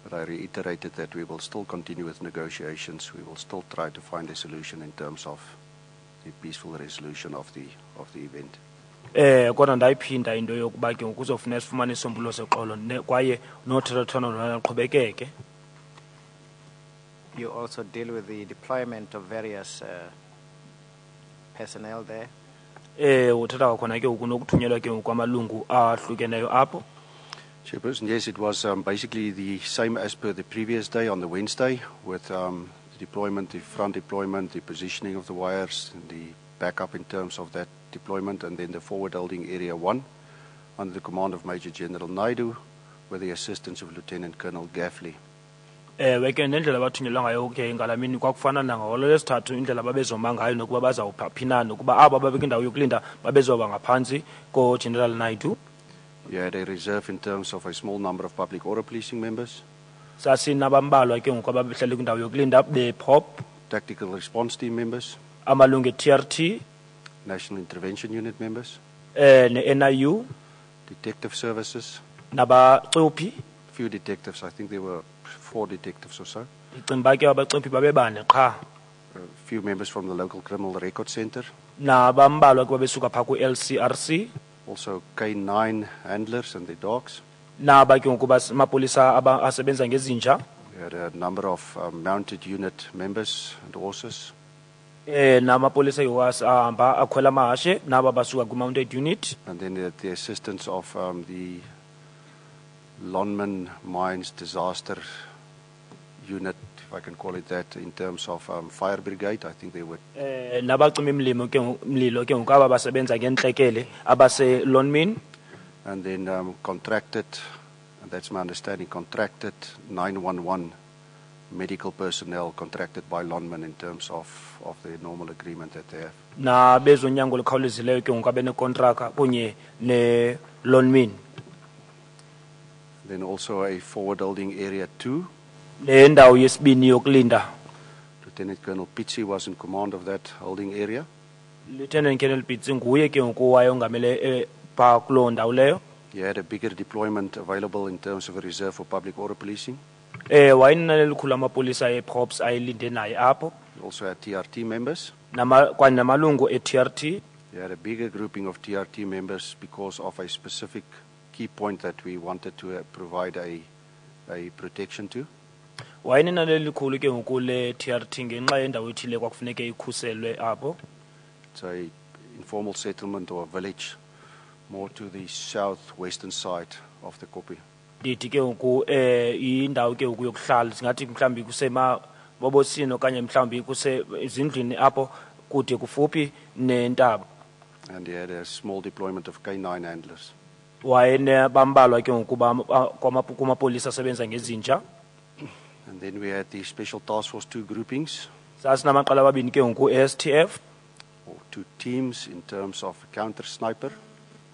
But I reiterated that we will still continue with negotiations. We will still try to find a solution in terms of the peaceful resolution of the event. Kodwa ndayiphinda into yokuba ke kuzofuneka sifumane isombululo seqolo kwaye nothethathethwano luqhubekeke. You also deal with the deployment of various personnel there. Uthetha kwakhona ke ngoku nokuthunyelwa ke ngoku kwamalungu ahlukeneyo apho. Chairperson, yes, it was basically the same as per the previous day on the Wednesday with the deployment, the front deployment, the positioning of the wires, and the backup in terms of that deployment, and then the forward holding area 1 under the command of Major General Naidu with the assistance of Lieutenant Colonel Gaffley. Ke nendlela abathunyelwa ngayo ke ngalamini kwakufana nangolo lesithathu indlela babezoma ngayo nokuba bazawuphaphina nokuba aba babekwindawo yokulinda babezoba ngaphantsi ko-General Naidu. You had a reserve in terms of a small number of public order policing members, Sasinabambalwa ke ngoku ababehleli kwindawo yokulinda be-POP, tactical response team members, amalungu e-TRT, National Intervention Unit members, ne-NIU, detective services, nabacuphi. few detectives, I think there were 4 detectives or so, Ndicinga uba ke abacuphi babebane qha. a few members from the local criminal record center, Nabambalwa ke babesuka phaa ku-LCRC, also K9 handlers and their dogs. naba ke ngoku amapolisa asebenza ngezinja. We had a number of mounted unit members and horses, Namapolisa ahamba akhwela amahashe naba basuka kwi-mounted unit. and then the assistance of the Lonman Mines Disaster Unit, if I can call it that, in terms of fire brigade. I think they were Nabacima mlilo ke ngoku aba basebenza ngentlekele abase-Lonmin. and then contracted, and that's my understanding, contracted 911 medical personnel contracted by Lonman in terms of the normal agreement that they have. Nabezonyango olukhawulezileyo ke ngoku abenekontraka kunye ne-Lonmin. Then also a forward holding area 2. Nendawo yesibini yokulinda. Lieutenant Colonel Pitsi was in command of that holding area. Lieutenant Colonel Pitsi nguye ke ngoku wayongamele phaa kuloo ndawo leyo. He had a bigger deployment available in terms of a reserve for public order policing. Wayenalo elikhulu amapolisa e-POPs ayelinde naye apho. He also had TRT members. Kwaye namalungu e-TRT. He had a bigger grouping of TRT members because of a specific key point that we wanted to provide a protection to. wayenenani elikhulu ke ngoku le TRT ngenxa yendawo ethile kwakufuneke ikhuselwe apho. It's a informal settlement or a village more to the southwestern side of the Koppie. Ndithi ke ngoku indawo ke ngoku yokuhlala singathi mhlawumbi kusema bobosini okanye mhlawumbi kuse izindlini apho kude kufuphi nentaba. And he had a small deployment of K9 handlers. Wayene bambalwa ke ngoku kumapolisa asebenza ngezinja. And then we had the Special Task Force 2 groupings, Sasinamaqela amabini ke ngoku STF. or 2 teams in terms of counter sniper.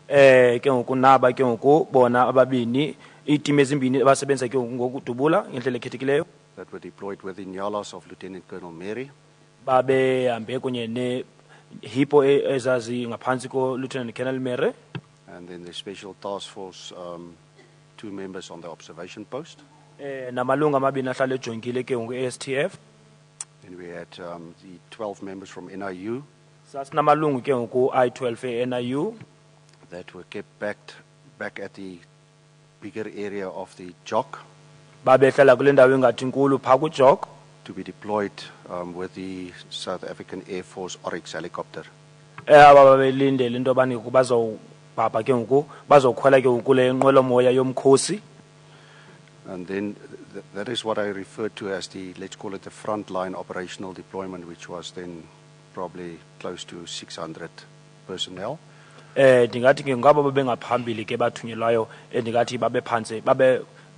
Ke ngoku naba ke ngoku bona ababini iiteam ezimbini abasebenza ke ngoku ngokudubula ngendlela ekhethekileyo. That were deployed within Yalas of Lieutenant Colonel Mary. Babe hambe kunye ne hippo ezazi ngaphansi ko Lieutenant Colonel Mere. And then the Special Task Force, 2 members on the observation post. Namalunga amabini ahlala ejongile ke ngoku STF. Then we had the 12 members from NIU Sasinamalungu ke ngoku I12 NIU. that were kept back at the bigger area of the JOC Babehlala kule ndawo engathi inkulu pha kuJOC. to be deployed with the South African Air Force Oryx helicopter. Aba babelindele into bani bazobhabha ke ngoku bazokhwela ke ngoku le nqwelomoya yomkhosi. And then that is what I referred to as the, let's call it the frontline operational deployment, which was then probably close to 600 personnel. Ndingathi ke ngabo babengaphambili ke bathunyelwayo ndingathi babe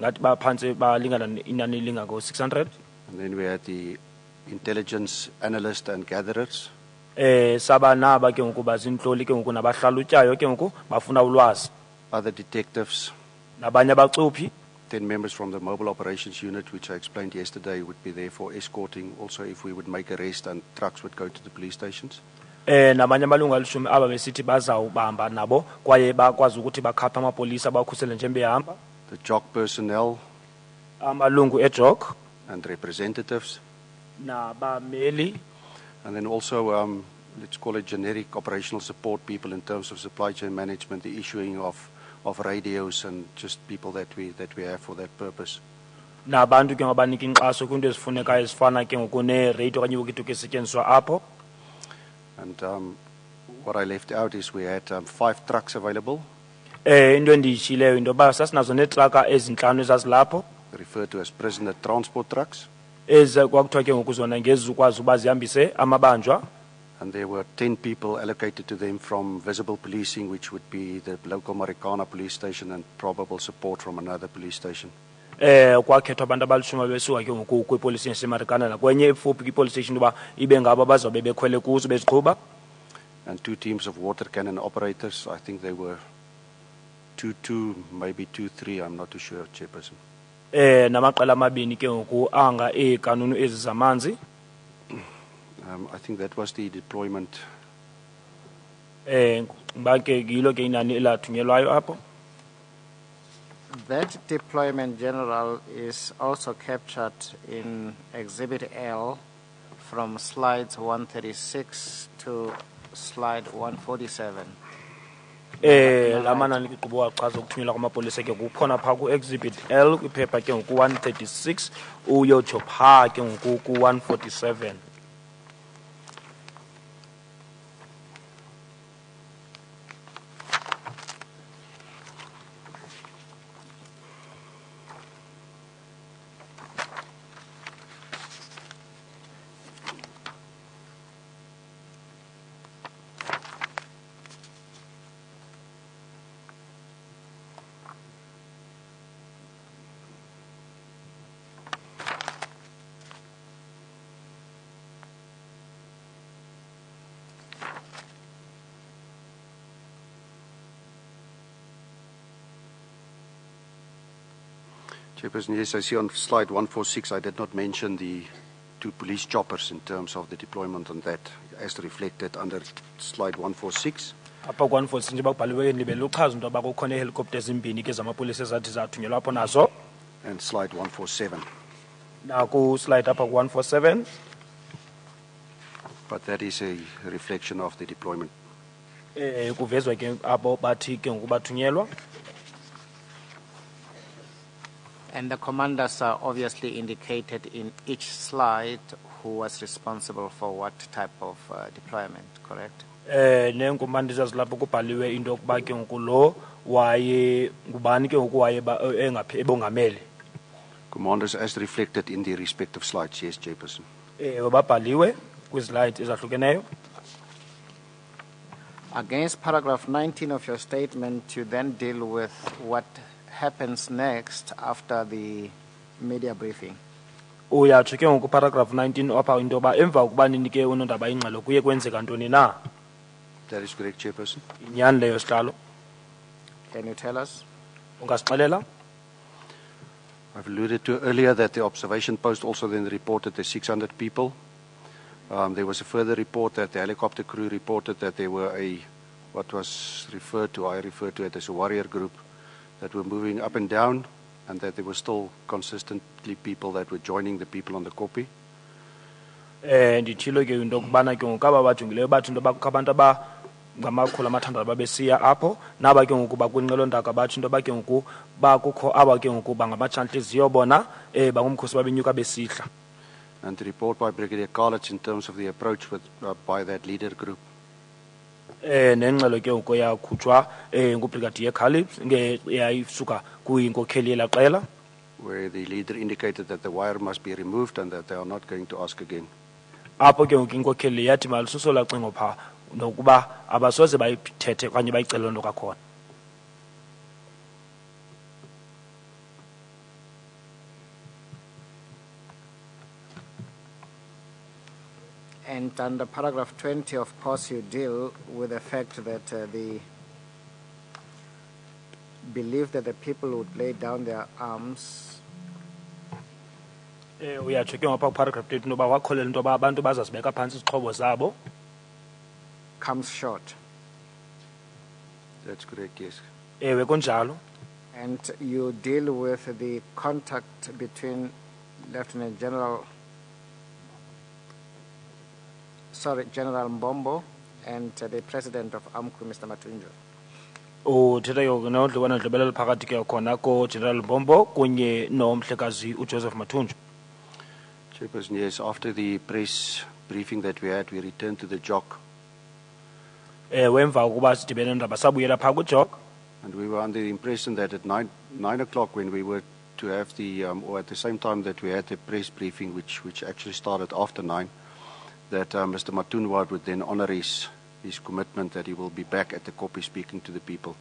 ngathi baphansi balingana inani lingako 600. And then we had the intelligence analysts and gatherers. Saba naba ke ngoku bazintloli ke ngoku nabahlalutyayo ke ngoku bafuna ulwazi. Other detectives, Nabanye abacuphi 10 members from the mobile operations unit, which I explained yesterday, would be there for escorting. Also, if we would make arrest and trucks would go to the police stations. nabanye amalungu alishumi aba besithi bazawubamba nabo kwaye bakwazi ukuthi bakhaphe amapolisa bakhusele nje behamba. The JOC personnel Amalungu eJOC and representatives. nabameli. And then also, let's call it generic operational support people in terms of supply chain management, the issuing of radios and just people that we have for that purpose. Nabantu ke ngabanika inkxaso kwinto ezifunekayo ezifana ke ngoku ne-radio okanye ukituke esetyenziswa apho. And what I left out is we had 5 trucks available, Into endiyishileyo into yoba sasinazo neetraka ezintlanu ezazilapho referred to as prisoner transport trucks. kwakuthiwa ke ngoku zona ngezikwazi uba zihambise amabanjwa. And there were 10 people allocated to them from visible policing, which would be the local Marikana police station and probable support from another police station. Kwakhethwa abantu abalishumi besuka ke ngoku kwipolisi yasemarikana nakwenye efuphi kwipolice station uba ibe ngabo abazobe bekhwele kuzo beziqhuba. And 2 teams of water cannon operators. I think they were 2, maybe 2, 3. I'm not too sure, Chairperson. Namaqela amabini ke ngoku anga eekanunu ezi zamanzi. I think that was the deployment. Ba ke yilo ke inani elathunyelwayo apho. That deployment, General, is also captured in Exhibit L from slides 136 to slide 147. Lamanani kigqibo wachaza ukuthunyelwa kwamapolisa ke kukhona pha ku-exhibit L kwiphepha ke ngoku 136 uyotsho pha ke ngoku ku 147. Chairperson, yes, I see on slide 146, I did not mention the 2 police choppers in terms of the deployment on that, as reflected under slide 146. Apha ku-146 nje bakubhaliweyo ndibele uchaza into yoba kukhona ihelikopta ezimbini ke zamapolisa ezathi zathunyelwa apho nazo. And slide 147. Naku-slide apha ku-147. But that is a reflection of the deployment. Kuvezwa ke abo bathi ke ngoku bathunyelwa. And the commanders are obviously indicated in each slide who was responsible for what type of deployment, correct? Neenkomandiza zilapho kubhaliwe into yokuba ke ngoku lo waye ngubani ke ngoku waye ebongamele. Commanders as reflected in the respective slides, yes, Chairperson. Babhaliwe kwizilide ezahlukeneyo. Against paragraph 19 of your statement, you then deal with what happens next after the media briefing. Uyatsho ke ngoku paragraph 19 apha into yoba emva kokuba ninike unondaba ingxelo kuye kwenzeka ntoni na. That is correct, Chairperson. Inyani leyo sihlalo. Can you tell us? Ungasixelela? I've alluded to earlier that the observation post also then reported the 600 people. There was a further report that the helicopter crew reported that there were what was I referred to it as a warrior group that were moving up and down, and that there were still consistently people that were joining the people on the copy. Ndithilo ke into kubana ke ngoku aba bajongileyo bathi into bakho abantu ngamakhulu amathandathu babesiya apho naba ke ngoku bakwinqwelo ndaka bathi into ba ke ngoku bakukho aba ke ngoku bangamajantliziyo bona bangumkhosi babenyuka besihla. And the report by Brigadier Karlitz in terms of the approach by that leader group. Nengxelo ke ngoku yakhutshwa nguBrigadier Karlitz yayisuka kwinkokheli yela qela, where the leader indicated that the wire must be removed and that they are not going to ask again. Apho ke ngoku inkokheli yathi malisusola cingo pha nokuba abasoze bayithethe okanye bayicele nto kakhona. And under paragraph 20, of course, you deal with the fact that the belief that the people would lay down their arms. Uyatsho ke ngapha paragraph 20 noba wakholela into yoba abantu bazazibeka phantsi izixhobo zabo. Comes short. That's correct, yes. Ewe kunjalo. And you deal with the contact between General Mbombo and the president of AMCU, Mr. Matunjo. Uthetha ke nodliwano dlobelelo phakathi ke khona ko General Mbombo kunye nomhlekazi uJoseph Matunjo. Chairperson, yes, after the press briefing that we had, we returned to the JOC. Emva kokuba sidibene ndaba sabuyela phaa kuJOC. And we were under the impression that at 9 o'clock when we were to have or at the same time that we had the press briefing, which actually started after 9, that Mr. Matunwa would then honor his commitment that he will be back at the copy speaking to the people.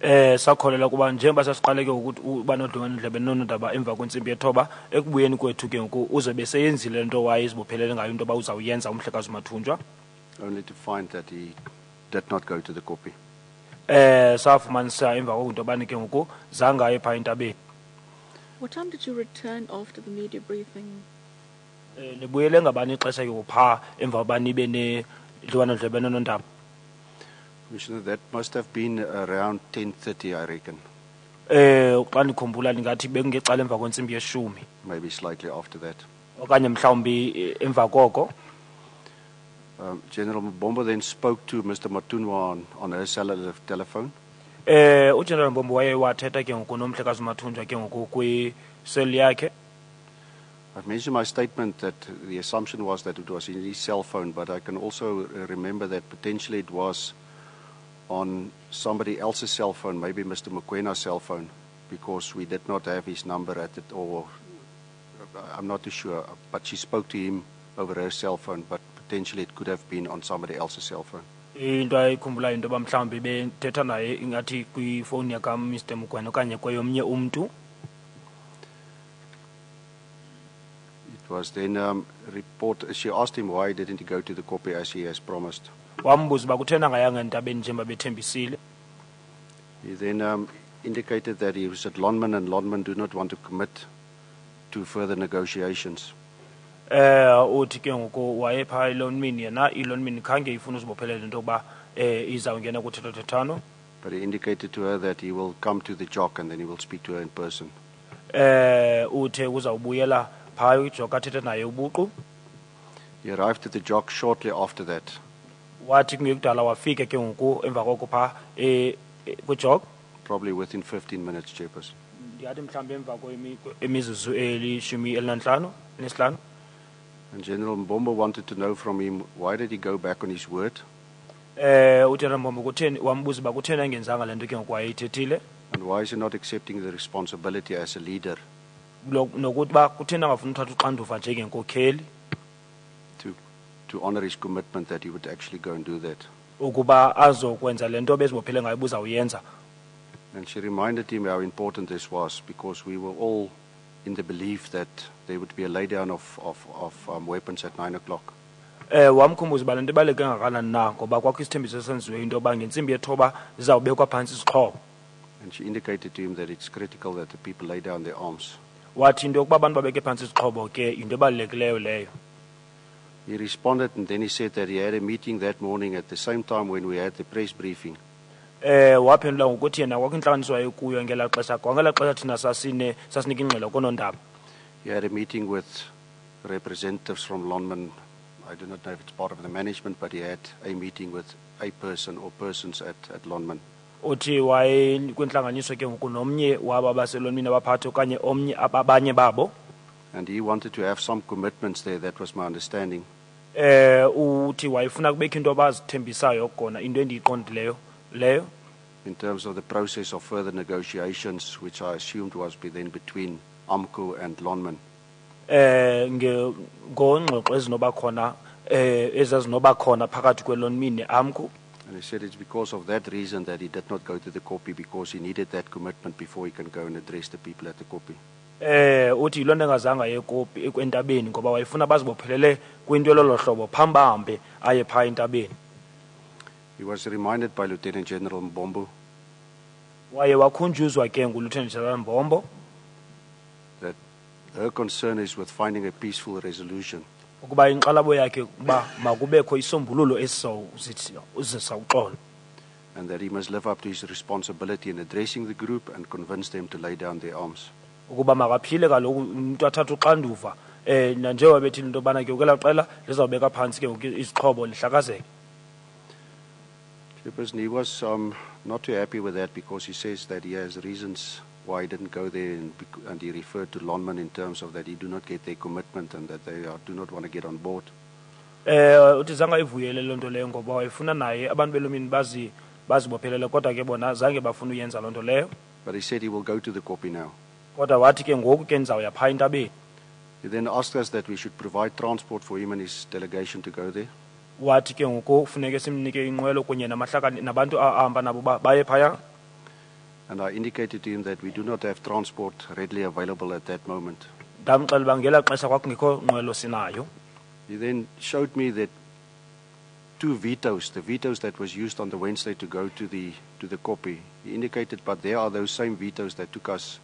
Sakholela kuba njengoba sasiqale ke ukuthi uba nodliwano ndlebe nonondaba emva kwentsimbi yethoba ekubuyeni kwethu ke ngoku uzobe seyenzile into wayezibophelele ngayo into yoba uzawuyenza umhlekazi uMathunjwa. Only to find that he did not go to the copy. Safumanisa emva koko into yobani ke ngoku zangaye phaa entabeni. What time did you return after the media briefing? Nibuyele ngabani ixesha ke phaa emva koba nibe nedliwano ndlebe nonondaba? Commissioner, that must have been around 10:30, I reckon. Xa ndikhumbula ndingathi bekungecala emva kwentsimbi yeshumi. Maybe slightly after that. Okanye mhlawumbi emva koko. General Mbombo then spoke to Mr. Matunwa on her cellular telephone. uGeneral Mbombo waye wathetha ke ngoku nomhlekazi uMathunjwa ke ngoku kwiseli yakhe. I've mentioned my statement that the assumption was that it was in his cell phone, but I can also remember that potentially it was on somebody else's cell phone, maybe Mr. Mokwena's cell phone, because we did not have his number at it, or I'm not too sure, but she spoke to him over her cell phone, but potentially it could have been on somebody else's cell phone. Into ayikhumbulayo into yoba mhlawumbi bethetha naye ingathi kwifowuni yaka Mr. Mokwena okanye kweyomnye umntu. It was then she asked him why didn't he go to the copy as he has promised. Wambuza uba kuthena ngayanga entabeni njengoba bethembisile. He then indicated that he was at Lonman and Lonman do not want to commit to further negotiations. Uthi ke ngoku waye phaa eLonmin yena iLonmin khange ifuna uzibophelela into yokuba izawungena kuthethathethano. But he indicated to her that he will come to the JOC and then he will speak to her in person. Uthe uzawubuyela phaa kwiJOC athethe naye ubuqu. He arrived at the JOC shortly after that. Wathi kungekudala wafika ke ngoku emva koko phaa kwiJOC. Probably within 15 minutes, Chairperson. ndiyathi mhlawumbi emva kwemizuzu elishumi elinantlanu nesihlanu. And General Mbombo wanted to know from him, why did he go back on his word? UThera Mbombo kutheni wambuza uba kutheni engenzanga le nto ke ngoku wayeyithethile And why is he not accepting the responsibility as a leader nokuthi uba kutheni angafuni uthatha uxanduva njengenkokheli to honor his commitment that he would actually go and do that? ukuba azokwenza le nto bezibophele ngayo ubuzawuyenza. And she reminded him how important this was, because we were all in the belief that there would be a laydown of weapons at 9 o'clock. Wamkhumbuza uba le nto ibaluleke kangakanani na ngoba kwakho isithembiso esenziweyo into yoba ngentsimbi yethoba zizawubekwa phantsi izixhobo. And she indicated to him that it's critical that the people lay down their arms. Wathi into yokuba abantu babeke phantsi izixhobo ke yinto ebalulekileyo leyo. He responded, and then he said that he had a meeting that morning at the same time when we had the press briefing. Waphendula ngokuthi yena kwakho intlanganiso wayekuyo ngelaa xesha kwangelaa xesha thina sasinika ingxelo koonondaba. He had a meeting with representatives from Lonman. I do not know if it's part of the management, but he had a meeting with a person or persons at Lonman. Uthi kwintlanganiso ke ngoku nomnye waba baselonmini abaphathi okanye omnye abanye babo. And he wanted to have some commitments there, that was my understanding. Uthi wayefuna kubekho into abazithembisayo kona into endiyiqondileyo leyo. In terms of the process of further negotiations, which I assumed was then between AMCU and Lonman. Ngongxoxo ezinoba khona ezazinoba khona phakathi kwelonmini neAMCU. And he said it's because of that reason that he did not go to the copy, because he needed that commitment before he can go and address the people at the copy. Uthi yiloo nto engazanga yekopi ekwentabeni ngoba wayefuna bazibophelele kwinto elolo hlobo phambi bahambe aye phaa entabeni. He was reminded by Lieutenant General Mbombo Waye wakhunjuzwa ke nguLieutenant General Mbombo that her concern is with finding a peaceful resolution. ukuba inqalabo yakhe ukuba makubekho isombululo esizawuzisa uxolo. And that he must live up to his responsibility in addressing the group and convince them to lay down their arms. Ukuba makaphile kaloku umuntu athatha uxanduva nanjengoba bethile into yobana ke ukwelaa qela lizawubeka phantsi ke ngoku izixhobo lihlakazeke. Chairperson, he was not too happy with that, because he says that he has reasons why he didn't go there, and he referred to Lonman in terms of that he do not get their commitment and that they do not want to get on board. Uthi zange ayivuyele loo nto leyo ngoba wayefuna naye abantu belomini bazibophelele kodwa ke bona zange bafuna uyenza loo nto leyo. But he said he will go to the copy now. Kodwa wathi ke ngoku ke ndizawuya phaa entabeni. He then asked us that we should provide transport for him and his delegation to go there. Wathi ke ngoku kufuneke simnike inqwelo kunye namahlakani nabantu ahamba nabo baye phaya. And I indicated to him that we do not have transport readily available at that moment. Ndamxelela uba ngelaa xesha kwakungekho nqwelo sinayo. He then showed me that two vetoes, the vetoes that was used on the Wednesday to go to the copy. He indicated, but there are those same vetoes that took us.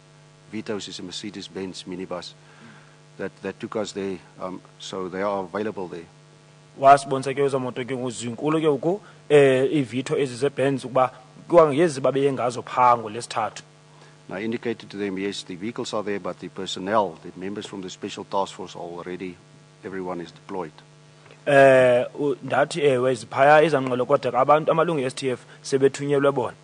Vetoes is a Mercedes-Benz minibus that took us there, so they are available there. Wasibonisa ke ezo moto ke zinkulu ke ngoku iivito ezi zeBenz ukuba kwangezi babeye ngazo phaa ngolesithathu. And I indicated to them, yes, the vehicles are there, but the personnel, the members from the special task force are already, everyone is deployed. Ndathi ewe ziphaya izanqwelo kodwa ke abantu amalungu e-STF sebethunyelwe bona.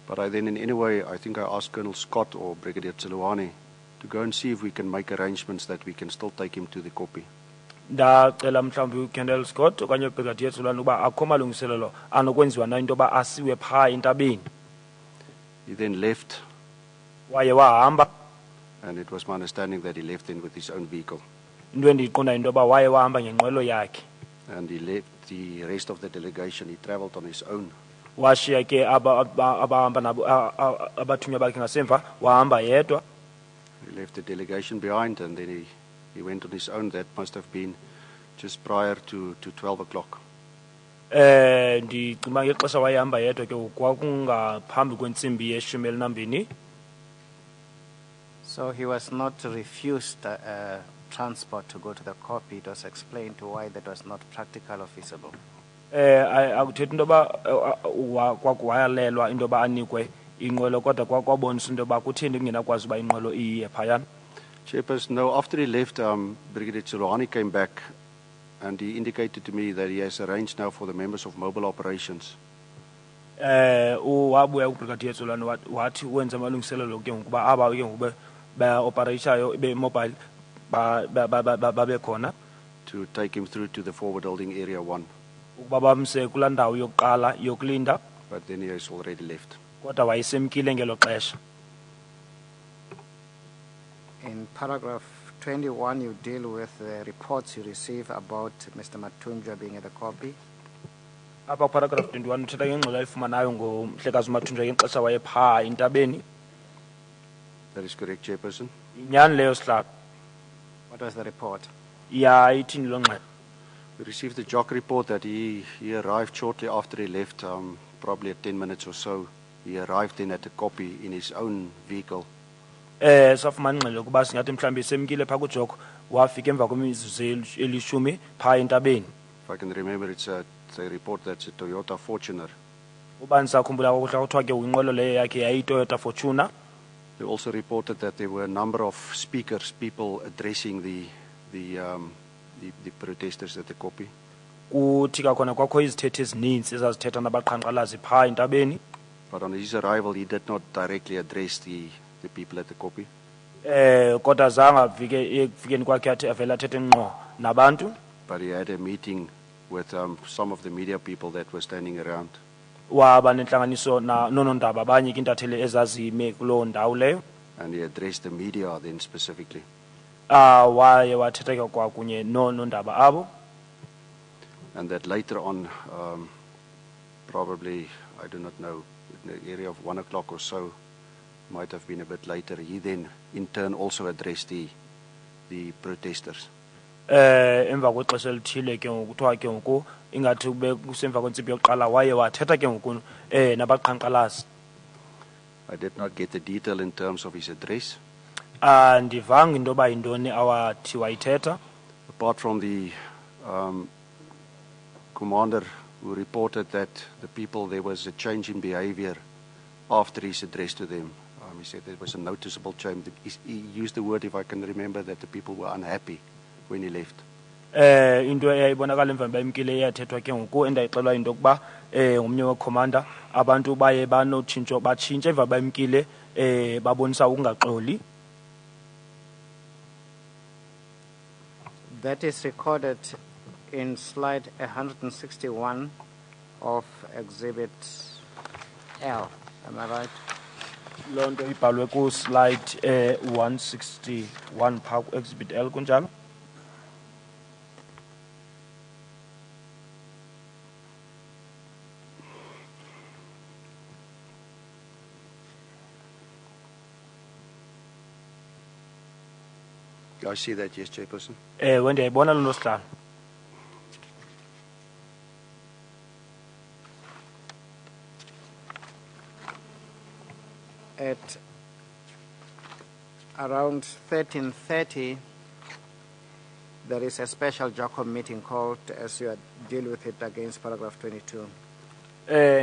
But I then in any way, I think I asked Colonel Scott or Brigadier Tseluane to go and see if we can make arrangements that we can still take him to the copy. Ndacela mhlawumbi uColonel Scott okanye uBrigadier Tseluane ukuba akho malungiselelo anokwenziwa na into yoba asiwe phaa entabeni. He then left, Waye wahamba. and it was my understanding that he left then with his own vehicle. Into endiyiqondayo into yoba waye wahamba ngenqwelo yakhe. And he left the rest of the delegation, he traveled on his own. Washiya ke abahamba nabo abathunywa bakhe ngasemva wahamba yedwa. He left the delegation behind, and then he went on his own. That must have been just prior to 12 o'clock. Ndicinga ngexesha wayehamba yedwa ke kwakungaphambi kwentsimbi yeshumi elinambini. So he was not refused transport to go to the copy. It was explained to why that was not practical or feasible. Akuthethi into yoba wayalelwa into yoba anikwe inqwelo kodwa kwabonisa into yoba kutheni kungenakwazi uba inqwelo iye phayana. Chairperson, no, after he left, Brigadier Tseluane came back, and he indicated to me that he has arranged now for the members of mobile operations Wabuya uBrigadier Zolani wathi wenza amalungiselelo ke ngokuba aba ke ngoku ba operationayo be mobile babe khona to take him through to the forward holding area 1, ukuba bamse kulaa ndawo yokuqala yokulinda but then he has already left. kodwa wayesemkile ngelo xesha. In paragraph 21, you deal with the reports you receive about Mr. Matunjwa being at the copy. Apha paragraph 21 uthetha ngengxelo ayifumanayo ngomhlekazi uMathunjwa ngexesha wayephaa entabeni. That is correct, Chairperson. Inyani leyo sihlalo. What was the report? Ya ithini lo ngxelo. We received the jock report that he arrived shortly after he left, probably at 10 minutes or so. He arrived in at a copy in his own vehicle. Safumana ingxelo ukuba singathi mhlawumbi semkile phaa kujoko wafika emva kwemizuzu elishumi phaa entabeni. If I can remember, it's a report that's a Toyota Fortuner. Uba ndisakhumbula kakuhle kuthiwa ke inqwelo leyo yakhe yayiToyota Fortuner. They also reported that there were a number of speakers, people addressing the protesters at the copy. Kuthi kwakhona kwakho izithethe ezininzi ezazithetha nabaqhankqalazi phaa entabeni. But on his arrival, he did not directly address the people at the copy. Kodwa zange ekufikeni kwakhe athi avele athethe ngqo nabantu. But he had a meeting with some of the media people that were standing around. Waba nentlanganiso nonondaba abanye ke intatheli ezazime kuloo ndawo leyo. And he addressed the media then specifically. Waye wathetha ke kwakunye nonondaba abo. And that later on, probably, I do not know, in the area of 1 o'clock or so, might have been a bit later, he then in turn also addressed the protesters. Emva kwexesha elithile ke ngokuthiwa ke ngoku ingathi kube kusemva kwentsimbi yokuqala waye wathetha ke ngoku nabaqhankqalazi. I did not get the detail in terms of his address. Andivanga into yoba yintoni awathi wayithetha. Apart from the commander who reported that the people, there was a change in behavior after his address to them. He said there was a noticeable change. He used the word, if I can remember, that the people were unhappy when he left. Into eyayibonakala emva bemkile yathethwa ke ngoku endayixelwa into yokuba ngomnye wekhomanda abantu baye banotshintsho batshintshe emva bemkile babonisa ukungaxoli. That is recorded in slide 161 of Exhibit L. Am I right? Loo nto ibhalwe ku slide 161 phaa ku Exhibit L kunjalo. I see that, yes, Chairperson. Ndiyayibona loo nto sihlalo. At around 13:30, there is a special JOCOM meeting called as you deal with it against paragraph 22.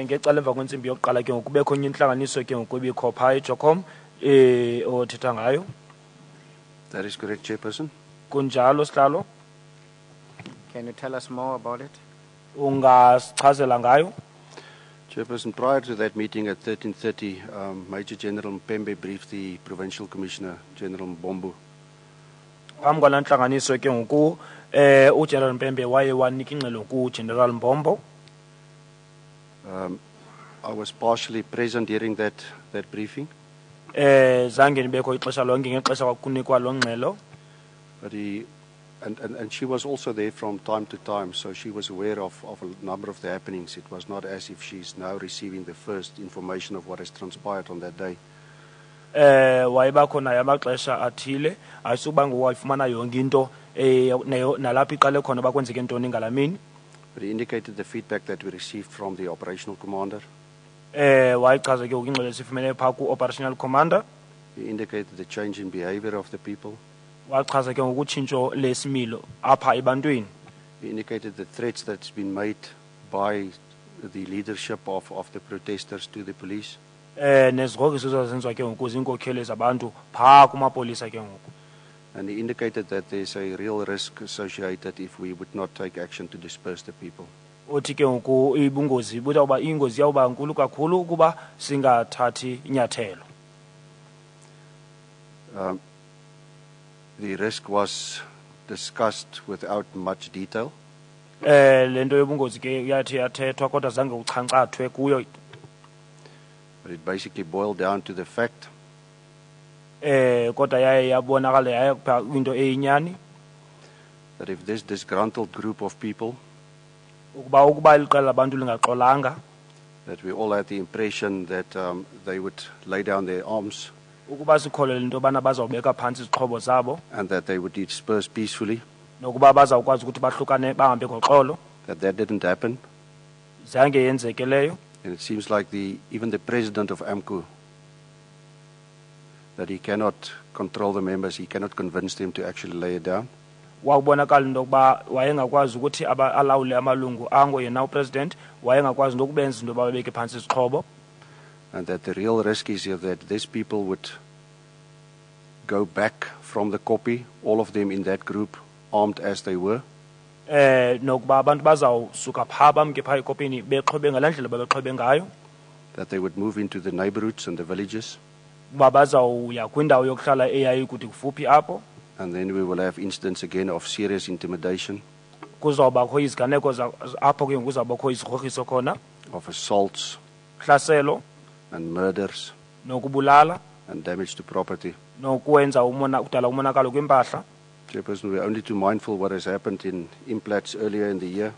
Ngecala emva kwentsimbi yokuqala ke ngoku kubekho nye intlanganiso ke ngoku ibikho phaa eJOCOM othetha ngayo. That is correct, Chairperson. Kunjalo sihlalo. Can you tell us more about it? Ungasichazela ngayo. Chairperson, prior to that meeting at 13:30, Major General Mpembe briefed the Provincial Commissioner, General Mbombo. Phambi kwalaa ntlanganiso ke ngoku uGeneral Mpembe waye wanika ingxelo kuGeneral Mbombo. I was partially present during that briefing. Zange ndibekho ixesha lonke ngexesha kwakunikwa lo ngxelo. But and she was also there from time to time, so she was aware of a number of the happenings. It was not as if she's now receiving the first information of what has transpired on that day. Wayeba khona yamaxesha athile ayisuba ngowayifumana yonke into nalapha iqale khona bakwenzeke ntoni ngalamini. But he indicated the feedback that we received from the operational commander. Wayichaza ke ingxelo esifumene phaa ku-operational commander. He indicated the change in behavior of the people. Wachaza ke ngokutshintsho lesimilo apha ebantwini. He indicated the threats that's been made by the leadership of the protesters to the police. Nezigrogiso ezazenziwa ke ngoku ziinkokheli zabantu phaa kumapolisa ke ngoku. And he indicated that there's a real risk associated if we would not take action to disperse the people. othi ke ngoku ibungozi butawuba ingozi yawuba nkulu kakhulu ukuba singathathi inyathelo. The risk was discussed without much detail. Lento yobungozi ke yathi yathethwa kodwa zange uchancathwe kuyo. But it basically boiled down to the fact Kodwa yaye yabonakala yaye into eyinyani that if this disgruntled group of people, ukuba iliqela labantu lingaxolanga, that we all had the impression that they would lay down their arms ukuba sikholele into yobana bazawubeka phantsi izixhobo zabo and that they would disperse peacefully, nokuba bazawukwazi ukuthi bahlukane bahambe ngoxolo, that didn't happen. zange yenzeke leyo. And it seems like even the president of AMCU, that he cannot control the members, he cannot convince them to actually lay it down. Wakubonakala into yokuba wayengakwazi ukuthi alawule amalungu ango yena upresident, wayengakwazi nokubenza into yoba babeke phantsi izixhobo. And that the real risk is here that these people would go back from the copy, all of them in that group, armed as they were. Nokuba abantu bazawusuka phaa bamke phaa ekopini bexhobe ngale ndlela babexhobe ngayo, That they would move into the neighborhoods and the villages. uba bazawuya kwindawo yokuhlala eyayikude kufuphi apho. And then we will have incidents again of serious intimidation, Kuzawubakho iziganeko apho ke kuzawubakho izigrogriso khona, of assaults hlaselo and murders nokubulala and damage to property. nokwenza ukudala umonakalo kwimpahla. Chairperson, we are only too mindful what has happened in Implats earlier in the year,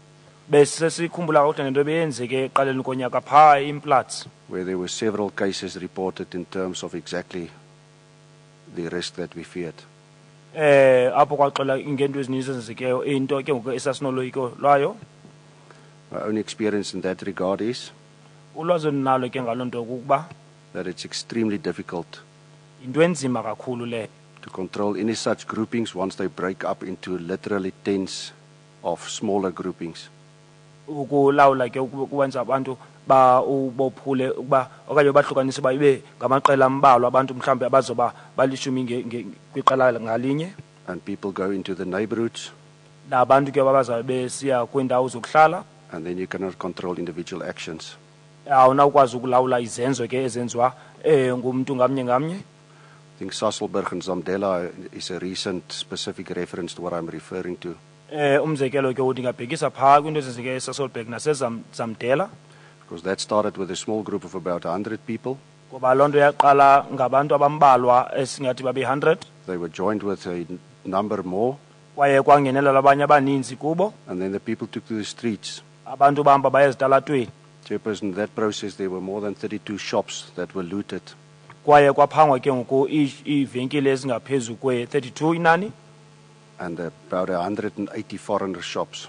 Besesikhumbula kodwa nento ebeyenzeke ekuqaleni konyaka phaa eImplats, where there were several cases reported in terms of exactly the risk that we feared. apho kwaxela ingento ezininzi ezenzekeyo, into ke ngoku esasinoloyiko lwayo. My own experience in that regard is Ulwazi endinalo ke ngaloo nto kukuba that it's extremely difficult yinto enzima kakhulu le to control any such groupings once they break up into literally tens of smaller groupings. ukulawula ke ukwenza abantu bophule ukuba okanye bahlukanise babe ngamaqela ambalwa abantu mhlambe abazoba balishumi kwiqela ngalinye, And people go into the neighborhoods, nabantu ke babazabe besiya kwiindawo zokuhlala. and then you cannot control individual actions. Awunawukwazi ukulawula izenzo ke ezenziwa ngumntu ngamnye ngamnye. I think Sasolburg and Zamdela is a recent specific reference to what I'm referring to. Umzekelo ke uthi ngabhekisa phaa kwinto ezenzeke eSasolburg naseZamdela, Because that started with a small group of about 100 people. ngoba loo nto yaqala ngabantu abambalwa esingathi babe 100, They were joined with a number more, kwaye kwangenelela abanye abaninzi kubo, and then the people took to the streets. abantu bahamba baya ezitalatweni. Chairperson, in that process, there were more than 32 shops that were looted, Kwaye kwaphangwa ke ngoku iivenkile ezingaphezu kwe-32 inani, and about 180 foreigner shops.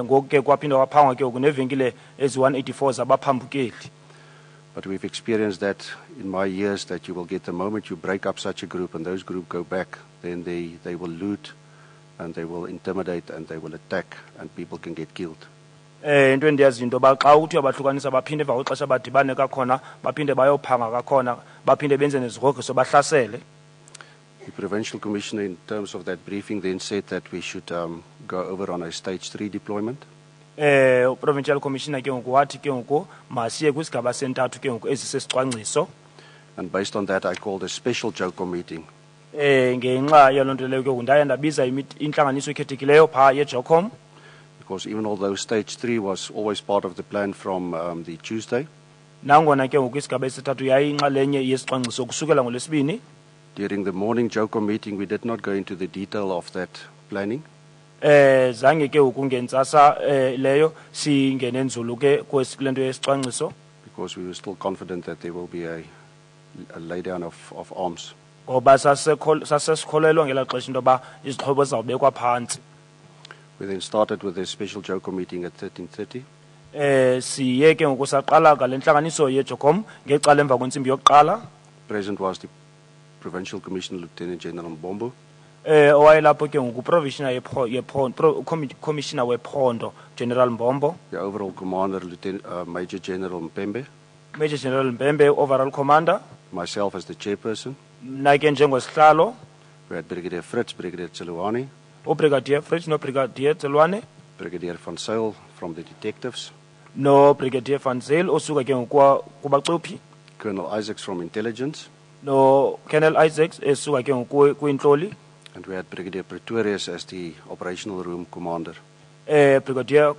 ngoku ke kwaphinda kwaphangwa ke ngoku neevenkile ezi-184 zabaphambukeli. But we've experienced that in my years, that you will get the moment you break up such a group and those groups go back, then they will loot and they will intimidate and they will attack and people can get killed. Into endiyazi into yoba xa uthi uyabahlukanisa baphinde emva kwexesha badibane kakhona, baphinde bayophanga kakhona, baphinde benze nezigrogriso bahlasele. The Provincial Commissioner, in terms of that briefing, then said that we should go over on a stage 3 deployment. Provincial Commissioner ke ngoku wathi ke ngoku masiye kwisigaba sentathu ke ngoku ezisesicwangciso. And based on that, I called a special JOCO meeting Ngenxa yaloo nto leyo ke ngoku ndaye ndabiza intlanganiso ekhethekileyo phaa yeJOCOM, because even although stage 3 was always part of the plan from the Tuesday, nangona ke ngoku isigaba esithathu yayinxalenye yesicwangciso kusukela ngolwesibini. during the morning JOCO meeting, we did not go into the detail of that planning. Zange ke ngoku ngentsasa leyo singene nzulu ke kule nto yesicwangciso, Because we were still confident that there will be a laydown of arms. ngoba sasesikholelwa ngelaa xesha into yoba izixhobo zizawubekwa phantsi. We then started with a special JOCO meeting at 13:30. Siye ke ngoku saqala ngale ntlanganiso yeJOCOM ngecala emva kwentsimbi yokuqala. Present was the Provincial Commissioner Lieutenant General Mbombo, Owayelapho ke ngoku commissioner wephondo General Mbombo, the overall commander Major General Mpembe, Major General Mpembe, overall commander, myself as the chairperson. mna ke njengosihlalo, We had Brigadier Fritz, Brigadier Tseluani, ubrigadier Fritz nobrigadier Tselwane, Brigadier Van Zyl from the detectives, no Brigadier Van Zyl osuka ke ngoku kubacuphi, Colonel Isaacs from intelligence, no Colonel Isaacs esuka ke ngoku kwintloli, and we had Brigadier Pretorius as the operational room commander. Brigadier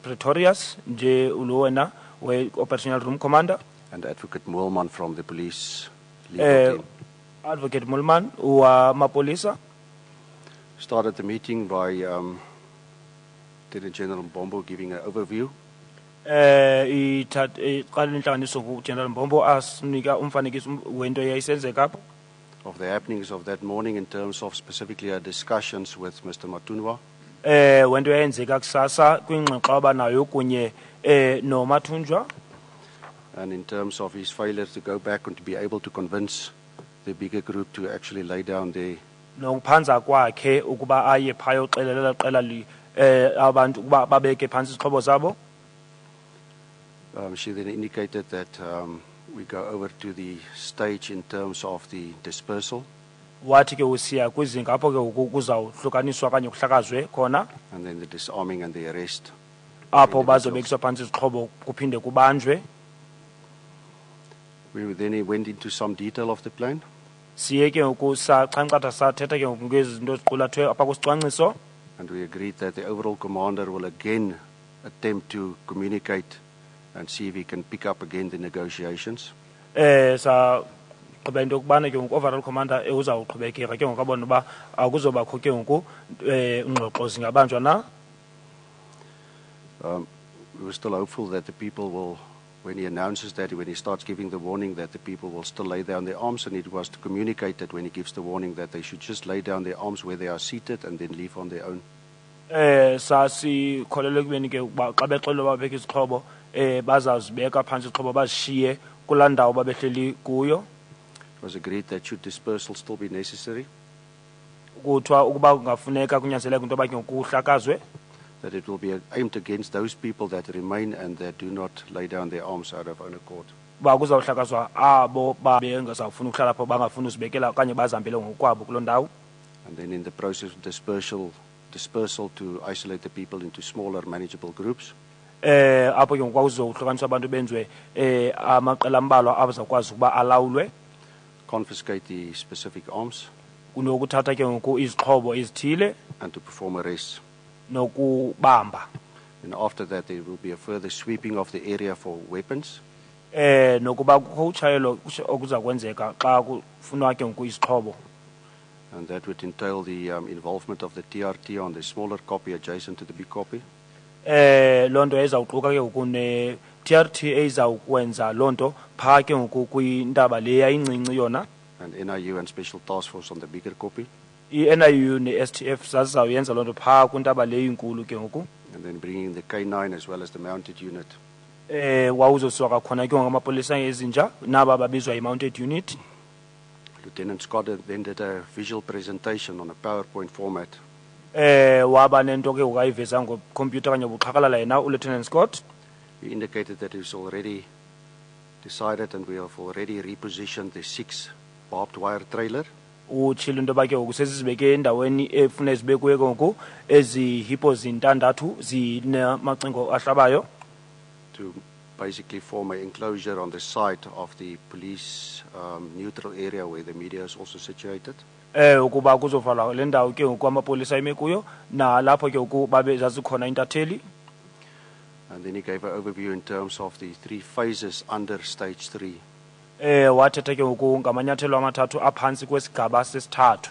Pretorius nje ulowena we operational room commander, And Advocate Moelman from the police legal team. Advocate Mulman wa mapolisa. Started the meeting by Lieutenant General Mbombo giving an overview. Iqala inhlanganiso nguGeneral Mbombo asinika umfanekiso wento eyayisenzeka apho, Of the happenings of that morning in terms of specifically our discussions with Mr. Matunwa, wento eyenzeka kusasa kwingxoxo abanayo kunye no Mathunjwa, and in terms of his failure to go back and to be able to convince the bigger group to actually lay down their nokuphanza kwakhe ukuba aye phaya uxelela qela abantu ukuba babeke phansi izixhobo zabo. she then indicated that we go over to the stage in terms of the dispersal, Wathi ke usiya kwizinga apho ke kuzawuhlukaniswa kanye kuhlakazwe khona and then the disarming and the arrest. apho bazobekiswa phansi izixhobo kuphinde kubanjwe. We then went into some detail of the plan, Siye ke ngoku sachancatha sathetha ke ngoku ngezinto eziqulathwe apha kwisicwangciso, and we agreed that the overall commander will again attempt to communicate and see if he can pick up again the negotiations. sa gqiba into yokubana ke ngoku overall commander uzawuqhubekeka ke ngoku abona uba akuzobakho ke ngoku ngxoxo zingabanjwa na. We were still hopeful that the people will, when he announces that, when he starts giving the warning, that the people will still lay down their arms, and it was to communicate that when he gives the warning that they should just lay down their arms where they are seated and then leave on their own. Sasikholelwe ekubeni ke uba xa bexelelwa babeke izixhobo bazawuzibeka phantsi izixhobo bazishiye kulaa ndawo babehleli kuyo. It was agreed that should dispersal still be necessary, Kuthiwa ukuba kungafuneka kunyanzeleke into yoba ke ngoku kuhlakazwe, that it will be aimed against those people that remain and that do not lay down their arms out of own accord. uba kuzawuhlakazwa abo babengazawufuna ukuhlala apho bangafuni uzibekela okanye bazihambele ngokwabo kuloo ndawo. And then in the process of dispersal to isolate the people into smaller manageable groups, Apho ke ngoku kwakuzohlukaniswa abantu benziwe amaqela ambalwa abazawukwazi ukuba alawulwe, confiscate the specific arms, kunokuthatha ke ngoku izixhobo ezithile and to perform arrests. nokubamba. And after that, there will be a further sweeping of the area for weapons, Nokuba kukho utshayelo okuza kwenzeka xa kufunwa ke ngoku izixhobo, and that would entail the involvement of the TRT on the smaller copy adjacent to the big copy, loo nto ezawuquka ke ngoku ne-TRT ezawukwenza loo nto phaa ke ngoku kwintaba le yayincinci yona. and NIU and Special Task Force on the bigger copy, I-NIU ne-STF zazizawuyenza loo nto phaa kwintaba le inkulu ke ngoku. and then bringing the K9 as well as the mounted unit. Wawuzosiwa kwakhona ke ngoku amapolisa ezinja naba babizwa i-mounted unit. Lieutenant Scott then did a visual presentation on a PowerPoint format, Waba nento ke ngoku ayiveza ngokhompyutha kanye buqhakalala yena uLieutenant Scott. he indicated that it's already decided and we have already repositioned the 6 barbed wire trailer, Utshilo into yoba ke ngoku sesizibeke endaweni efuna zibekwe ke ngoku ezi hippo zintandathu zinamacingo ahlabayo, to basically form an enclosure on the side of the police neutral area where the media is also situated. ukuba kuzovalwa le ndawo ke ngoku amapolisa eme kuyo nalapho ke ngoku babe zazikhona intatheli. And then he gave an overview in terms of the 3 phases under stage 3. Wathetha ke ngoku ngamanyathelo amathathu aphantsi kwesigaba sesithathu.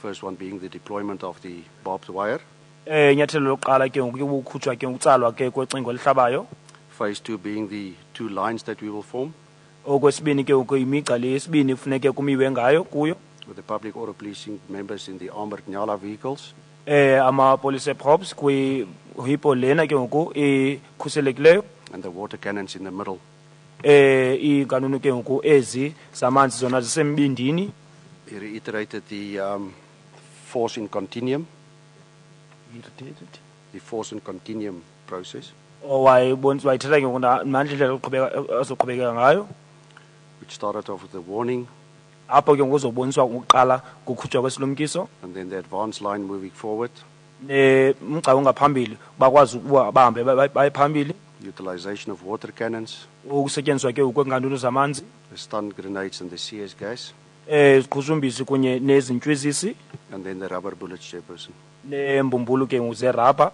First one being the deployment of the barbed wire. Inyathelo lokuqala ke ngoku kukhutshwa ke ukutsalwa ke kwecingo elihlabayo. Phase 2 being the 2 lines that we will form Okwesibini ke ngoku imigca le yesibini kufuneke kumiwe ngayo kuyo. with the public order policing members in the armored Nyala vehicles. Amapolisa props kwi-hippo lena ke ngoku ikhuselekileyo. And the water cannons in the middle. Iinkanuni ke ngoku ezi zamanzi zona zisembindini. He reiterated the force in continuum, the force in continuum process, Wayithetha ke ngoku nandlela azoqhubekeka ngayo. which started off with the warning Apho ke ngoku uzoboniswa ukuqala kukhutshwa kwesilumkiso. and then the advance line moving forward, umgca ongaphambili bakwazi ukuba bahambe baye phambili. utilization of water cannons, Ukusetyenziswa ke ukwenkantolo zamanzi, the stun grenades and the CS gas, iziqhushumbisi kunye nezintywizisi, and then the rubber bullets, Chairperson. neembumbulu ke zerabha.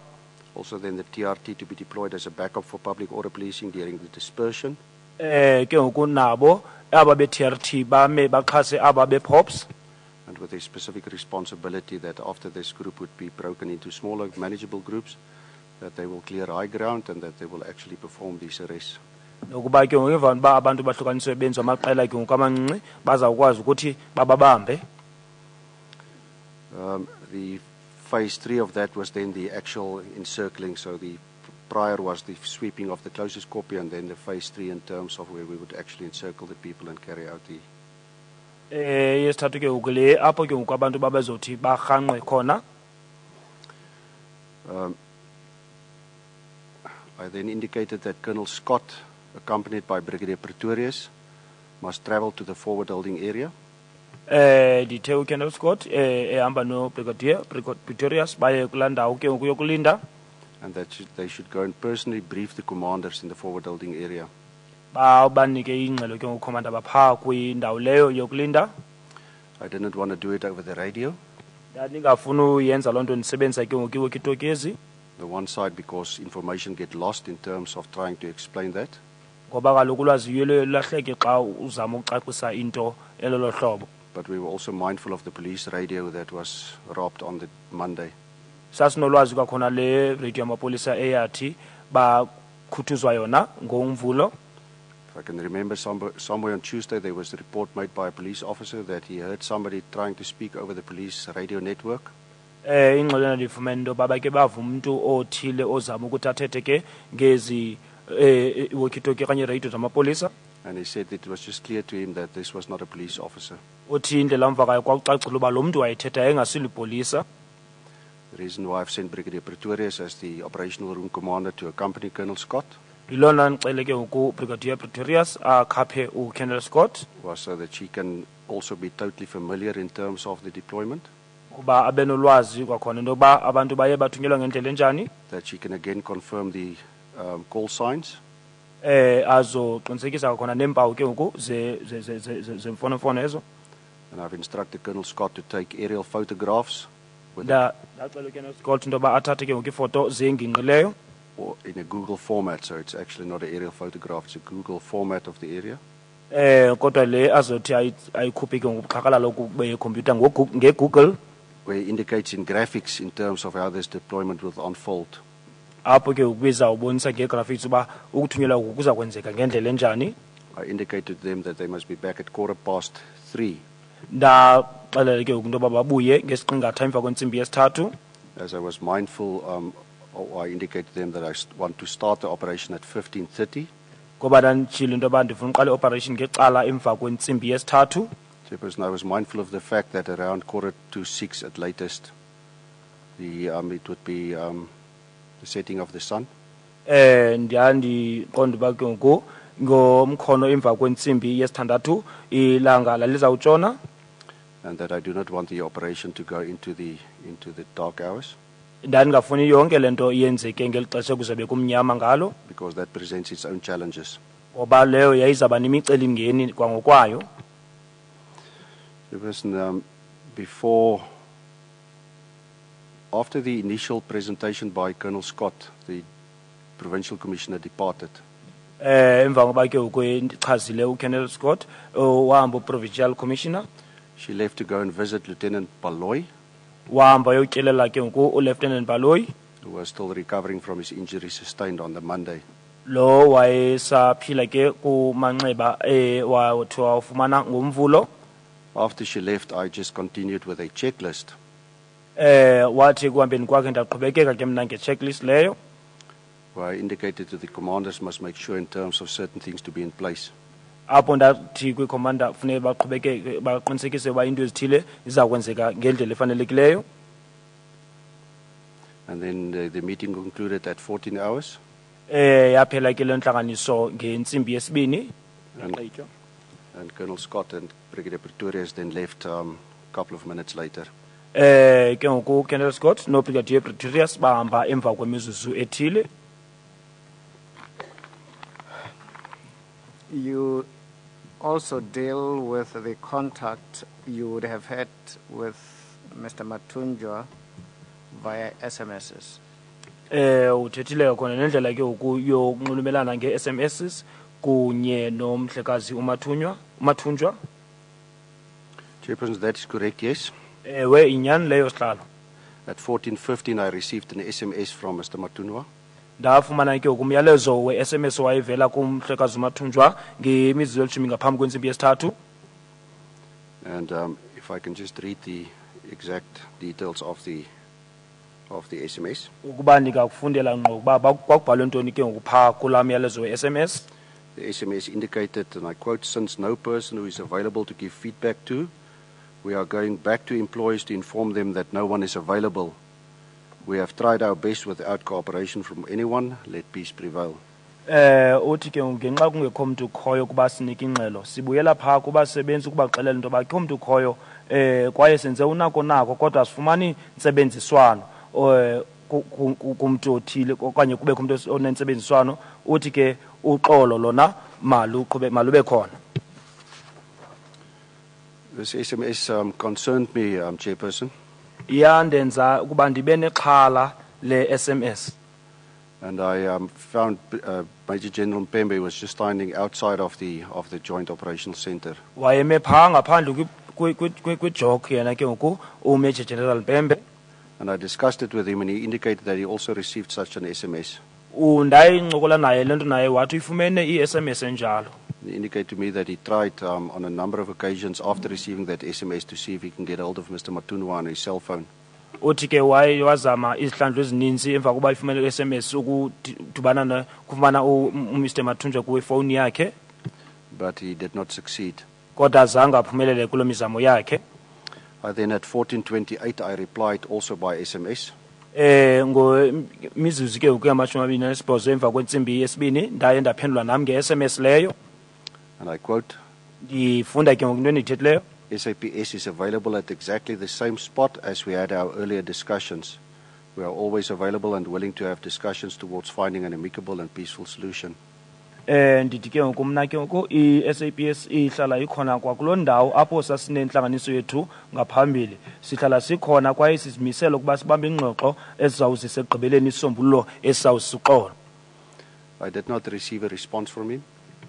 Also then the TRT to be deployed as a backup for public order policing during the dispersion, Ke ngoku nabo aba be-TRT bame baxhase aba be-POPs, and with a specific responsibility that after this group would be broken into smaller manageable groups, that they will clear high ground and that they will actually perform these arrests. nokuba ke ngoku emva kokuba abantu bahlukaniswe benziwa amaqela ke ngoku amancinci bazawukwazi ukuthi bababambe. The phase 3 of that was then the actual encircling, so the prior was the sweeping of the closest copy, and then the phase 3 in terms of where we would actually encircle the people and carry out the Yesithathu ke ngoku le apho ke ngoku abantu babezothi barhanqwe khona. I then indicated that Colonel Scott, accompanied by Brigadier Pretorius, must travel to the forward holding area, Dithe uKenneth Scott ehamba no Brigadier Pretorius baye kulaa ndawo ke ngoku yokulinda, and that they should go and personally brief the commanders in the forward holding area. banike ingxelo ke ngoku commander baphaa kwindawo leyo yokulinda. I didn't want to do it over the radio, Ndandingafuni uyenza loo nto ndisebenzisa ke ngoku iwokitokezi, the one side because information get lost in terms of trying to explain that. ngoba kaloku ulwazi luye lahleke xa uzama ukucacisa into elolo hlobo. But we were also mindful of the police radio that was robbed on the Monday. Sasinolwazi kwakhona le radio yamapolisa eyathi bakhuthuzwa yona ngoMvulo. If I can remember, somewhere on Tuesday there was a report made by a police officer that he heard somebody trying to speak over the police radio network. Ingxelo endifumene into yoba bake bava umntu othile ozama ukuthi athethe ke ngezi walkie-talkie okanye radio zamapolisa. And he said it was just clear to him that this was not a police officer. Uthi indlela amvakayo kwakucacile uba lo mntu wayethetha engasilipolisa. The reason why I've sent Brigadier Pretorius as the operational room commander to accompany Colonel Scott Yilona ndicele ke ngoku Brigadier Pretorius akhaphe uKenneth Scott was so that she can also be totally familiar in terms of the deployment, kuba abe nolwazi kwakhona into yoba abantu baye bathunyelwa ngendlela enjani, that she can again confirm the call signs, azoqinisekisa kwakhona neempawu ke ngoku zemfonomfono ezo. and I've instructed Colonel Scott to take aerial photographs with Ndacela uKenneth Scott into yoba athathe ke ngoku iifoto zengingqileyo, or in a Google format, so it's actually not an aerial photograph, it's a Google format of the area. kodwa le azothi ayikhuphe ke ngokuqhakalalo bekhompyutha ngeGoogle, Where it indicates in graphics in terms of how this deployment will unfold. apho ke ubizawubonisa ngegraphics uba ukuthunyelwa ngoku kuza kwenzeka ngendlela enjani. I indicated to them that they must be back at 3:15, Ndaxelela ke ngoku into yoba babuye ngesiqingatha emva kwentsimbi yesithathu. as I was mindful, I indicated to them that I want to start the operation at 15:30. Ngoba ndanditshilo into yoba ndifuna uqala ioperation ngecala emva kwentsimbi yesithathu. Chairperson, I was mindful of the fact that around 5:45 at latest, it would be the setting of the sun. Ndandiqonda uba ke ngoku ngomkhono emva kwentsimbi yesithandathu ilanga lalizawutshona, And that I do not want the operation to go into the dark hours, ndandingafuni yonke le nto yenzeke ngeli xesha kuzobe kumnyama ngalo, because that presents its own challenges. ngoba leyo yayizawuba nemicelimngeni kwangokwayo. Chairperson, after the initial presentation by Colonel Scott, the provincial commissioner departed. Emva ngoba ke ngoku ndichazile uKenneth Scott wahamba uprovincial commissioner, She left to go and visit Lieutenant Baloy, wahamba yotyelela ke ngoku uLieutenant Baloyi, who was still recovering from his injury sustained on the Monday. lo wayesaphila ke kumanxeba wathi wawufumana ngoMvulo. After she left, I just continued with a checklist, Wathi kuhambeni kwakhe ndaqhubekeka ke mna nge-checklist leyo, where I indicated to the commanders must make sure in terms of certain things to be in place. apho ndathi kwikhomanda funeke baqinisekise uba into ezithile ziza kwenzeka ngendlela efanelekileyo. And then the meeting concluded at 14 hours. Yaphela ke le ntlanganiso ngentsimbi yesibini. And Colonel Scott and Brigadier Pretorius then left a couple of minutes later. Ke ngoku Colonel Scott no Brigadier Pretorius bahamba emva kwemizuzu ethile. You also deal with the contact you would have had with Mr. Matunjwa via SMSs. Uthethile khona nendlela ke ngoku yokunxulumelana nge-SMSs kunye nomhlekazi uMathunjwa. Chairperson, that is correct, yes. Ewe inyani leyo sihlalo. At 14:15, I received an SMS from Mr. Matunwa. Ndafumana ke ngoku umyalezo we-SMS wayevela kumhlekazi uMathunjwa ngemizuzu elishumi ngaphambi kwentsimbi yesithathu. And if I can just read the exact details of the SMS. Ukuba ndingakufundela ngqo ukuba kwakubhalwe ntoni ke ngoku phaa kulaa myalezo we-SMS. The SMS indicated, and I quote, "Since no person who is available to give feedback to, we are going back to employees to inform them that no one is available. We have tried our best without cooperation from anyone. Let peace prevail." Uthi ke ngenxa kungekho mntu ukhoyo kuba sinike ingxelo sibuyela phaa kubasebenzi ukubaxelela into yoba kho mntu ukhoyo kwaye senze unako kodwa sifumani ntsebenziswano kumntu othile okanye kubekho umntu onentsebenziswano. Uthi ke uxolo lona malube khona. This SMS concerned me, Chairperson, Yandenza ukuba ndibe nexhala le-SMS. and I found Major General Mpembe was just standing outside of the Joint Operational Center. Wayeme phaa ngaphandle kwijok yena ke ngoku uMajor General Mpembe. And I discussed it with him, and he indicated that he also received such an SMS. Ndayincokola naye le nto naye wathi uyifumene i-SMS enjalo. He indicated to me that he tried on a number of occasions after receiving that SMS to see if he can get hold of Mr. Matunwa on his cell phone. Uthi ke wazama izihlandlo ezininzi emva kuba ifumene i-SMS ukudibana kufumana uMr. Mathunjwa kwifowuni yakhe. But he did not succeed. Kodwa zange aphumelele kulo mizamo yakhe. Then at 14:28, I replied also by SMS. Ngemizuzu ke ngoku emva kwentsimbi yesibini ndaye ndaphendula nam nge-SMS leyo. And I quote, Ndifunda ke ngoku into endiyithethileyo. "SAPS is available at exactly the same spot as we had our earlier discussions. We are always available and willing to have discussions towards finding an amicable and peaceful solution." Ndithi ke ngoku mna ke ngoku i-SAPS ihlala ikhona kwakuloo ndawo apho sasinentlanganiso yethu ngaphambili. Sihlala sikhona kwaye sizimisele ukuba sibambe ingxoxo ezizawuzisa ekugqibeleni isisombululo esizawusixola. I did not receive a response from him.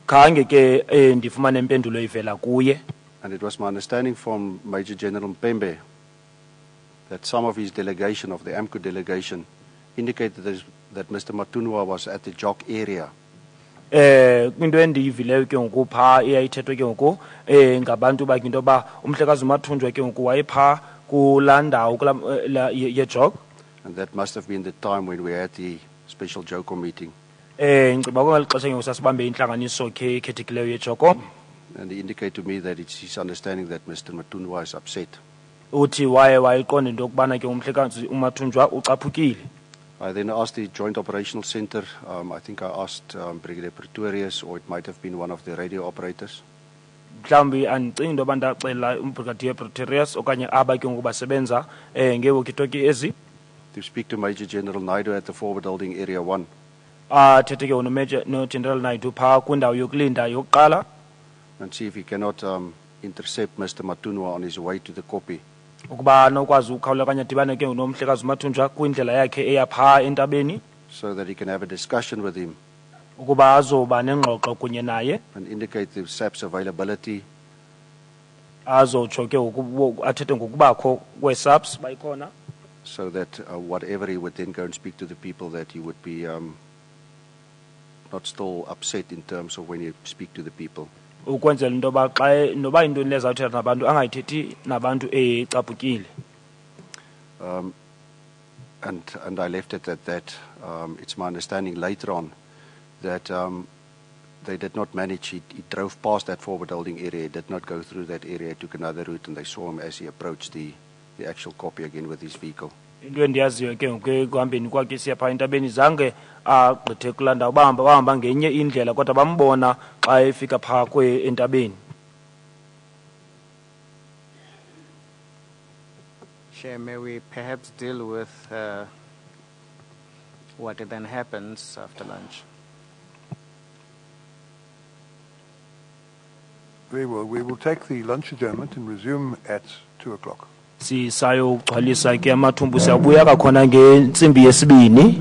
Khange ke ndifumane impendulo ivela kuye. And it was my understanding from Major General Mpembe that some of his delegation, of the AMCO delegation, indicated that Mr. Matunwa was at the JOC area. Kwinto endiyivileyo ke ngoku phaa eyayithethwe ke ngoku ngabantu bakhe into yoba umhlekazi uMathunjwa ke ngoku wayephaa kulaa ndawo yeJOC. And that must have been the time when we had the special JOCO meeting. Ngiciba kwangeli xesha ke ngoku sasibambe intlanganiso khethekileyo yeJOCO. And he indicated to me that it's his understanding that Mr. Matunwa is upset. Uthi wayeqonda into yokubana ke umhlekazi uMathunjwa ucaphukile. I then asked the Joint Operational Center, I think I asked Brigadier Pretorius, or it might have been one of the radio operators. Mhlawumbi andicingi into yoba ndaxela uBrigadier Pretorius okanye aba ke ngoku basebenza ngee-walkie-talkie ezi. To speak to Major General Naidu at the Forward Holding Area 1. Thethe ke noGeneral Naidu phaa kwindawo yokulinda yokuqala. And see if he cannot intercept Mr. Matunwa on his way to the copy. Ukuba nokwazi ukhawula okanye adibane ke nomhlekazi uMathunjwa kwindlela yakhe eya phaa entabeni. So that he can have a discussion with him. Ukuba azoba nengxoxo kunye naye. And indicate the SAP's availability. Azotsho ke athethe ngokubakho kwe-SAPS bayikhona. So that whatever he would then go and speak to the people, that he would be not still upset in terms of when you speak to the people. Ukwenzela into yoba xa noba into lezawuthetha nabantu angayithethi nabantu ecaphukile. And I left it at that. It's my understanding later on that they did not manage. He drove past that forward holding area. He did not go through that area. He took another route, and they saw him as he approached the actual copy again with his vehicle. Into endiyaziyo ke ngoku ekuhambeni kwakhe siya phaa entabeni zange agqithe kulaa ndawo bahamba ngenye indlela kodwa bambona xa efika phaa entabeni. Chair, may we perhaps deal with what then happens after lunch? Very well. We will take the lunch adjournment and resume at 2 o'clock. Sisayogcwalisa ke amathumbu siyabuya kakhona ngentsimbi yesibini.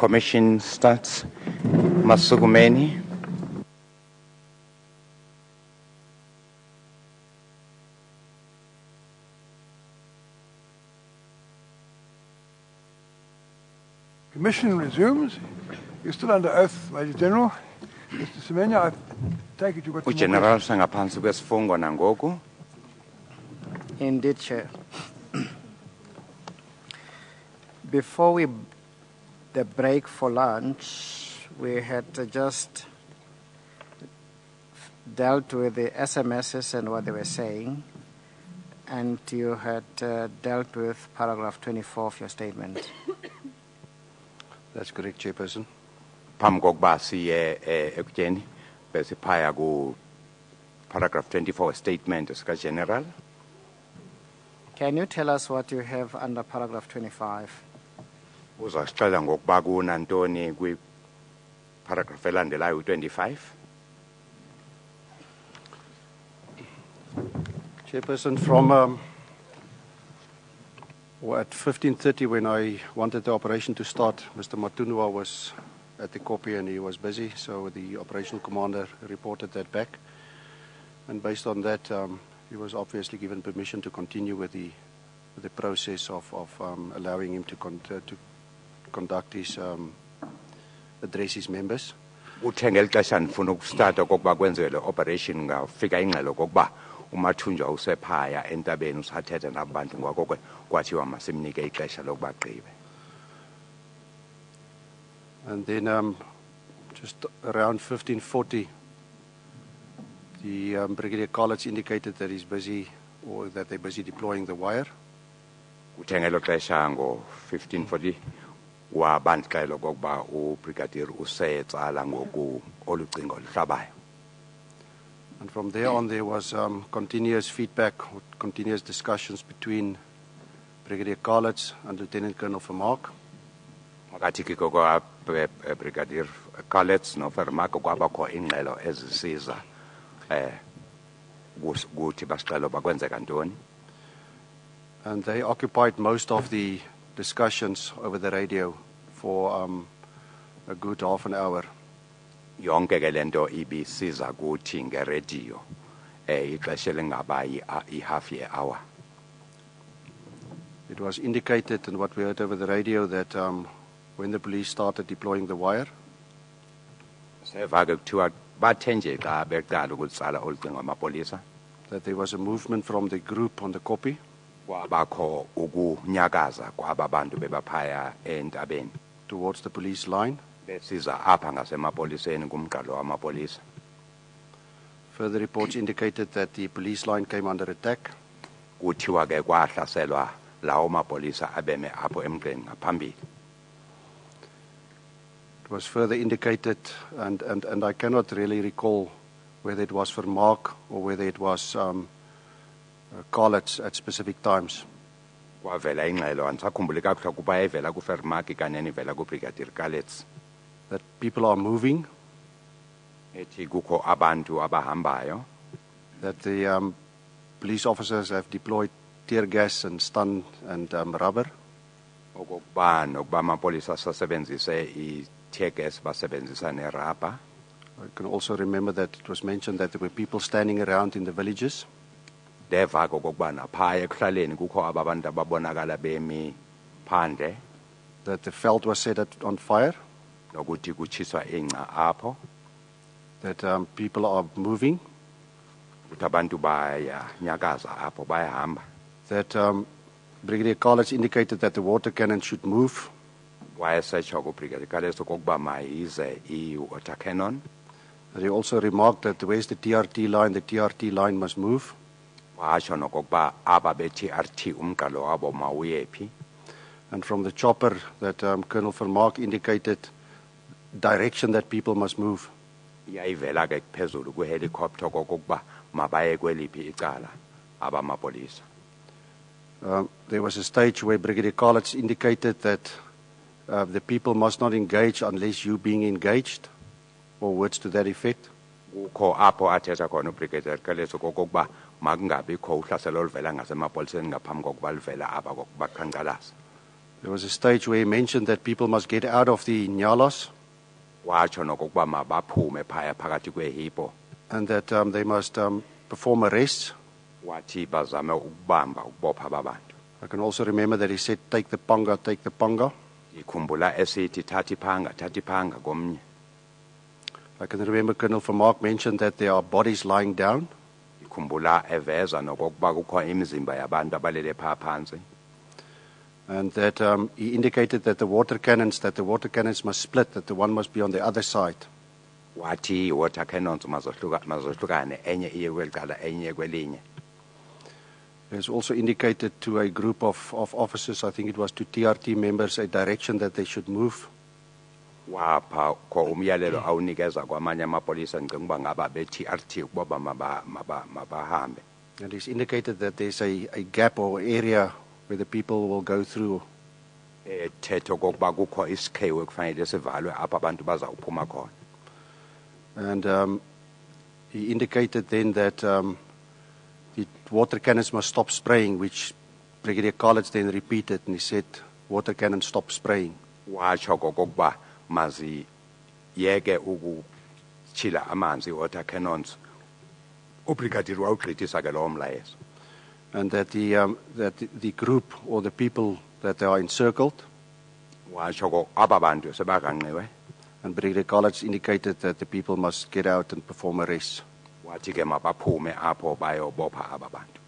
commission starts. Masukumeni. Commission resumes. You're still under oath, Major General. Mr. Semenya, I take it you've got some more General questions. sangaphansi kwesifungo nangoku. Indeed, Chair. Before the break for lunch, we had just dealt with the SMSs and what they were saying, and you had dealt with paragraph 24 of your statement. That's correct, Chairperson. Phambi kokuba siye ekutyeni besiphaya ku paragraph 24 statement sika General. Can you tell us what you have under paragraph 25? Uzasixela ngokuba kunantoni kwi paragraph elandelayo 25. Chairperson, from at 15:30 when I wanted the operation to start, Mr. Matunua was at the copy and he was busy, so the operational commander reported that back. And based on that, he was obviously given permission to continue with the process of allowing him to conduct his address his members. Uthe ngelixesha ndifuna ukustarta kokuba kwenzeke le operation ngafika ingxelo kokuba umathunjwa usephaya entabeni usathethe nabantu ngakho kwathiwa masimnike ixesha lokuba gqibe. And then just around 15:40, the Brigadier College indicated that he's busy, or that they're busy deploying the wire. Uthe ngelo xesha ngo 15:40 wabandixela kokuba ubrigadier usetsala ngoku olucingo oluhlabayo. And from there on, there was continuous feedback, continuous discussions between Brigadier College and Lieutenant Colonel Vermaak. Makathi ke kwa brigadier College no Vermaak kwabakho ingxelo ezisiza ukuthi basicela bakwenzeka ntoni. And they occupied most of the discussions over the radio for a good half an hour. Yonke ke lento ibisiza kuthi ngeradio ixesha lengaba half hour. It was indicated, and what we heard over the radio, that when the police started deploying the wire, seva ke kuthiwa bathe nje xa beqala ukutsala olucingo amapolisa that there was a movement from the group on the copy kwabakho ukunyakaza kwaba bantu bebaphaya entabeni towards the police line. besiza apha ngasemapoliseni kumgqalo wamapolisa. Further reports indicated that the police line came under attack. Kuthiwa ke kwahlaselwa lawo mapolisa abeme apho emgqeni ngaphambili. It was further indicated, and I cannot really recall whether it was Vermaak or whether it was College at specific times. Kwavela ingxelo andisakhumbuli kakuhle kuba evela kuFermaak kanene ivela kubrigadier College. That people are moving, ethi kukho abantu abahambayo, that the police officers have deployed tear gas and stun and rubber. okokuba nokuba amapolisa sasebenzise i-tear gas basebenzisa nerabha. I can also remember that it was mentioned that there were people standing around in the villages. Ndeva okokuba naphaya ekuhlaleni kukho abantu ababonakala bemi phandle. That the veld was set on fire. Nokuthi kutshiswa ingca apho. That people are moving. Ukuthi abantu bayanyakaza apho bayahamba. That Brigadier College indicated that the water cannon should move. Wayesetsho kubrigadier College okokuba mayize i-water cannon. And he also remarked that where's the TRT line? The TRT line must move. Washo nokokuba aba be-TRT umgqalo wabo mawuyephi. And from the chopper that Colonel Vermaak indicated direction that people must move. Yayivela ke phezulu ku-helicopter okokuba mabaye kweliphi icala abamapolisa. There was a stage where Brigadier College indicated that the people must not engage unless you being engaged, or words to that effect. Kukho apho athetha khona ubrigadier College okokuba makungabikho uhlaselo oluvela ngasemapoliseni ngaphambi kokuba livela apha kokuba qhankqalaza. There was a stage where he mentioned that people must get out of the nyalas watsho nokokuba mabaphume phaya phakathi kwehipo and that they must perform arrests. wathi bazame ukubamba ukubopha ababantu. I can also remember that he said, take the panga, take the panga. Ikhumbula esithi thatha iphanga komnye. I can remember Colonel Vermaak mentioned that there are bodies lying down. Ikhumbula eveza nokokuba kukho imizimba yabantu abalele phaa phansi. And that he indicated that the water cannons must split, that the one must be on the other side. Wathi water cannons mazohlukane enye iye kwelicala enye kwelinye. He has also indicated to a group of officers, I think it was to TRT members, a direction that they should move. Wapha kho umyalelo awunikeza kwamanye amapolisa ndicinga uba ngaba be-TRT ukuba mabahambe. And he's indicated that there's a gap or area where the people will go through. Thetho kokuba kukho isikhewu ekufanele sivalwe apha abantu bazawuphuma khona. And he indicated then that the water cannons must stop spraying, which Brigadier Collins then repeated, and he said, water cannons stop spraying. Watsho kokuba mazi yeke ukutshila amanzi water cannons. Ubrigadier wawugqithisa ke lowo mlayezo. And that the group or the people that they are encircled. Watsho ko aba bantu sebaganqiwe. And Brigadier Collins indicated that the people must get out and perform arrests. Wathi ke mabaphume apho bayobopha aba bantu.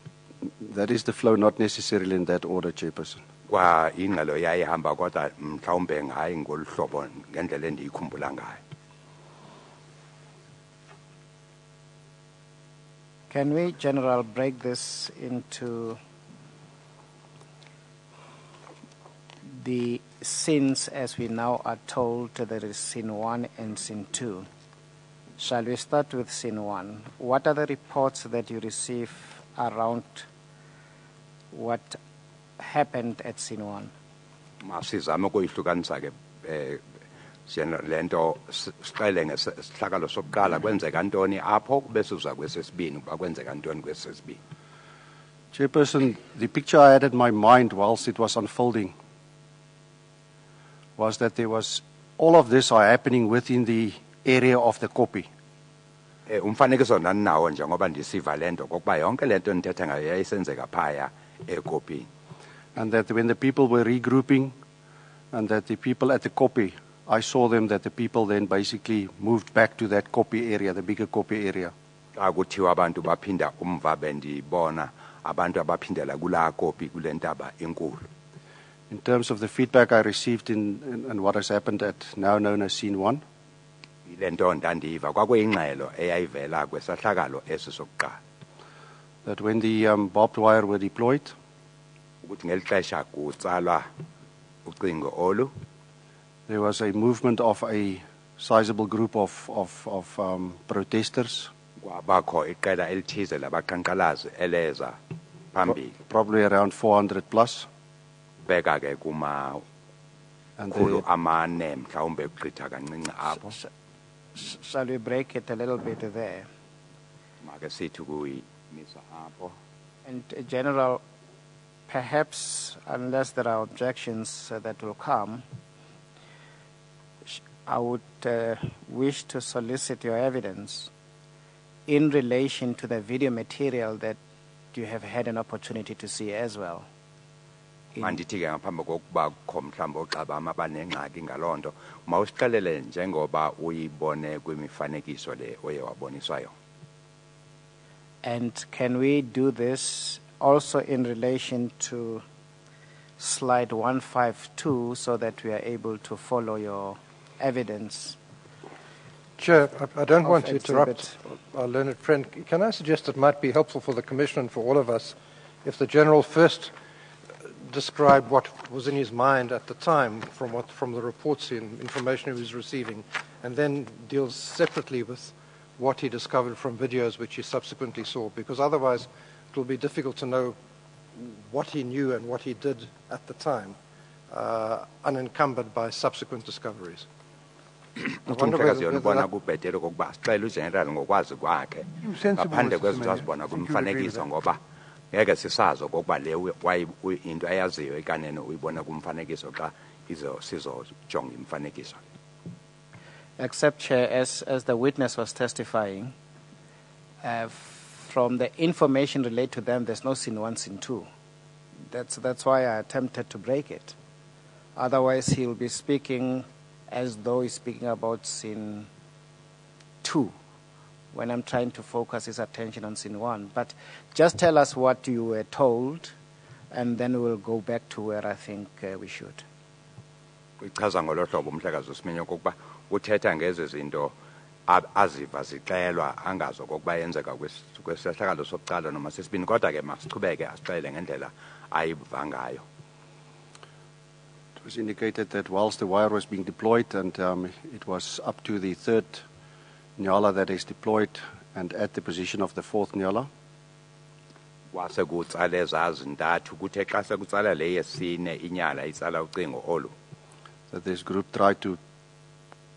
That is the flow, not necessarily in that order, Chairperson. Kwa ingxelo yayihamba kodwa mhlawumbe ngayi ngolu hlobo ngendlela endiyikhumbula ngayo. Can we, General, break this into the scenes as we now are told? There is scene 1 and scene 2. Shall we start with scene 1? What are the reports that you receive around what happened at scene 1? Masizame ukuyihlukanisa ke lento siqale ngesihlakalo sokuqala kwenzeka ntoni apho kube siza kwesesibini kuba kwenzeka ntoni kwesesibini. Chairperson, the picture I had in my mind whilst it was unfolding was that there was all of this are happening within the area of the copy. Umfanekiso nanawo njengoba ndisiva lento kokuba yonke lento ndithetha ngayo yayisenzeka phaya ekopini. And that when the people were regrouping and that the people at the copy, I saw them that the people then basically moved back to that copy area, the bigger copy area. Akuthiwa abantu baphinda umva bendibona abantu abaphindela kula copy kule ntaba enkulu. In terms of the feedback I received and what has happened at now known as scene 1, Lento ndandiva kwakuyingxelo eyayivela kwesahlakalo esisokuqala. that when the barbed wire were deployed, Ukuthi ngelixesha kutsalwa ucingo olu there was a movement of a sizable group of protesters, kwabakho iqela elithize labaqhankqalazi eleza phambili probably around 400 plus. beka ke kuma And khulu amane mhlawumbe ugqitha kancinci apho. Shall we break it a little bit there? Make sithi kuyimisa apho. And General, perhaps unless there are objections that will come, I would wish to solicit your evidence in relation to the video material that you have had an opportunity to see as well. Mandithi ke ngaphambi kokuba kho mhlawumbe oxabama abanengxaki ngalonto mawusixelele njengoba uyibone kwimifanekiso le oye waboniswa yona. And can we do this also in relation to slide 152 so that we are able to follow your evidence? Chair, I don't want to exhibit. interrupt our learned friend. Can I suggest it might be helpful for the Commission and for all of us if the General first described what was in his mind at the time from the reports and information he was receiving, and then deals separately with what he discovered from videos which he subsequently saw, because otherwise it will be difficult to know what he knew and what he did at the time, unencumbered by subsequent discoveries. Umhlekazi yonibona kubhetele kokuba sixele ugeneral ngokwazi kwakhe You sensible, ngaphandle Mr. kwezinto Mayor. azibona I think you agree with kumfanekiso that. ngoba ngeke sisazi okokuba le into ayaziyo ikanene uyibona kumfanekiso xa sizojonga imfanekiso. Except, Chair, as the witness was testifying, from the information relayed to them, there's no scene 1, scene 2. That's why I attempted to break it. Otherwise, he'll be speaking as though he's speaking about scene 2, when I'm trying to focus his attention on scene 1. But just tell us what you were told, and then we'll go back to where I think we should. Ichaza ngolo hlobo umhlekazi uSimenyo okokuba uthetha ngezi zinto aziva zixelwa angazi okokuba yenzeka kwesehlakalo sokuqala noma sesibini, kodwa ke masichubeke asixelele ngendlela ayiva ngayo. It was indicated that whilst the wire was being deployed and it was up to the 3rd Nyala that is deployed and at the position of the 4th Nyala, Kwase kutsala ezazintathu kuthe xa sekutsala le yesine inyala itsala ucingo olu. that this group tried to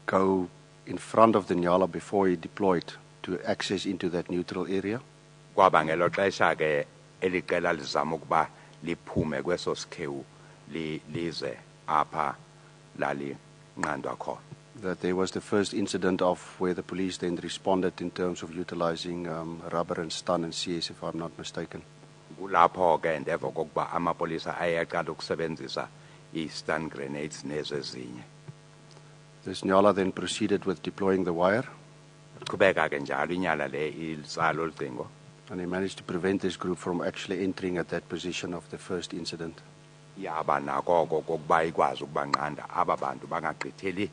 go in front of the Nyala before he deployed to access into that neutral area. Kwaba ngelo xesha ke eliqela lizama ukuba liphume kweso sikhewu lize apha lali nqandwa khona. That there was the first incident of where the police then responded in terms of utilizing rubber and stun and CS, if I'm not mistaken. Kulapho ke ndeva kokuba amapolisa ayaqala ukusebenzisa i-stun grenades nezezinye. This Nyala then proceeded with deploying the wire, Qhubeka ke njalo inyala le ilitsala ucingo. and he managed to prevent this group from actually entering at that position of the first incident. Yaba nako kokuba ikwazi ukubanqanda aba bantu bangagqitheli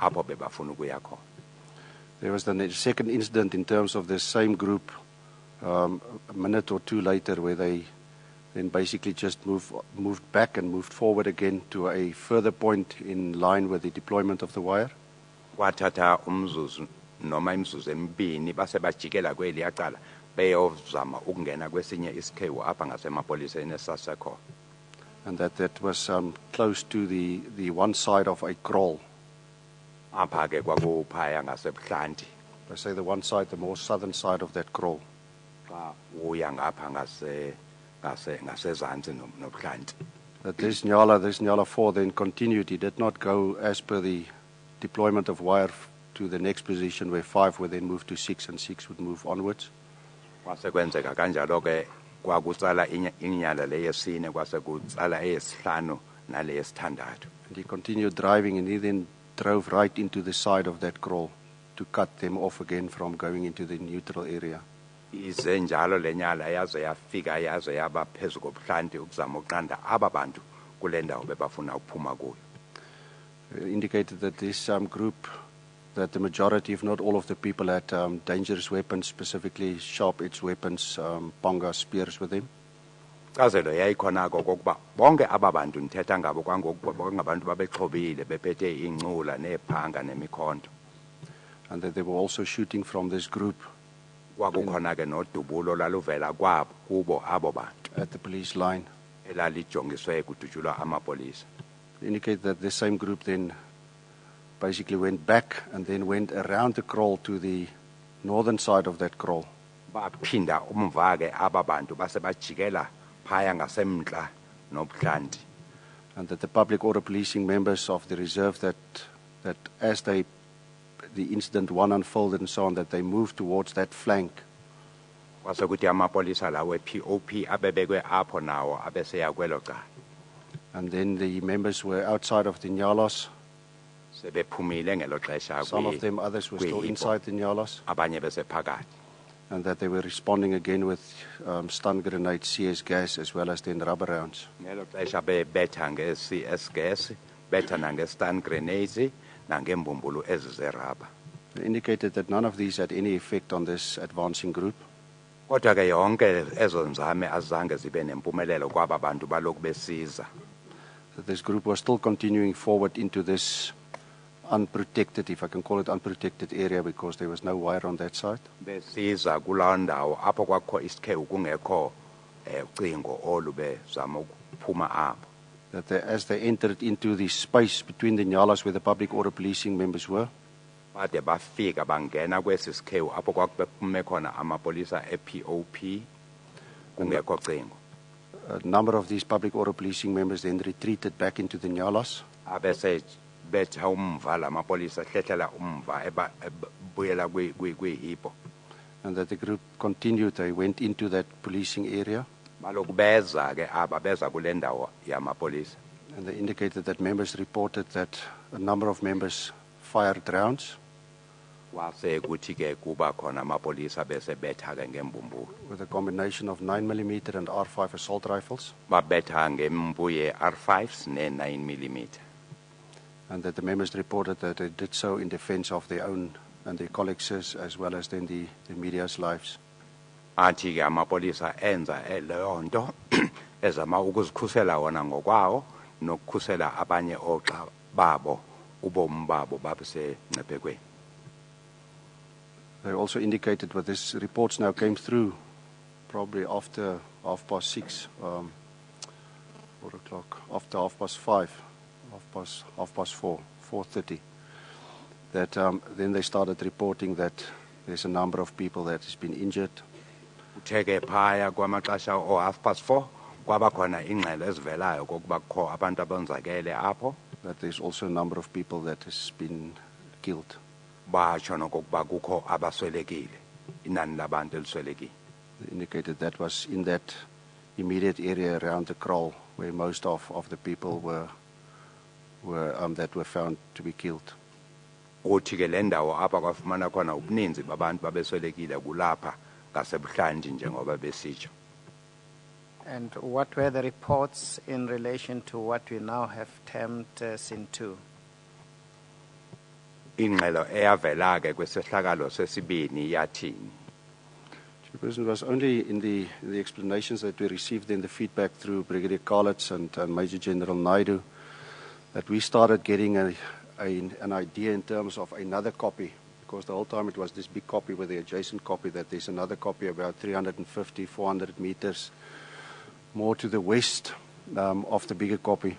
apho bebafuna ukuya khona. There was then a second incident in terms of this same group a minute or two later, where they then basically just moved back and moved forward again to a further point in line with the deployment of the wire. Kwathatha umzuzu noma imzuzu emibini base bajikela kweli yaqala beyozama ukungena kwesinye isikhewu apha ngasemapoliseni esasekhona. And that was close to the one side of a kraal. Apha ke kwakuphaya ngasebuhlanti. I say the one side, the more southern side of that kraal. Xa uya ngapha ngasezantsi nobuhlanti. That this Nyala 4 then continued. He did not go as per the deployment of wire to the next position where 5 would then move to 6 and 6 would move onwards. Kwase kwenzeka kanjalo ke kwakutsala inyala le yesine kwase kutsala eyesihlanu nale yesithandathu. And he continued driving, and he then drove right into the side of that kraal to cut them off again from going into the neutral area. Ize njalo lenyala yaze yafika yaze yaba phezu kobuhlanti ukuzama ukunqanda aba bantu kule ndawo bebafuna ukuphuma kuyo. Indicated that this group, that the majority, if not all of the people, had dangerous weapons, specifically sharp-edged weapons, panga spears with them. Kazelo yayikhonako kokuba bonke aba bantu ndithetha ngabo kwangokuba bangabantu babexhobile bephethe ingcula nephanga nemikhonto. And that they were also shooting from this group Kwakukhona ke nodubulo laluvela kubo abo bantu at the police line. elalijongiswe kudutshulwa amapolisa. Indicate that this same group then basically went back and then went around the kraal to the northern side of that kraal. Baphinda umva ke aba bantu base bajikela phaya ngasemntla nobuhlanti. And that the public order policing members of the reserve, that as the incident one unfolded and so on, that they moved towards that flank. Kwase kuthi amapolisa lawe POP abebekwe apho nawo abeseya kwelo cala. And then the members were outside of the Nyalas. Sebephumile ngelo xesha Some of them, others were still inside the Nyalas. abanye besephakathi. And that they were responding again with stun grenades, CS gas, as well as then rubber rounds. Ngelo xesha bebetha nge-CS gas, betha nange-stun grenades nangembumbulu ezizeraba. They indicated that none of these had any effect on this advancing group. Kodwa ke yonke ezo nzame azange zibe nempumelelo kwaba bantu baloku besiza. That this group was still continuing forward into this unprotected, if I can call it unprotected area, because there was no wire on that side. Besiza kulawo ndawo apho kwakho isikhewu kungekho ucingo olu bezama ukuphuma apho. That as they entered into the space between the Nyalas where the public order policing members were, Bade bafika bangena kwesi sikhewu apho kwakuphume khona amapolisa ePOP. kungekho cingo. A number of these public order policing members then retreated back into the nyalas. Abese betha umva lamapolisa hlehlela umva buyela kwihipo. And that the group continued. They went into that policing area. Baloku beza ke aba beza kule ndawo yamapolisa. And they indicated that members reported that a number of members fired rounds Wase kuthi ke kuba khona amapolisa bese betha ke ngembumbulu. with a combination of 9mm and R5 assault rifles. Babetha ngembuye R5s ne 9mm. And that the members reported that they did so in defense of their own and their colleagues as well as then the media's lives. Athi ke amapolisa enza leyo nto ezama ukuzikhusela wona ngokwawo nokukhusela abanye oxa babo ubomi babo babese ngcebekweni. They also indicated that these reports now came through probably after 6:30, 4 o'clock, after 5:30, 4:30, that then they started reporting that there's a number of people that has been injured. Utheke phaya kwamaxesha o 4:30 kwaba khona ingxelo ezivelayo kokuba kho abantu abonzakele apho. That there's also a number of people that has been killed. Batsho nokokuba kukho abaswelekile inani labantu eliswelekile. They indicated that was in that immediate area around the kraal where most of the people were that were found to be killed. Uthi ke le ndawo apha kwafumana khona ubuninzi babantu babeswelekile kulapha ngasebuhlanti njengoba besitsho. And what were the reports in relation to what we now have termed Sin 2? Ingxelo eyavela ke kwesehlakalo sesibini yathini. Chairperson, was only in the explanations that we received in the feedback through Brigadier Karlitz and Major General Naidu that we started getting an idea in terms of another copy, because the whole time it was this big copy with the adjacent copy, that there's another copy about 350, 400 meters more to the west of the bigger copy.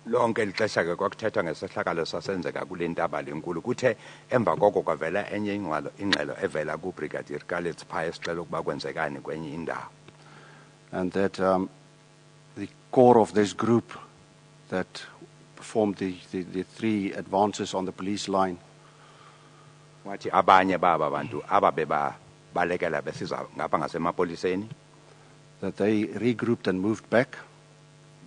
Lonke lixesha ke kwakuthethwa ngesehlakalo sasenzeka kule ntaba lenkulu kuthe emva koko kwavela enye ingxelo evela kuBrigadier Karlitz phaya esixela ukuba kwenzekani kwenye indawo. And that the core of this group that performed the three advances on the police line, Wathi abanye baba bantu ababeba balekela besiza ngapha ngasemapoliseni that they regrouped and moved back,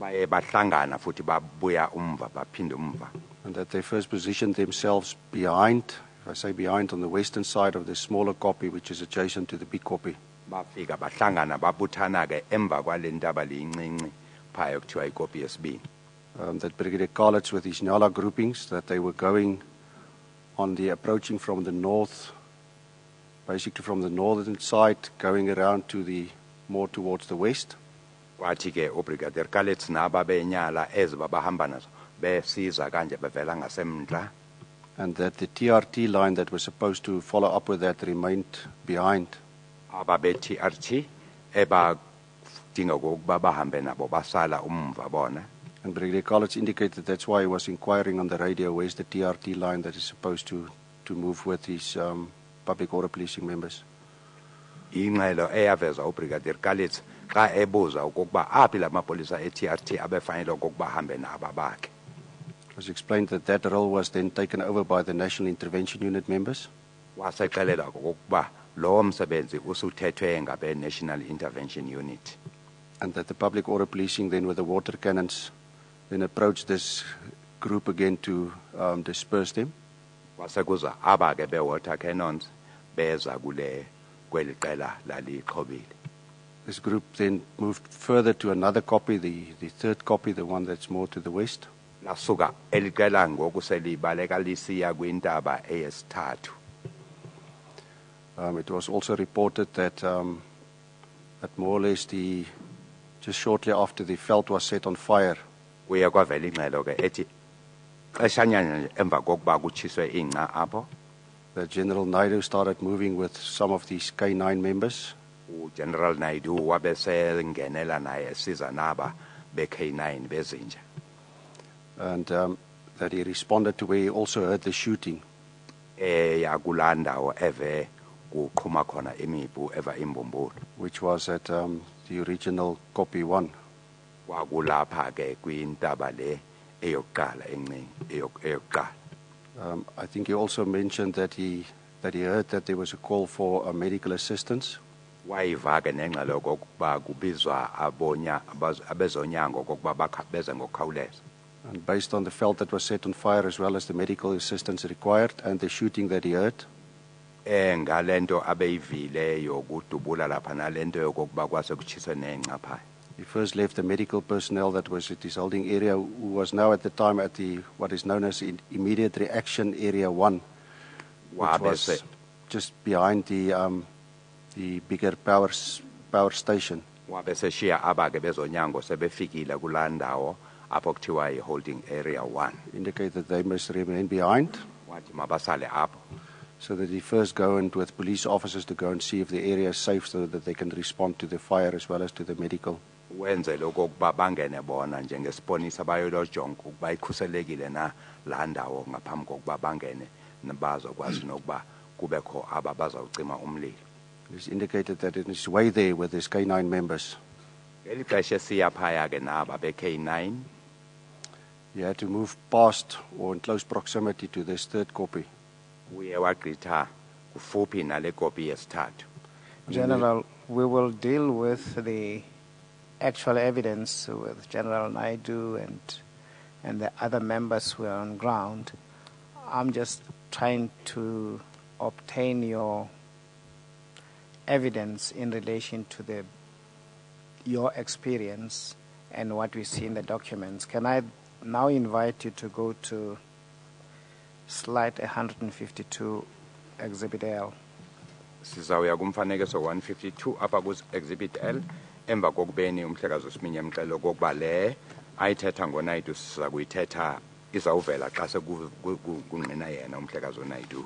baye bahlangana futhi babuya umva baphinde umva. and that they first positioned themselves behind, if I say behind, on the western side of the smaller copy, which is adjacent to the big copy. Bafika bahlangana babuthana ke emva kwale ntaba leyincinci phaya kuthiwa ikopi yesibini. That Brigadier Karlitz with his Nyala groupings, that they were going on the approaching from the north, basically from the northern side, going around to the more towards the west. Wathi ke uBrigadier Karlitz naba benyala ezibabahamba nazo besiza kanje bevela ngasemntla. And that the TRT line that was supposed to follow up with that remained behind. Ababe TRT eba dinga ukuba bahambe nabo basala umva bona. And Brigadier Karlitz indicated that's why he was inquiring on the radio where's the TRT line that is supposed to move with his public order policing members. Ingxelo eyaveza uBrigadier Karlitz xa ebuza ukuba aphi lamapolisa eTRT abefanele ukuba bahambe naba bakhe. It was explained that that role was then taken over by the National Intervention Unit members. Wasexelela ukuba lo msebenzi usuthethwe ngabe National Intervention Unit. And that the public order policing then with the water cannons then approached this group again to disperse them. Wasekuza aba ke be-water cannons beza kweli qela laliqhobile. This group then moved further to another copy, the third copy, the one that's more to the west. Lasuka eliqela ngoku selibaleka lisiya kwintaba eyesithathu. It was also reported that that more or less just shortly after the veld was set on fire, Kuye kwavela ingxelo ke ethi xeshanyana emva kokuba kutshiswe ingca apho that General Naidu started moving with some of these K9 members. uGeneral Naidu wabesengenela naye esiza naba be-K9 bezinja. And that he responded to where he also heard the shooting. Yakulanda eve kuqhuma khona imipu eva imbumbulu. Which was at the original copy 1. Kwakulapha ke kwintaba le eyokuqala encane eyokuqala. I think he also mentioned that he heard that there was a call for medical assistance. Wayiva ke nengxelo okokuba kubizwa abezonyango okokuba beze ngokukhawuleza. And based on the felt that was set on fire as well as the medical assistance required and the shooting that he heard, Ngalento abeyivile yokudubula lapha nalento yokokuba kwase kutshiswe nengcaphaya. he first left the medical personnel that was at his holding area, who was now at the time at the what is known as immediate reaction area 1, which was just behind the bigger power station. Wabe seshiya abake bezonyango sebefikile kulandawo apho kuthiwa holding area 1. Indicate that they must remain behind, Wathi mabasale apho. so that he first go and with police officers to go and see if the area is safe so that they can respond to the fire as well as to the medical. Wenzele okokuba bangene bona njengesibonisa bayolojonga ukuba ikhuselekile na la ndawo ngaphambi kokuba bangene bazokwazi nokuba kubekho aba bazawucima umlilo. It's indicated that it is way there with his K9 members. Ngeli xesha siya phaya ke naba be-K9 He had to move past or in close proximity to this third copy. uye wagqitha kufuphi nale kopi yesithathu. General, we will deal with the actual evidence with General Naidu and the other members who are on ground. I'm just trying to obtain your evidence in relation to your experience and what we see in the documents. Can I now invite you to go to slide 152, Exhibit L? Sizawuya kumfanekiso 152 apha ku-Exhibit L emva kokubeni umhlekazi uSminye emxela okokuba le ayithetha ngoNaidu siza kuyithetha izawuvela xa sekungqina yena umhlekazi uNaidu.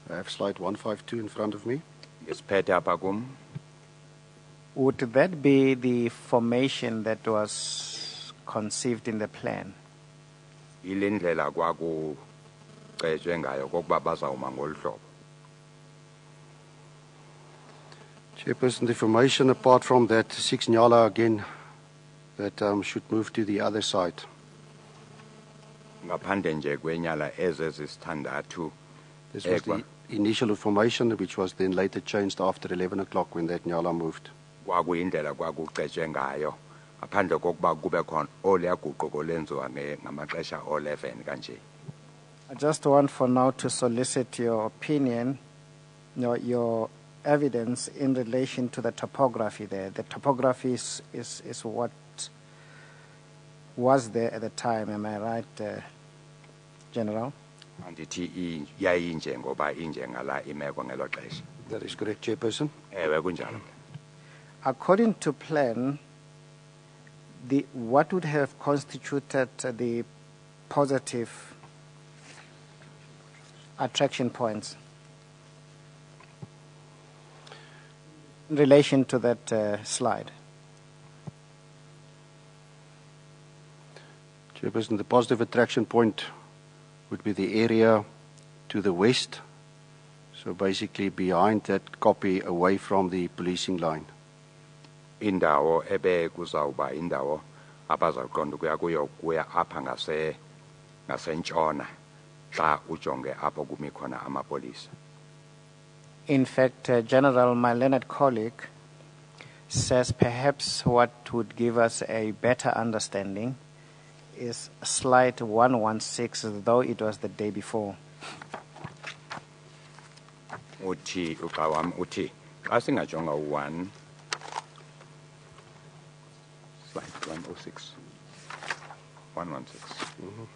I have slide 152 in front of me. Ngesiphethe apha kum. Would that be the formation that was conceived in the plan? Ilindlela kwakucetshwe ngayo kokuba bazawuma ngolu hlobo. Chairperson, the formation apart from that 6 Nyala again that should move to the other side. Ngaphandle nje kwenyala ezisithandathu. This was the initial formation which was then later changed after 11 o'clock when that Nyala moved. Kwakuyindlela kwakucetshwe ngayo ngaphandle kokuba kube khona oliyaguquko lenziwa ngamaxesha o-11 kanje. I just want for now to solicit your opinion, your evidence in relation to the topography there. The topography is what was there at the time, am I right, General? Andithi yayinje ngoba inje ngala imeko ngelo xesha. That is correct, Chairperson. Ewe kunjalo. According to plan, what would have constituted the positive attraction points in relation to that slide? Chairperson, the positive attraction point would be the area to the west, so basically behind that copy away from the policing line. Indawo ebe kuzawuba indawo abazawuqonda kuya apha ngasentshona xa ujonge apho kumi khona amapolisa. In fact, General, my learned colleague says perhaps what would give us a better understanding is slide 116, though it was the day before. Uthi uqawam uthi xa singajonga u1 slide 106 116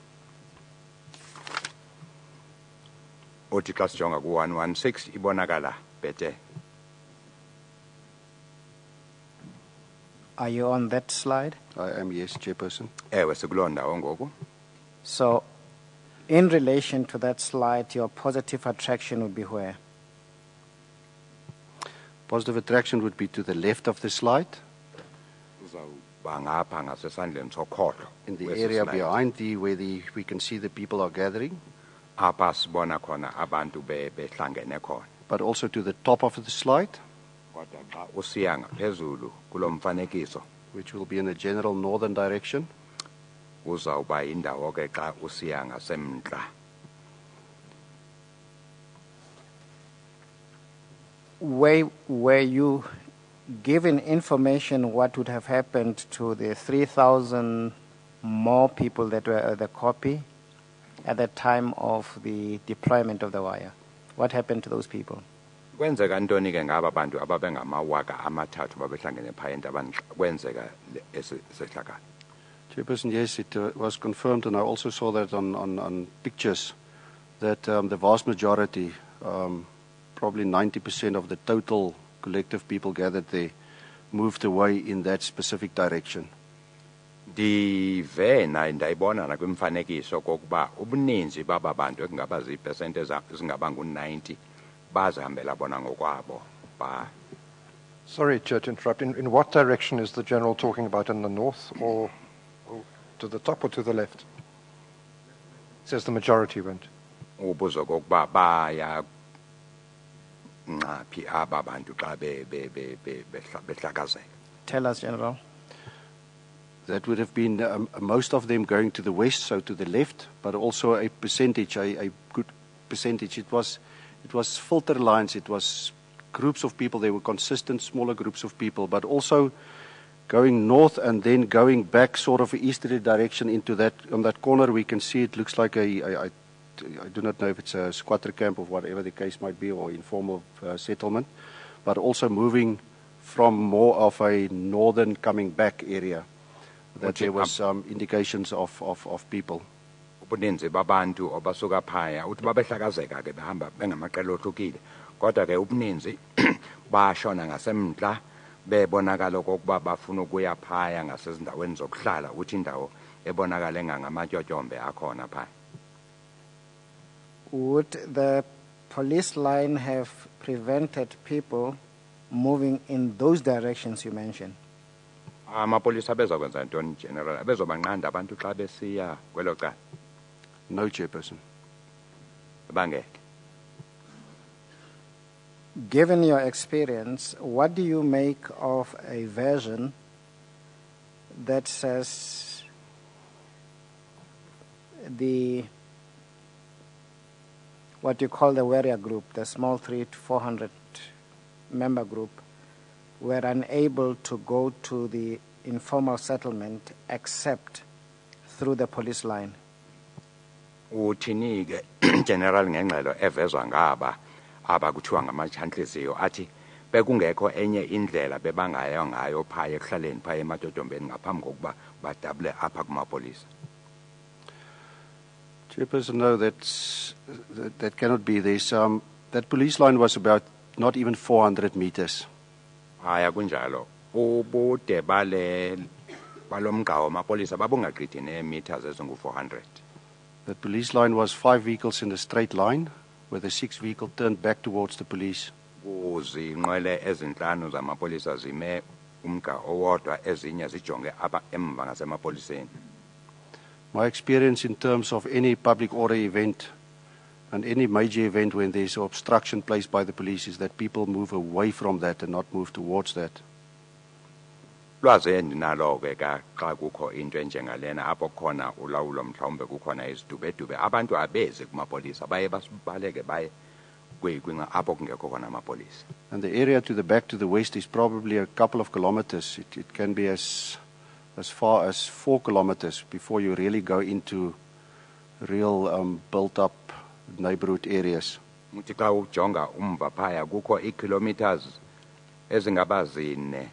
uthi xa sijonga ku116 ibonakala bhethe. Are you on that slide? I am, yes, Chairperson. Ewe sikuloo ndawo ngoku. So, in relation to that slide, your positive attraction would be where? Positive attraction would be to the left of the slide. bangapha ngasesandleni sokhohlo In the kwesi area slide. behind where we can see the people are gathering, apha sibona khona abantu behlangene khona but also to the top of the slide, kodwa xa usiya ngaphezulu kulo mfanekiso which will be in a general northern direction. uzawuba indawo ke xa usiya ngasemntla. Were you given information what would have happened to the 3,000 more people that were at the copy at the time of the deployment of the wire? What happened to those people? Kwenzeka ntoni ke ngaba bantu ababengamawaka amathathu babehlangene phaya entabani kwenzeka sehlakala? Chairperson, yes, it was confirmed, and I also saw that on pictures, that the vast majority, probably 90% of the total collective people gathered there, moved away in that specific direction. Ndive ndayibona nakwimfanekiso kokuba ubuninzi baba bantu ekungaba ziipesenti ezingaba ngu-90 bazihambela bona ngokwabo. Sorry, Chair, to interrupt. In what direction is the General talking about, in the north or to the top or to the left? It says the majority went. Ubuzo kokuba baya ngaphi aba bantu xa behlakazeka. Tell us, General. That would have been most of them going to the west, so to the left, but also a percentage, a good percentage. It was filter lines, it was groups of people, they were consistent, smaller groups of people, but also going north and then going back sort of an easterly direction into that, on that corner we can see it looks like I do not know if it's a squatter camp or whatever the case might be, or informal settlement, but also moving from more of a northern coming back area, that there was indications of people. Ubuninzi babantu obasuka phaya uthi babehlakazeka ke behamba bengamaqela ohlukile kodwa ke ubuninzi bashona ngasemntla bebonakala okokuba bafuna ukuya phaya ngasezindaweni zokuhlala uthi indawo ebonakala engangamatyotyombe akhona phaya. Would the police line have prevented people moving in those directions you mentioned? Amapolisa bezakwenza ntoni general abezobanqanda abantu xa besiya kwelo cala? No, Chairperson. Bangeke. Given your experience, what do you make of a version that says what you call the warrior group, the small 300 to 400 member group, were unable to go to the informal settlement except through the police line? Uthini ke general ngengxelo evezwa ngaba abakuthiwa ngamachantliziyo athi bekungekho enye indlela bebangayo ngayo phaya ekuhlaleni phaya ematyotyombeni ngaphambi kokuba badabule apha kumapolisa? Chairperson, no, that cannot be. There's that police line was about not even 400 meters. Haya kunjalo ubude balomgcawo amapolisa babungagqithi neemeters ezingu-400. The police line was 5 vehicles in a straight line, with the 6th vehicle turned back towards the police. Kuzinqwele ezinhlanu zamapolisa zime umgca owodwa ezinye zijonge apha emva ngasemapoliseni. My experience in terms of any public order event and any major event when there's obstruction placed by the police is that people move away from that and not move towards that. Lwazi endinalo ke xa kukho into enjengalena apho khona ulawulo mhlawumbe kukhona izidubedube abantu abezi kumapolisa baye basibaleke baye apho kungekho khona amapolisa. And the area to the back to the west is probably a couple of kilometers. It can be as far as 4 kilometers before you really go into real built-up neighborhood areas. Uthi xa ujonga umva phaya kukho ikilometers ezingaba 4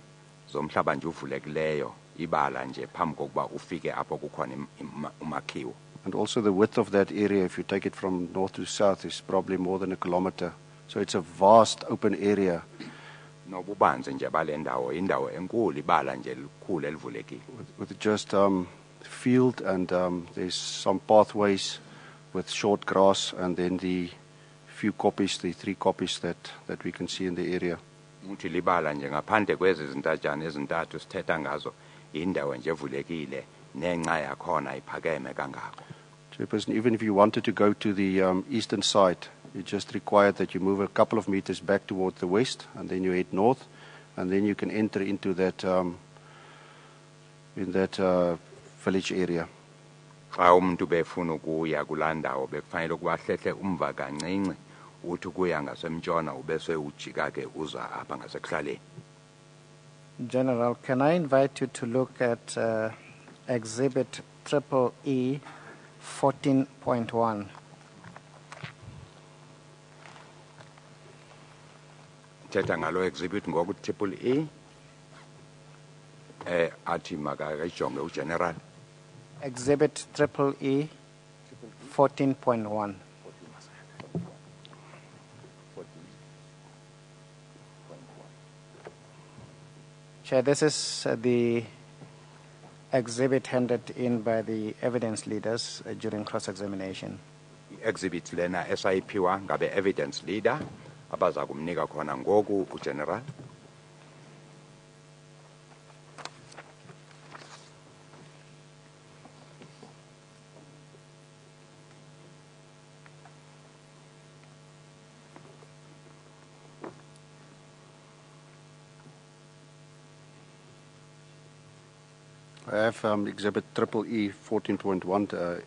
zomhlaba nje uvulekileyo ibala nje phambi kokuba ufike apho kukhona umakhiwo. And also the width of that area, if you take it from north to south, is probably more than a kilometer. So it's a vast open area. Nobubanzi nje bale ndawo indawo enkulu ibala nje likhulu elivulekile. With just field and there's some pathways with short grass, and then the few copies, the 3 copies that we can see in the area. Uthi libala nje ngaphandle kwezi zintatshana ezintathu sithetha ngazo indawo nje evulekile nenxa yakhona iphakeme kangako. Chairperson, even if you wanted to go to the eastern side, it just required that you move a couple of meters back toward the west, and then you head north, and then you can enter into that village area. Xa umuntu befuna ukuya kulandawo bekufanele ukuba hlehle umva kancinci uthi kuya ngasemtshona ubese ujika ke uza apha ngasekuhlaleni. General, can I invite you to look at Exhibit EE 14.1? Thetha ngalo exhibit ngoku EE athi makayijonge ugeneral. Exhibit EE 14.1. Chair, this is the exhibit handed in by the evidence leaders during cross-examination. Exhibit lena esayiphiwa ngabe evidence leader abaza kumnika khona ngoku ugeneral. I have Exhibit EE 14.1. It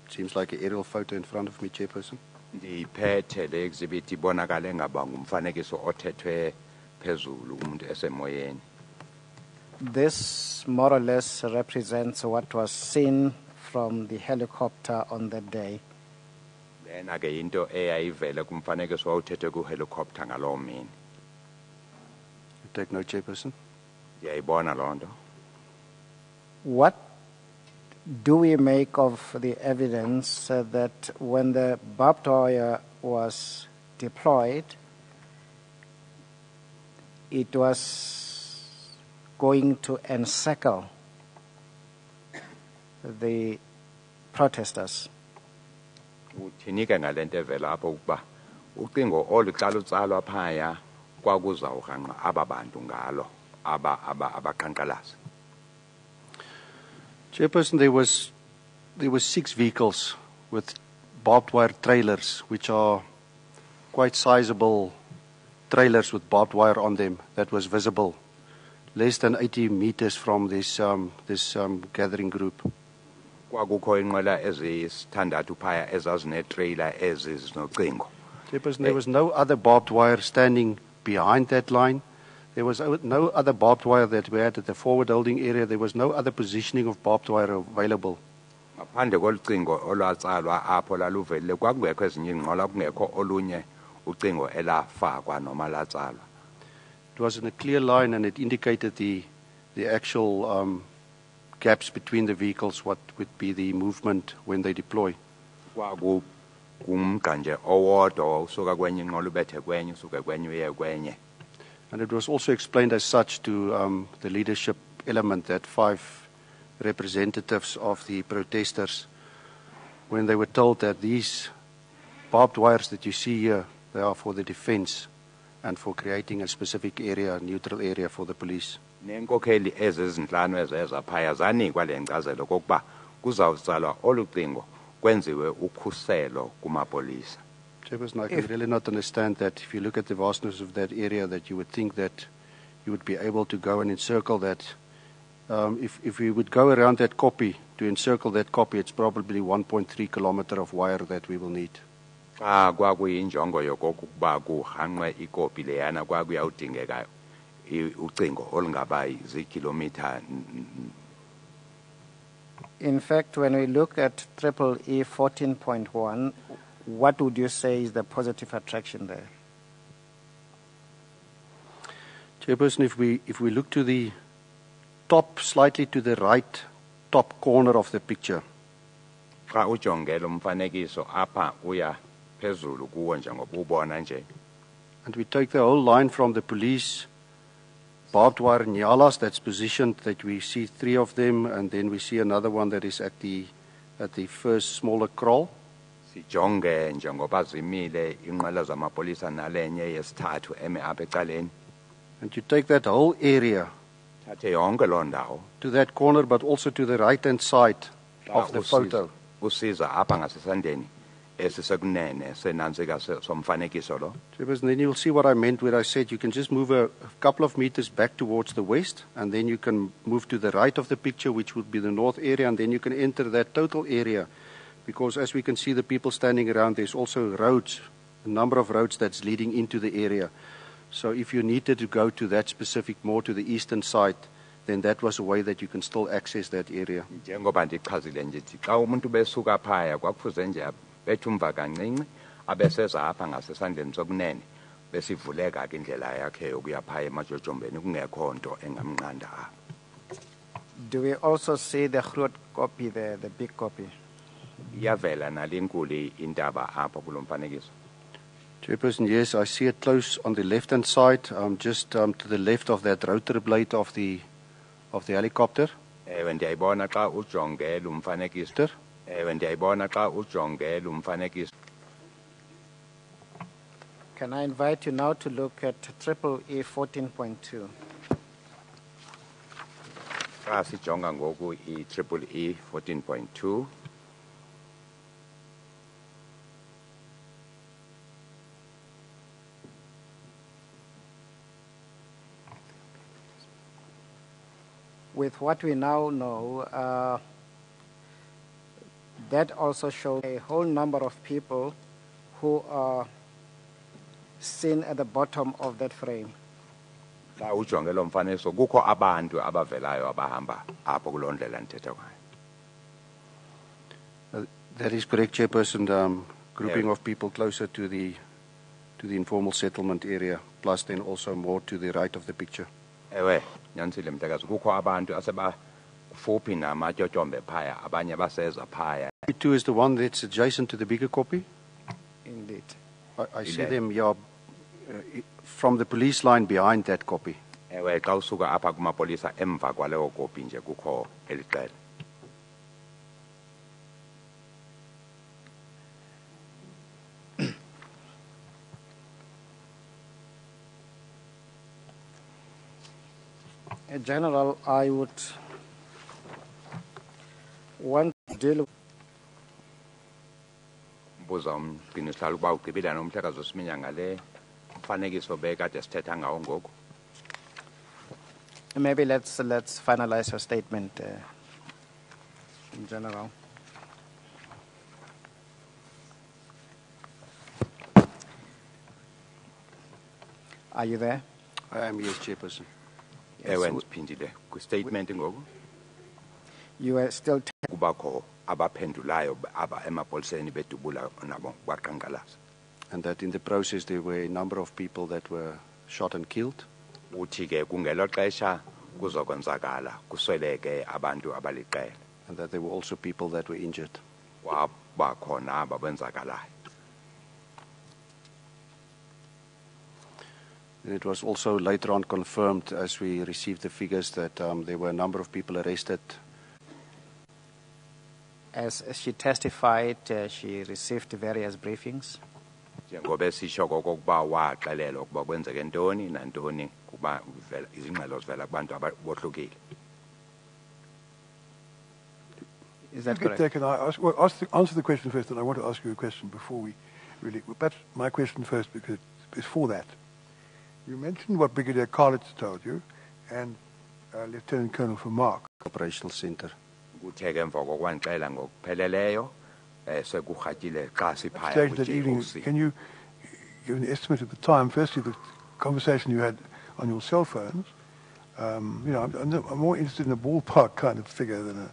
seems like an aerial photo in front of me, Chairperson. Ndiphethe le exhibit ibonakale ngaba ngumfanekiso othethwe phezulu umuntu esemoyeni. This more or less represents what was seen from the helicopter on that day. Lena ke into eyayivele kumfanekiso owuthethwe ku-helicopter ngaloo mini. Take note, Chairperson. Ndiyayibona loo nto. What do we make of the evidence that when the barbed wire was deployed, it was going to encircle the protesters? Uthini ke ngale nto evela apho ukuba ucingo olu xa lutsalwa phaya kwakuzawurhanqa aba bantu ngalo abaqhankqalazi. Chairperson, there was 6 vehicles with barbed wire trailers, which are quite sizable trailers with barbed wire on them that was visible, less than 80 meters from this gathering group. Kwakukho inqwela ezisithandathu phaya ezazinetrailer ezizinocingo. Chairperson, there was no other barbed wire standing behind that line. There was no other barbed wire that we had at the forward holding area. There was no other positioning of barbed wire available. Ngaphandle kolucingo olwatsalwa apho laluvelile kwakungekho ezinye ingqola kungekho olunye ucingo elafakwa noma latsalwa. It was in a clear line and it indicated the actual gaps between the vehicles, what would be the movement when they deploy. Kumgqa nje owodwa usuka kwenye inqola ubethe kwenye usuke kwenye uye kwenye. And it was also explained as such to the leadership element that 5 representatives of the protesters, when they were told that these barbed wires that you see here, they are for the defense and for creating a specific area, a neutral area for the police. Nenkokheli ezizinhlanu ezeza phaya zanikwa le nkcazelo kokuba kuzawutsalwa olucingo kwenziwe ukhuselo kumapolisa. Chairperson, I can really not understand that if you look at the vastness of that area that you would think that you would be able to go and encircle that. If we would go around that copy, to encircle that copy, it's probably 1.3 kilometer of wire that we will need. Kwakuyinjongo yokokuba kuhanqwe ikopi leyana kwakuyawudingeka ucingo olungaba zikilometer. In fact, when we look at EE 14.1, what would you say is the positive attraction there? Chairperson, if we look to the top, slightly to the right top corner of the picture, Xa ujongela umfanekiso apha uya phezulu kuwo njengoba ubona nje. and we take the whole line from the police barbed wire nyalas that's positioned, that we see 3 of them, and then we see another one that is at the first smaller kraal. Sijonge njengoba zimile inqwela zamapolisa nalenye yesithathu eme apha ecaleni. And you take that whole area Thathe yonke loo ndawo. To that corner, but also to the right-hand side of the photo. Usiza apha ngasesandleni esisekunene senantsika somfanekiso lo. Chairperson, then you'll see what I meant where I said you can just move a couple of meters back towards the west, and then you can move to the right of the picture, which would be the north area, and then you can enter that total area. Because as we can see the people standing around, there's also roads, a number of roads that's leading into the area. So if you needed to go to that specific, more to the eastern side, then that was a way that you can still access that area. Njengoba ndichazile nje xa umuntu besuka phaya kwakufuze nje bethumva kancinci abeseza apha ngasesandleni sokunene besivuleka ke indlela yakhe yokuya phaya emajojombeni kungekho nto engamnqanda apha. Do we also see the groot copy there, the big copy? Iyavela nalinkulu intaba apha kulo mfanekiso. Chairperson, yes, I see it close on the left-hand side, just to the left of that rotor blade of the helicopter. Ewe ndiyayibona xa ujongela umfanekiso. Ewe ndiyayibona xa ujongela umfanekiso. Can I invite you now to look at EEE 14.2? Xa sijonga ngoku i-EEE 14.2. With what we now know, that also shows a whole number of people who are seen at the bottom of that frame. Xa ujongela umfanekiso kukho abantu abavelayo abahamba apho kuloo ndlela ndithetha kwayo. That is correct, Chairperson. Grouping of people closer to the informal settlement area, plus then also more to the right of the picture. Ewe nyanisile mhlekazi kukho abantu asebafuphi namatyotyombe phaya abanye baseza phaya. Two is the one that's adjacent to the bigger copy. Indeed. I see them, yeah, from the police line behind that copy. Ewe xa usuka apha kumapolisa emva kwaleyo kopi nje kukho eliqela. General, I would want to deal. Mbuza umgcini sihlalo ukuba ugqibile nomhlekazi osiminya ngale mfanekiso bekade sithetha ngawo ngoku. Maybe let's finalize your statement, in general. Are you there? I am, yes, Chairperson. Ewe ndiphindile kwistatement ngoku. You are still kubakho abaphendulayo aba emapoliseni bedubula nabo kwaqhankqalaza. And that in the process there were a number of people that were shot and killed. Uthi ke kungelo xesha kuzokwenzakala kusweleke abantu abaliqela. And that there were also people that were injured. Wabakhona ababenzakalayo. And it was also later on confirmed as we received the figures that there were a number of people arrested. As she testified, she received various briefings. Njengoba esisho kokuba waxelelwa ukuba kwenzeke ntoni nantoni kuba izingxelo zivela kubantu abohlukile. Is that correct? Can I answer the question first, and I want to ask you a question before we really. But my question first, because it's for that. You mentioned what Brigadier Carlitz told you, and Lieutenant Colonel Vermaak. Operational Center. Stage that evening, can you give an estimate of the time? Firstly, the conversation you had on your cell phones. I'm more interested in a ballpark kind of figure than a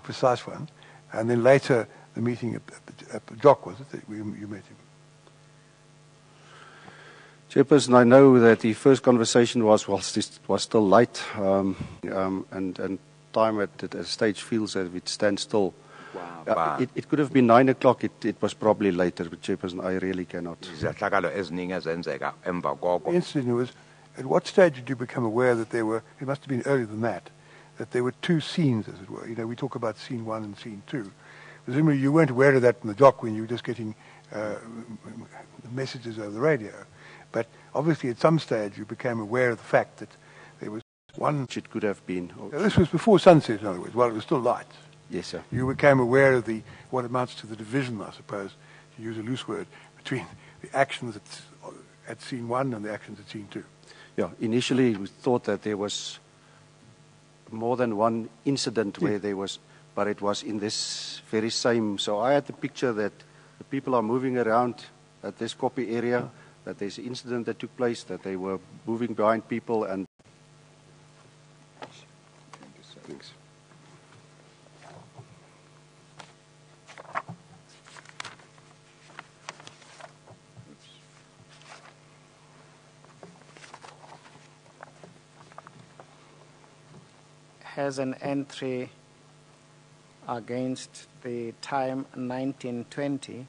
precise one. And then later, the meeting at the Jock, was it, that you met him? Chairperson, I know that the first conversation was whilst it was still light, and time at stage feels as if it stands still. Wow. It could have been 9 o'clock. It was probably later, but Chairperson, I really cannot. The incident was, at what stage did you become aware that there were, it must have been earlier than that there were two scenes, as it were? You know, we talk about scene 1 and scene 2. Presumably you weren't aware of that in the Jock when you were just getting messages over the radio. But obviously at some stage you became aware of the fact that there was One. It could have been. This was before sunset, in other words, while it was still light. Yes, sir. You became aware of what amounts to the division, I suppose, to use a loose word, between the actions at scene 1 and the actions at scene 2. Yeah, initially we thought that there was more than one incident where there was, but it was in this very same. So I had the picture that the people are moving around at this copy area, that there's an incident that took place, that they were moving behind people and. Thanks. Has an entry against the time 1920,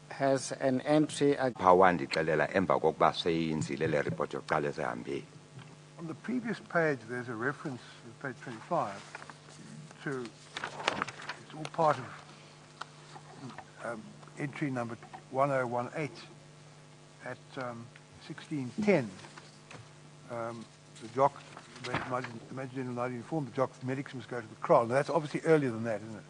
has an entry phawandixelela emva kokuba seyinzile le report yokuqala esehambile. On the previous page, there's a reference, page 25, to, it's all part of entry number 1018 at 1610. The jock, the Major General Nadi informed the jock medics must go to the kraal. Now that's obviously earlier than that, isn't it?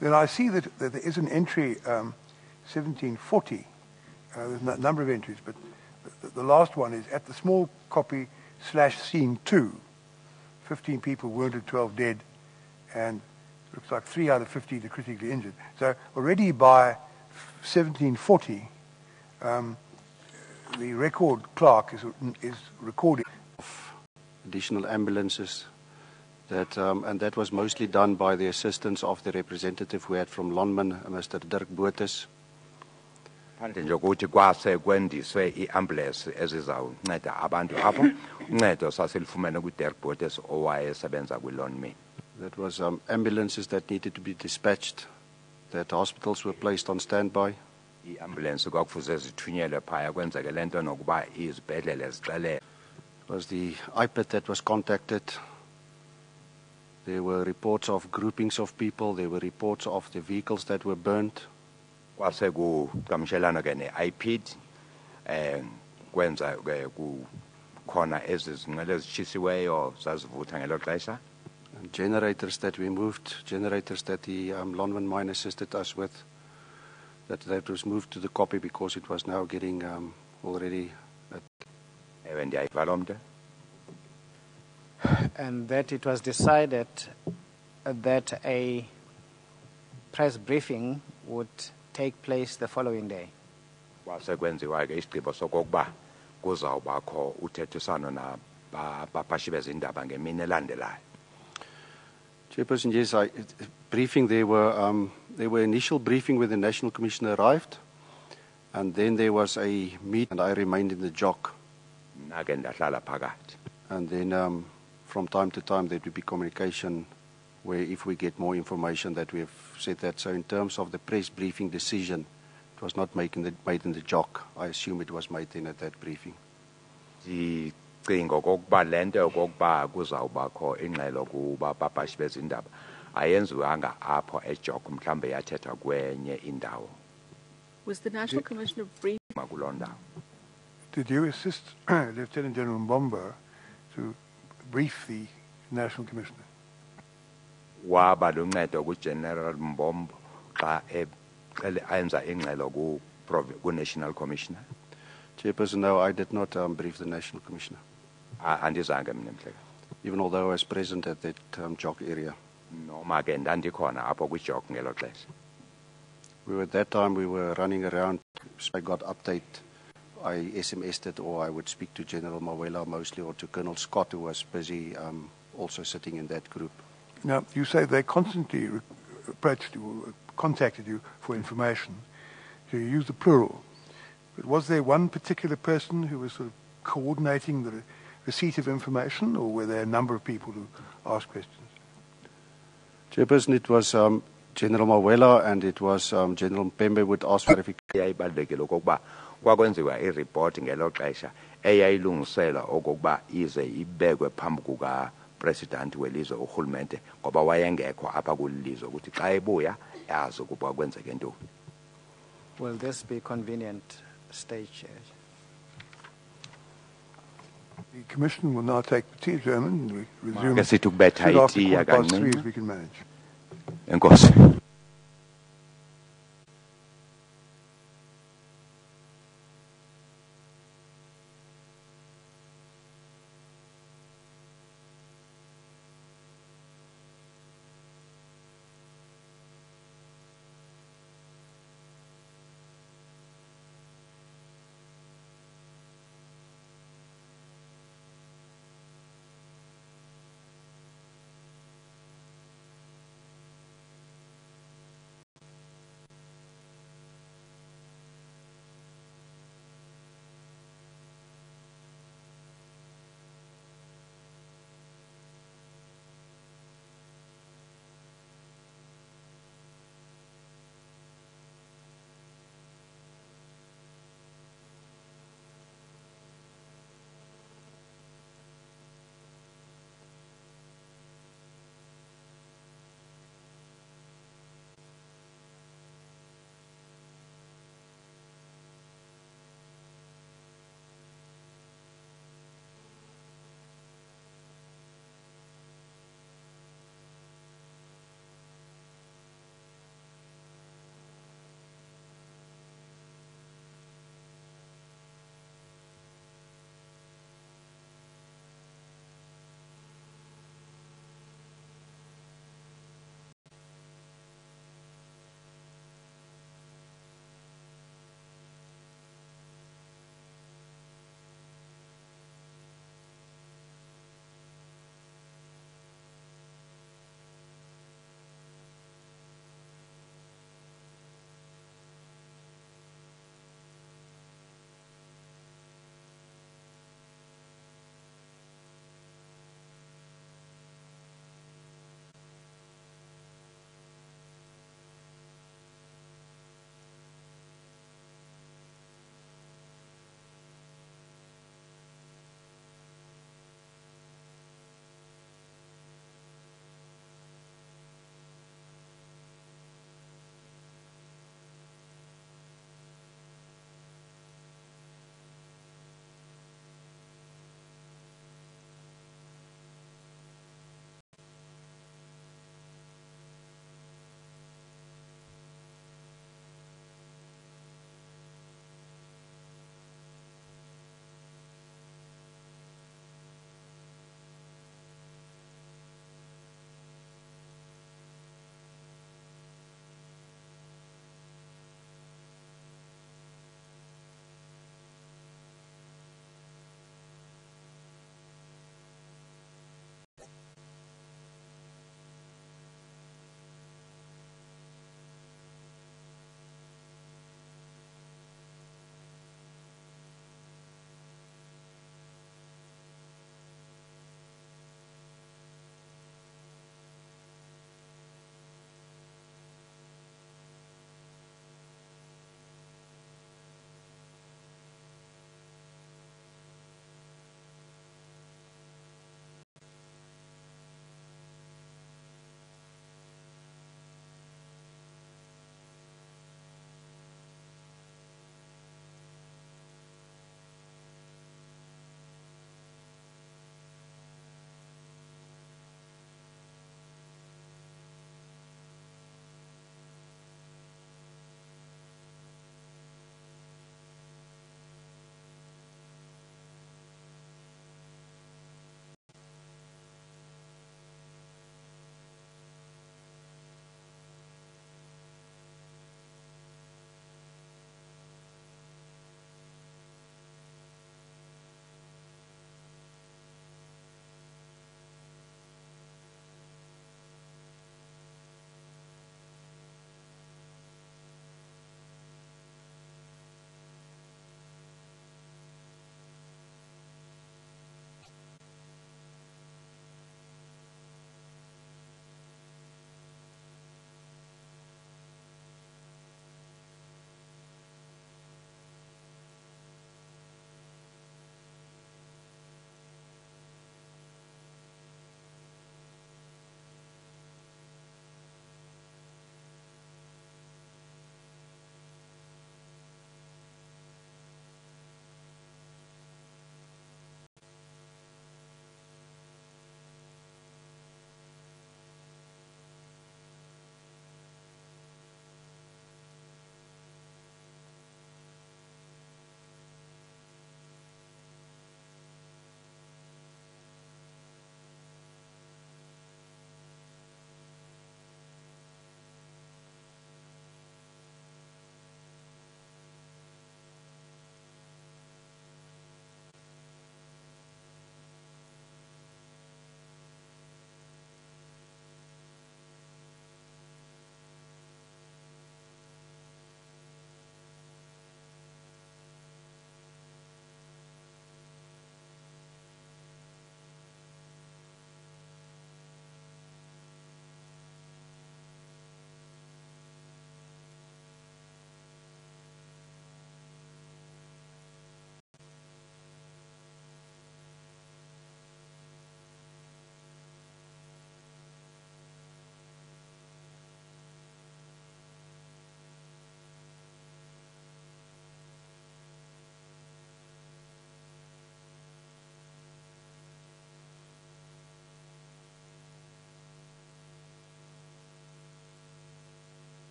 Then I see that there is an entry, 1740. There's a number of entries, but the last one is at the small copy /scene 2. 15 people wounded, 12 dead, and looks like 3 out of 15 are critically injured. So already by 1740, the record clerk is recording Additional ambulances. And that was mostly done by the assistance of the representative we had from Lonman, Mr. Dirk Botes. Phandle nje ukuthi kwase kwendiswe iambulance ezizawunceda abantu apho uncedo saselifumene kuDirk Botes owayesebenza kwiLonman. That was ambulances that needed to be dispatched, that hospitals were placed on standby. Iambulance kwakufuze zithunyelwe phaya kwenzeke lento nokuba izibhedlele zixelele. It was the iPad that was contacted. There were reports of groupings of people. There were reports of the vehicles that were burnt. Kwase kuqamshelana ke ne-iPad kwenza ke kukhona ezizinqele ezitshisiweyo zazivutha ngelo xesha. And generators that we moved, generators that the Lonman mine assisted us with, that was moved to the copy because it was now getting already. Ewe ndiyayiva loo mntu. and that it was decided that a press briefing would take place the following day. Kwase kwenziwa ke isigqibo sokokuba kuzawubakho uthethisano nabapashi bezindaba ngemini elandelayo. Chairperson, yes, briefing. There were initial briefing when the National Commissioner arrived, and then there was a meet, and I remained in the jock. Nake ndahlala phakathi. And then from time to time there would be communication where if we get more information that we have said that. So in terms of the press briefing decision, it was not made in the jock. I assume it was made in at that briefing. Ndicinga okokuba lento yokokuba kuzawubakho ingxelo kubapapashi bezindaba ayenziwanga apho eJock mhlambe yathethwa kwenye indawo. Was the National Commissioner briefed? Makuloo ndawo. Did you assist Lieutenant General Mbombo to brief the National Commissioner? Waba luncedo kuGeneral Mbombo xa enza ingxelo ku-National Commissioner. Chairperson, no, I did not brief the National Commissioner. Andizange mina mhleka. Even although I was present at that jock area. Noma ke ndandikhona apho kwijock ngelo xesha. At that time we were running around. I got update. I SMS'd it, or I would speak to General Mawela mostly, or to Colonel Scott, who was busy also sitting in that group. Now, you say they constantly approached you, contacted you for information. So you use the plural. But was there one particular person who was sort of coordinating the receipt of information, or were there a number of people who asked questions? Chairperson, it was General Mawela, and it was General Mpembe would ask verification. Yayibalulekile okokuba kwakwenziwa ireport ngelo xesha eyayilungiselwa okokuba ize ibekwe phambi president welizwe urhulumente ngoba wayengekho apha kulilizwe ukuthi xa ebuya yazi ukuba kwenzeke ntoni. Will this be convenient, State Chair? The Commission will now take the tea, Chairman. We resume Ke sithi ukubetha soon after itiya 3:15 kancinci. if we can manage. Enkosi.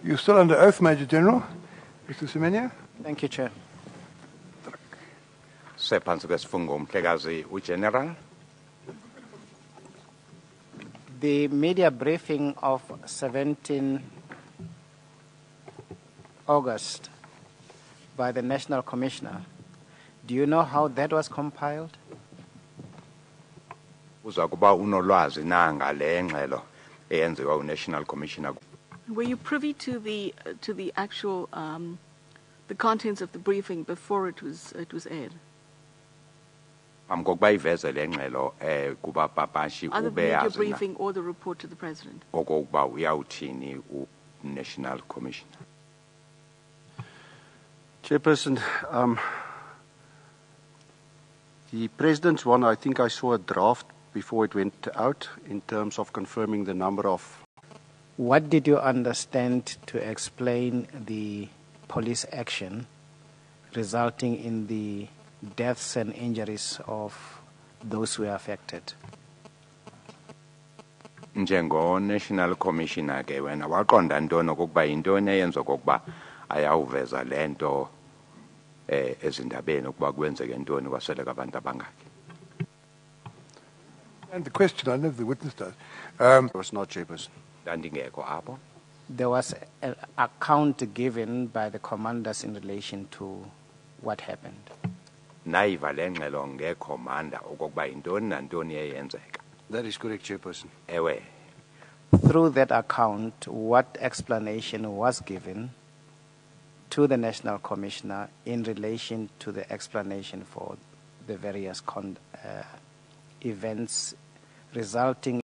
You're still under oath, Major General. Mr. Semenya? Thank you, Chair. Sephansi kwesifungo umhlekazi uGeneral. The media briefing of 17 August by the National Commissioner, do you know how that was compiled? Uza kuba unolwazi na ngale ngxelo eyenziwa uNational Commissioner. Were you privy to the actual the contents of the briefing before it was aired? Kokuba iveze le ngxelo kubapapashi Either the media ubeyazi na briefing or the report to the President? okokuba uyawuthini uNational Commissioner. Chairperson, the President's one, I think I saw a draft before it went out in terms of confirming the number of. What did you understand to explain the police action resulting in the deaths and injuries of those who were affected? Njengo-National Commissioner ke wena waqonda ntoni okokuba yintoni eyenza okokuba ayawuveza le nto ezindabeni ukuba kwenzeke ntoni kwasweleka abantu abangaki? And the question, I know the witness does. It was not, Chairperson. Ndandingekho apho. There was an account given by the commanders in relation to what happened. Nayiva le ngxelo ngekhomanda okokuba yintoni nantoni eyenzeka. That is correct, Chairperson. Ewe. Through that account, what explanation was given to the National Commissioner in relation to the explanation for the various events resulting